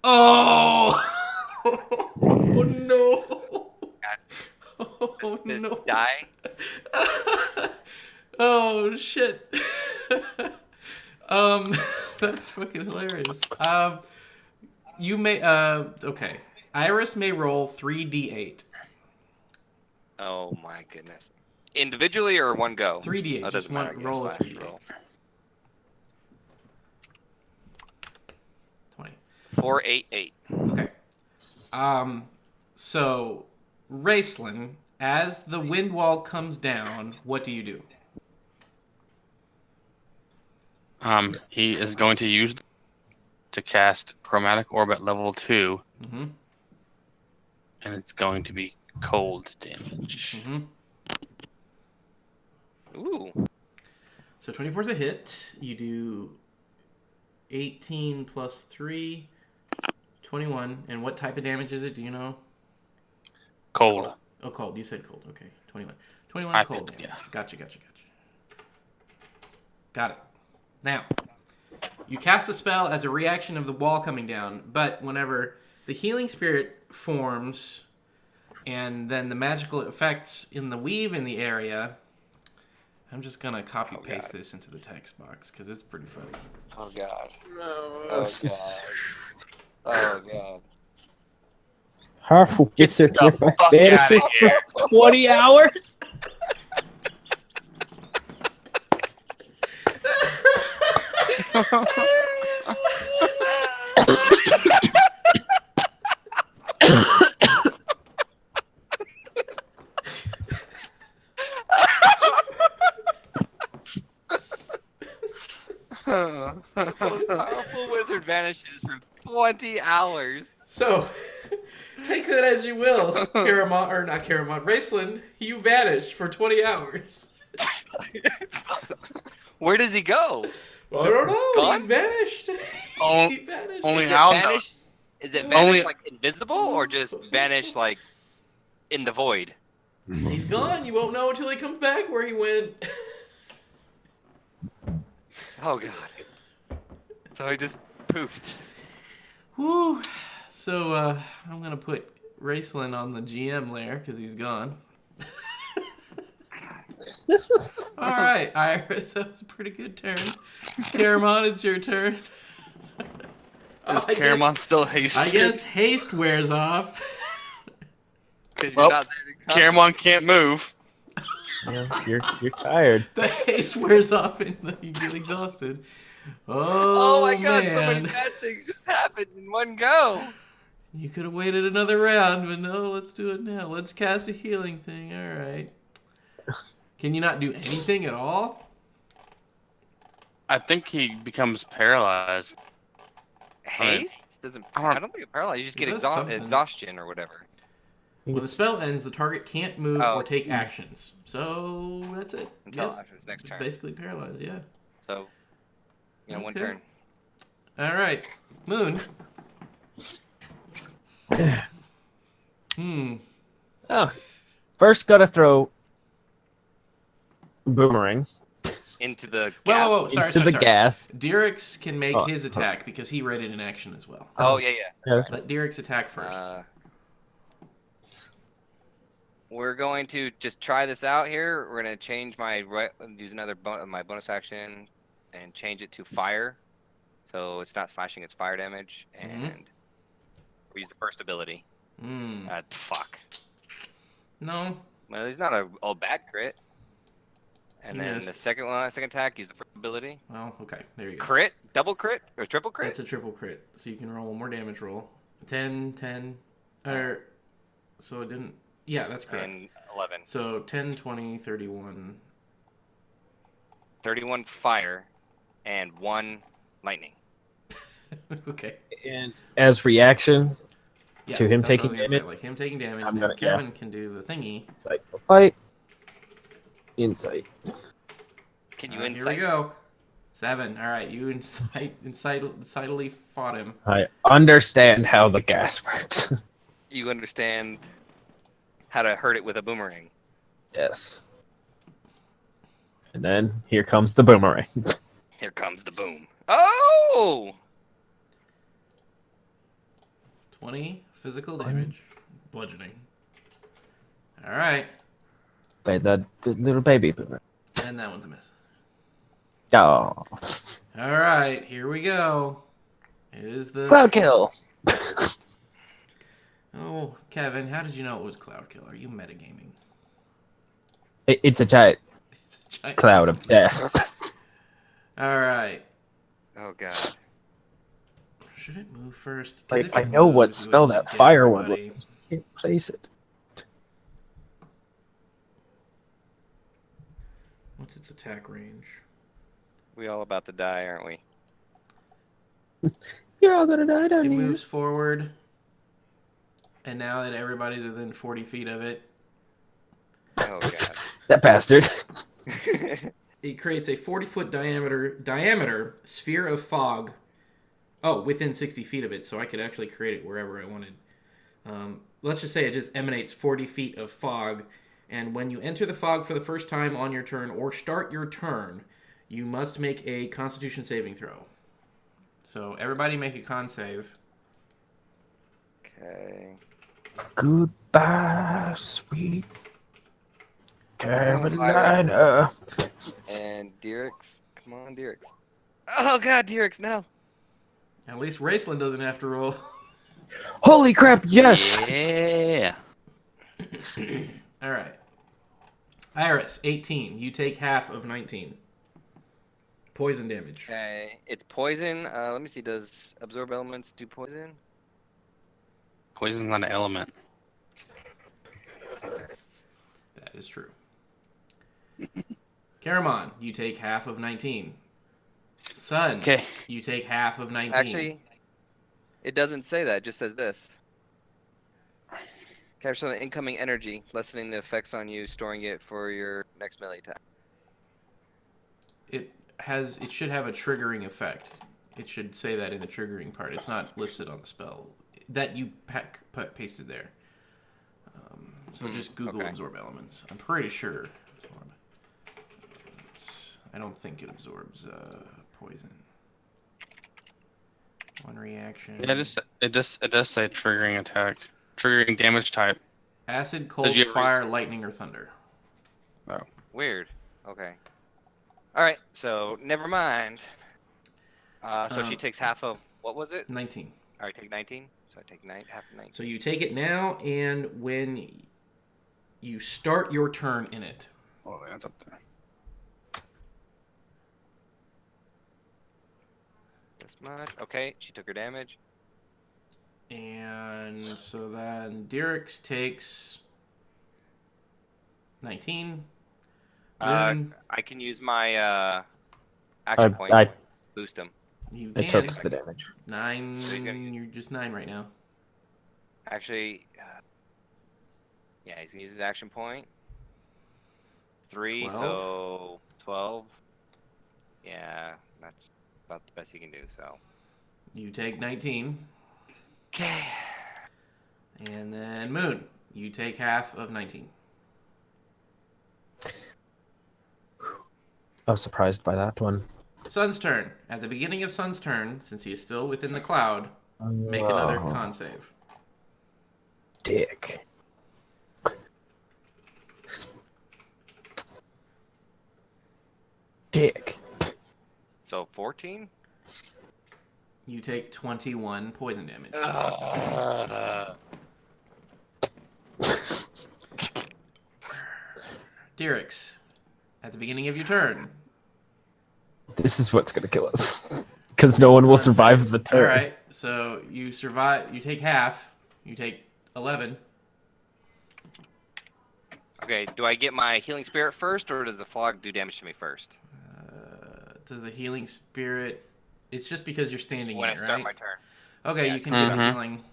Oh! Oh no! Oh Does no! she die? Oh shit! That's fucking hilarious. You may okay. Iris may roll 3d8. Oh my goodness. Individually or one go? 3d8. Oh, it Just doesn't matter. one I guess. roll of Slash 3d8. roll. 20. 4, 8, 8. Okay. So Raceland, as the wind wall comes down, what do you do? He is going to use to cast Chromatic Orb at level 2, Mm-hmm. and it's going to be cold damage. Mm-hmm. Ooh. So 24 is a hit. You do 18 plus 3, 21. And what type of damage is it? Do you know? Cold. Oh, cold. You said cold. Okay. 21. 21 I cold think, damage. yeah. Gotcha. Got it. Now, you cast the spell as a reaction of the wall coming down, but whenever the healing spirit forms and then the magical effects in the weave in the area, I'm just going to copy paste this into the text box because it's pretty funny. Oh god. No. Oh god. Oh god. Harful gets her Get the by fuck vanishes outta here. for 20 hours. Most powerful wizard vanishes for 20 hours. So, take that as you will, Karamon, or not Karamon, Raceland, you vanish for 20 hours. Where does he go? Well, I don't know, Gone? he's vanished. Oh, He vanished. only Is it Al vanish? Is it Only- vanish like invisible or just vanish like in the void? He's gone, you won't know until he comes back where he went. Oh god. So I just poofed. Whew. So, I'm gonna put Raceland on the GM layer, because he's gone. Alright, Iris, that was a pretty good turn. Karamon, it's your turn. Is I guess- Caramon still hasted? I guess haste wears off. Because Well, you're not there to Caramon can't move. Yeah, you're tired. The haste wears off and you get exhausted. Oh my god, man. so many bad things just happened in one go. You could have waited another round, but no, let's do it now. Let's cast a healing thing. Alright. Can you not do anything at all? I think he becomes paralyzed. Haste? Doesn't I I don't- don't think it paralyzes. You just It get does something. exhaustion or whatever. When the spell ends, the target can't move Oh, or take actions. So that's it. Until Yep. after his next It's turn. basically paralyzed, yeah. So one Okay. turn. Alright. Moon. Oh, first gotta throw boomerang Into the Whoa, gas. whoa, whoa. Sorry, into sorry, the sorry. gas. Derek's can make Oh, his attack because he read it in action as well. Oh yeah, yeah. Let Derek's attack first. We're going to just try this out here. We're going to change use another my bonus action and change it to fire. So it's not slashing, it's fire damage. And we use the first ability. Fuck. No. Well, he's not a all bad crit. And You then missed. the second one, second attack, use the first ability. Well, okay, there you go. Crit, double crit, or triple crit? It's a triple crit, so you can roll one more damage roll. 10, 10, or so it didn't. Yeah, that's correct. And 11. So 10, 20, 31. 31 fire, and 1 lightning. Okay. And as reaction Yeah, to him that's what I taking was gonna say, damage, like him taking damage. I'm Now gonna- yeah. Kevin can do the thingy. insight, fight, insight. Can you All right, here insight? we go. 7. All right, you insightfully fought him. I understand how the gas works. You understand how to hurt it with a boomerang. Yes. And then here comes the boomerang. Here comes the boom. Oh! 20 physical damage, bludgeoning. All right, By the little baby boomerang. and that one's a miss. Oh. All right, here we go. It is the Cloud kill. Oh, Kevin, how did you know it was Cloud Kill? Are you metagaming? It's a giant It's a giant cloud of death. All right. Oh, God. Should it move first? 'Cause Like, if I it know what moves, it spell would, that like, get fire one everybody- was. Can't place it. What's its attack range? We all about to die, aren't we? You're all gonna die down It here. moves forward, and now that everybody's within 40 feet of it, Oh, God. That bastard. it creates a 40-foot diameter sphere of fog. Oh, within 60 feet of it, so I could actually create it wherever I wanted. Let's just say it just emanates 40 feet of fog, and when you enter the fog for the first time on your turn or start your turn, you must make a Constitution saving throw. So everybody make a con save. Okay. Goodbye, sweet Carolina. And Dirix. Come on, Dirix. Oh, God, Dirix, no. At least Raceland doesn't have to roll. Holy crap, yes! Yeah. All right. Iris, 18. You take half of 19. Poison damage. Okay. It's poison. Let me see. Does absorb elements do poison? Poison's not an element. That is true. Caramon, you take half of 19. Sun, Okay. you take half of 19. Actually, it doesn't say that. It just says this. Capture some incoming energy, lessening the effects on you, storing it for your next melee attack. It should have a triggering effect. It should say that in the triggering part. It's not listed on the spell that you pasted there. So just Google okay. absorb elements. I'm pretty sure. I don't think it absorbs poison. One reaction. Yeah, it does say triggering attack, triggering damage type. Acid, cold, you have fire, lightning, or thunder. Weird. Okay. All right. So never mind. So she takes half of what was it? 19. All right, take 19. So I take half of 19. So you take it now, and when you start your turn in it. Oh, that's up there. This much. Okay, she took her damage. And so then Dirix takes 19. Moon, I can use my action point. I Boost him. you I can. took the damage. 9. So he's gonna- You're just 9 right now. Actually, yeah, he's gonna use his action point. 3, 12. so 12. Yeah, that's about the best he can do. So. You take 19. Okay. And then Moon, you take half of 19. I was surprised by that one. Sun's turn. At the beginning of Sun's turn, since he is still within the cloud, make another Oh, con save. dick. Dick. So 14. You take 21 poison damage. Dirix, at the beginning of your turn. This is what's gonna kill us. Because no one will survive the turn. All right, so you survive. You take half. You take 11. Okay, do I get my healing spirit first, or does the fog do damage to me first? Does the healing spirit? It's just because you're standing When in I it, start right? my turn. Okay, Yeah, you can get Mhm. healing.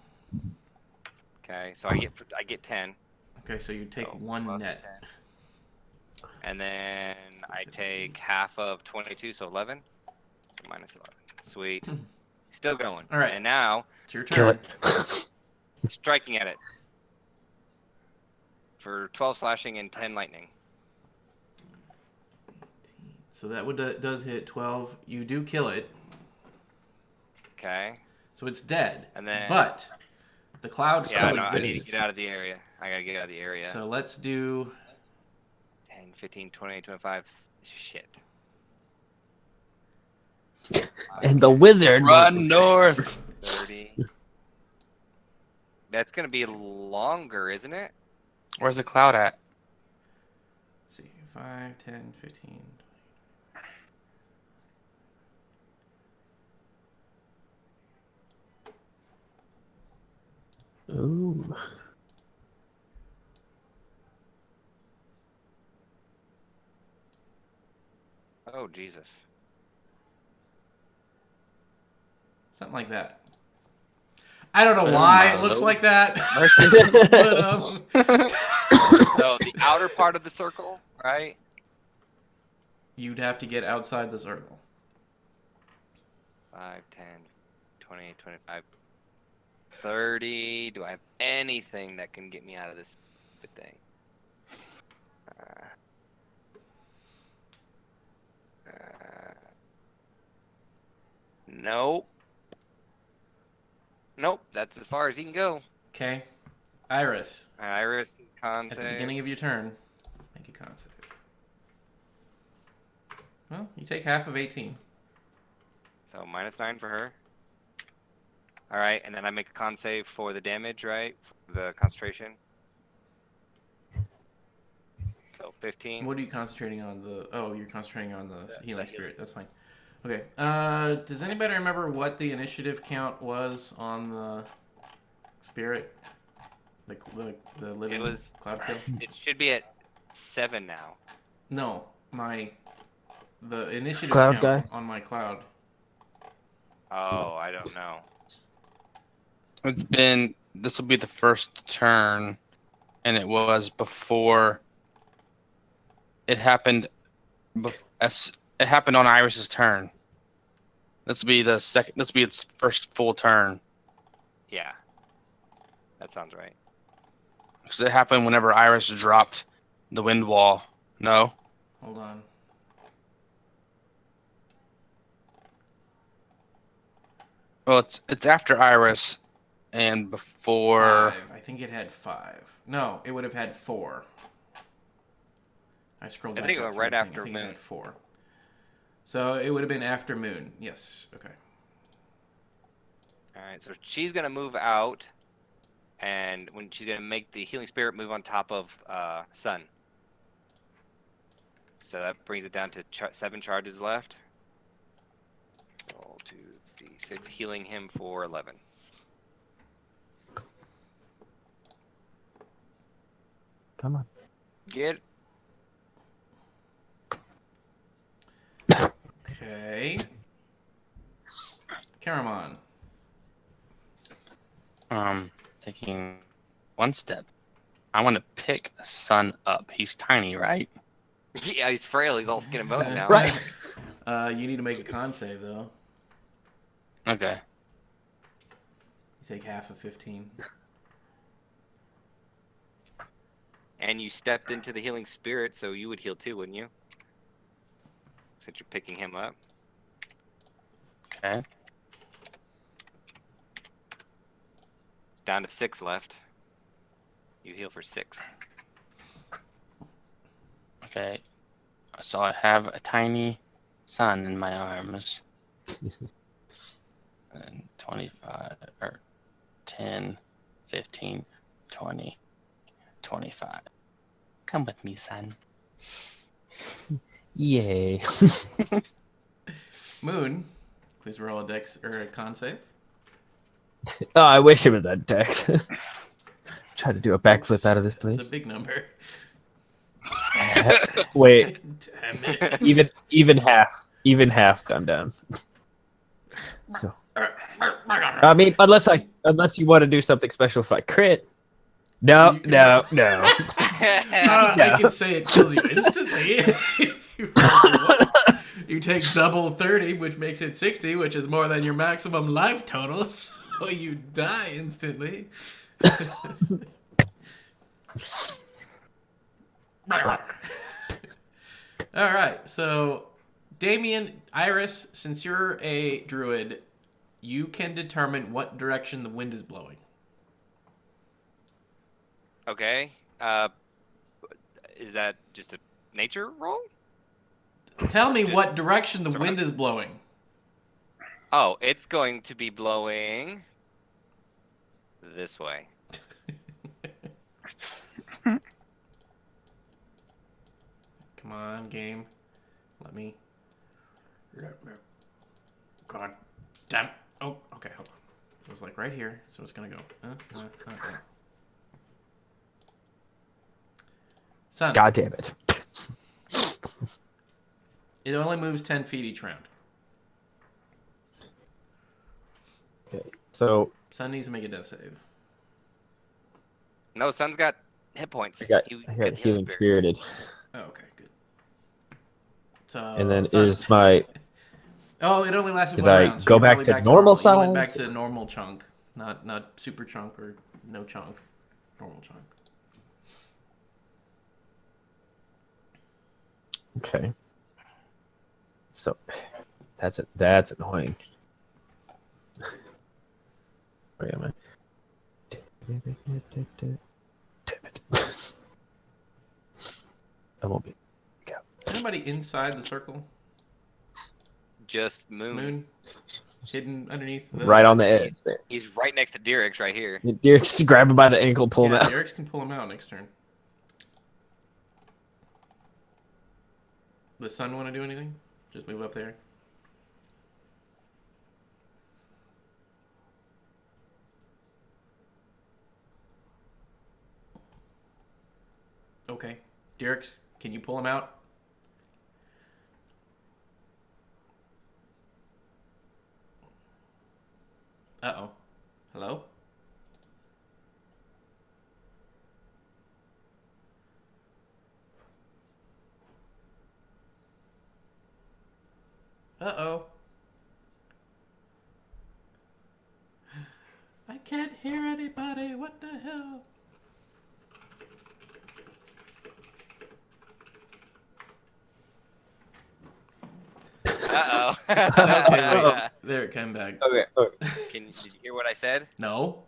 Okay, so I get 10. Okay, so you take So one plus net. 10. And then I take half of 22, so 11. So minus 11. Sweet. Still going. All right. And now, It's your Kill turn. it. striking at it. For 12 slashing and 10 lightning. So that would does hit 12. You do kill it, Okay. so it's dead. And then... But the cloud Yeah, still no, I need to exists. get out of the area. I gotta get out of the area. So let's do. 10, 15, 20, 25. Shit. And the wizard. Run north. 30. That's gonna be longer, isn't it? Where's the cloud at? Let's see, 5, 10, 15. Ooh. Oh, Jesus. Something like that. I don't know Oh why my it looks lord. like that. Mercy. but So the outer part of the circle, right? you'd have to get outside the circle. 5, 10, 20, 25, 30. Do I have anything that can get me out of this stupid thing? Nope. Nope. That's as far as he can go. Okay. Iris, Iris, con at the save. beginning of your turn, make a con save. Well, you take half of 18. So minus 9 for her. All right, and then I make a con save for the damage, right? For the concentration. So 15. What are you concentrating on? You're concentrating on the healing spirit. That's fine. Okay. Does anybody remember what the initiative count was on the spirit? The living It was. cloud kill? It should be at 7 now. No, the initiative Cloud count guy? on my cloud. Oh, I don't know. It's been. This will be the first turn, and it was before. It happened. It happened on Iris's turn. This will be the second. This will be its first full turn. Yeah, that sounds right. Because it happened whenever Iris dropped the wind wall. No. Hold on. Well, it's after Iris, and before. 5. I think it had 5. No, it would have had 4. I scrolled I back think it up went through right the thing. after I think it Moon. had 4. So it would have been after Moon. Yes. Okay. All right, so she's gonna move out, and when she's gonna make the healing spirit move on top of Sun. So that brings it down to 7 charges left. Roll 2d6, healing him for 11. Come on. Get. Okay. Caramon. Taking one step. I want to pick Sun up. He's tiny, right? Yeah, he's frail. He's all skin and bones now. Right. You need to make a con save though. Okay. You take half of 15. And you stepped into the healing spirit, so you would heal too, wouldn't you? Since you're picking him up. Okay. It's down to 6 left. You heal for 6. Okay. So I have a tiny Sun in my arms. And 25 or 10, 15, 20, 25. Come with me, Sun. Yay. Moon, please roll a dex or a con save. Oh, I wish it was that dex. Try to do a backflip out of this It's place. a big number. Wait, Damn it. even half, I'm down. So, I mean, unless you want to do something special if I crit. No, You can no, roll. no. I can say it kills you instantly. If you roll the one. You take double 30, which makes it 60, which is more than your maximum life total, so you die instantly. All right, so Damien, Iris, since you're a druid, you can determine what direction the wind is blowing. Okay. Is that just a nature roll? Tell me Just- what direction the Sorry. wind is blowing. Oh, it's going to be blowing this way. Come on, game. Let me. God damn. Oh, okay, hold on. It was like right here, so it's gonna go. Sun. God damn it. It only moves 10 feet each round. Okay, so Sun needs to make a death save. No, Sun's got hit points. I got You healing spirited. Oh, okay, good. So, And then Sun. is my Oh, it only lasted Did one I round. So go you're back probably to normal You went back size? to normal chunk, not super chunk or no chunk. Normal chunk. okay. So that's annoying. Where am I? Damn it. I won't be. Anybody inside the circle? Just Moon. Hidden underneath the... Right on the edge there. He's right next to Dirix right here. Deer, just grab him by the ankle, pull him Yeah, out. Derek's can pull him out next turn. Does Sun want to do anything? Just move up there. Okay. Derek's, can you pull him out? Uh-oh. Hello? Uh-oh. I can't hear anybody. What the hell? Uh-oh. Okay, wait. There it came back. Okay. Did you hear what I said? No?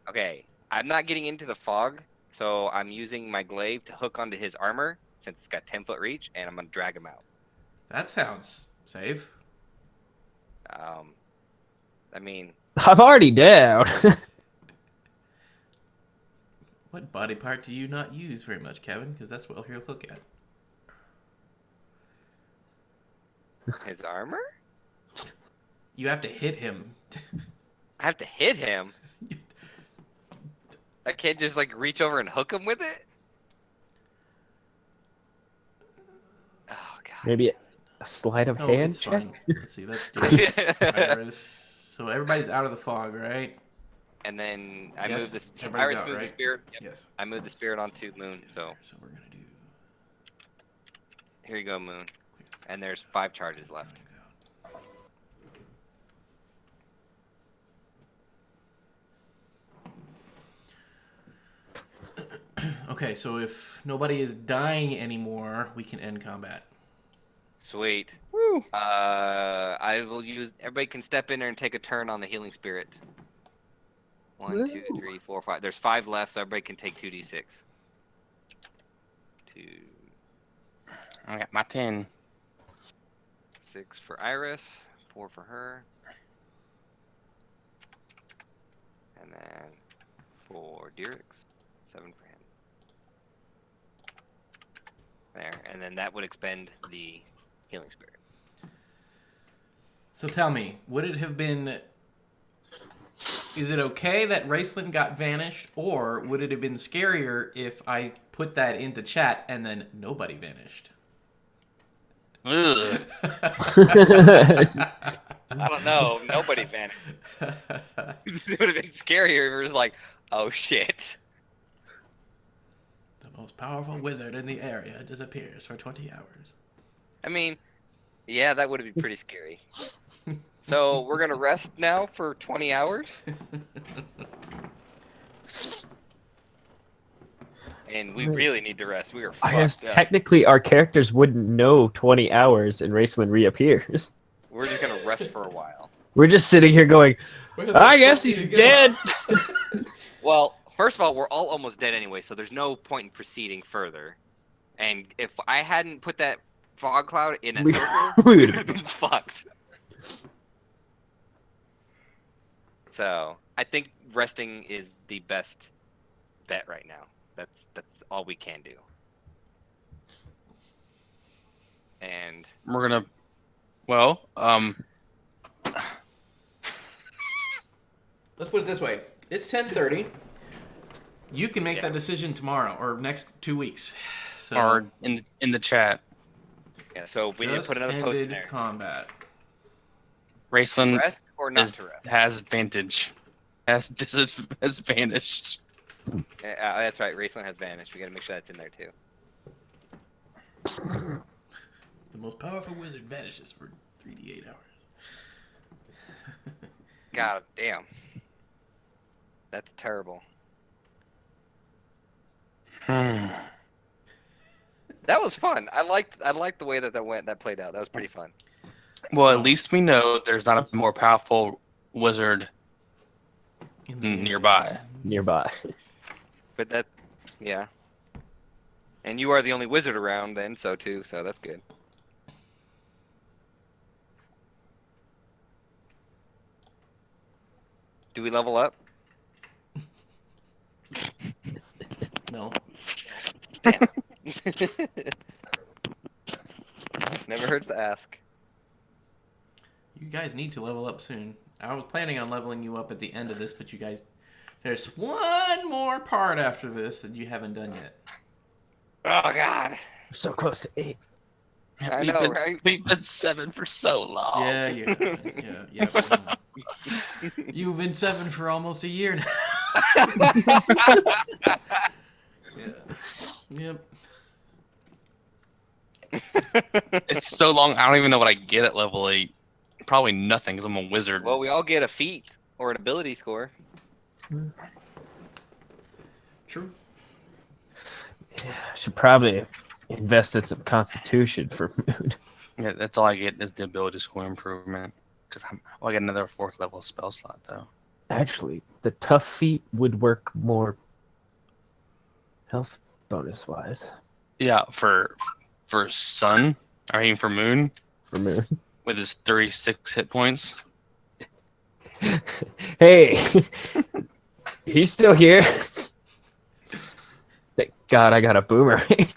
Okay. I'm not getting into the fog, so I'm using my glaive to hook onto his armor, since it's got 10-foot reach, and I'm going to drag him out. That sounds safe. I mean, I'm already down. What body part do you not use very much, Kevin? Because that's what he'll look at. his armor? You have to hit him. I have to hit him? I can't just, like, reach over and hook him with it? Oh, God. Maybe a sleight of Oh, hand it's check. fine. Let's see. That's Iris. So everybody's out of the fog, right? And then I Yes, move this. everybody's Iris out, moves the right? spirit. Yep. Yes. I move the spirit onto Moon. So So we're gonna do. here you go, Moon. And there's 5 charges left. Okay, so if nobody is dying anymore, we can end combat. Sweet. Woo. I will use. Everybody can step in there and take a turn on the healing spirit. 1, 2, 3, 4, 5. There's 5 left, so everybody can take 2d6. 2, I got my 10. 6 for Iris, 4 for her, and then for Dirix, 7 for him. There, and then that would expend the healing spirit. So tell me, would it have been... Is it okay that Raceland got vanished, or would it have been scarier if I put that into chat and then nobody vanished? Ugh. I don't know. Nobody vanished. It would have been scarier if it was like, oh shit. The most powerful wizard in the area disappears for 20 hours. I mean, yeah, that would have been pretty scary. So we're gonna rest now for 20 hours, and we really need to rest. We are I guess fucked up. technically our characters wouldn't know 20 hours and Raceland reappears. We're just gonna rest for a while. We're just sitting here going, I guess he's dead. Well, first of all, we're all almost dead anyway, so there's no point in proceeding further. And if I hadn't put that fog cloud in a circle, we would have been fucked. So I think resting is the best bet right now. That's all we can do. And We're gonna. Well, Let's put it this way. It's 10:30. You can make that decision tomorrow or next 2 weeks. So or in the chat, yeah, so we need to put another post in there. Combat. Raceland Rest or not to rest? has vantage. Has vanished. That's right. Raceland has vanished. We got to make sure that's in there too. The most powerful wizard vanishes for 3d8 hours. God damn. That's terrible. Hmm. That was fun. I liked the way that played out. That was pretty fun. Well, So- at least we know there's not a more powerful wizard nearby. Nearby. But that, yeah. And you are the only wizard around then, so that's good. Do we level up? No. Never hurts to ask. You guys need to level up soon. I was planning on leveling you up at the end of this, but you guys... There's one more part after this that you haven't done yet. Oh, God. We're so close to 8. I We've know, been, right? We've been 7 for so long. Yeah. You've been 7 for almost a year now. Yeah. Yep. It's so long. I don't even know what I get at level 8. Probably nothing, because I'm a wizard. Well, we all get a feat or an ability score. True. Yeah, I should probably invest in some constitution for Moon. Yeah, that's all I get is the ability score improvement. Because I get another 4th level spell slot though. Actually, the tough feat would work more health bonus wise Yeah, for Sun, I mean for Moon, for Moon. with his 36 hit points. Hey, he's still here. Thank God I got a boomerang.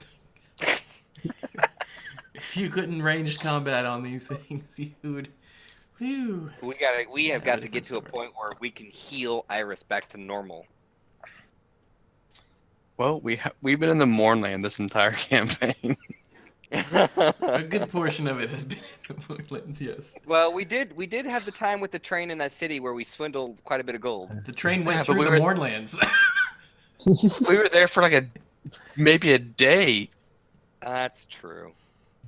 If you couldn't ranged combat on these things, you would... Whew. We have got to get to a point where we can heal Iris back to normal. Well, we've been in the Mournland this entire campaign. A good portion of it has been in the Moonlands, yes. Well, we did have the time with the train in that city where we swindled quite a bit of gold. The train went Yeah, but through we the were- Mournlands. We were there for like maybe a day. That's true.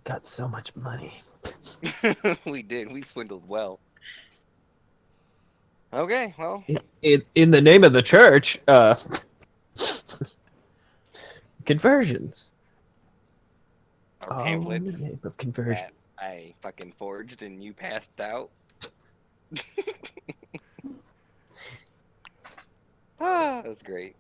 Got so much money. We did. We swindled well. Okay, well, In the name of the church, conversions. our Oh, in pamphlet the name of conversion. that I fucking forged and you passed out. That was great.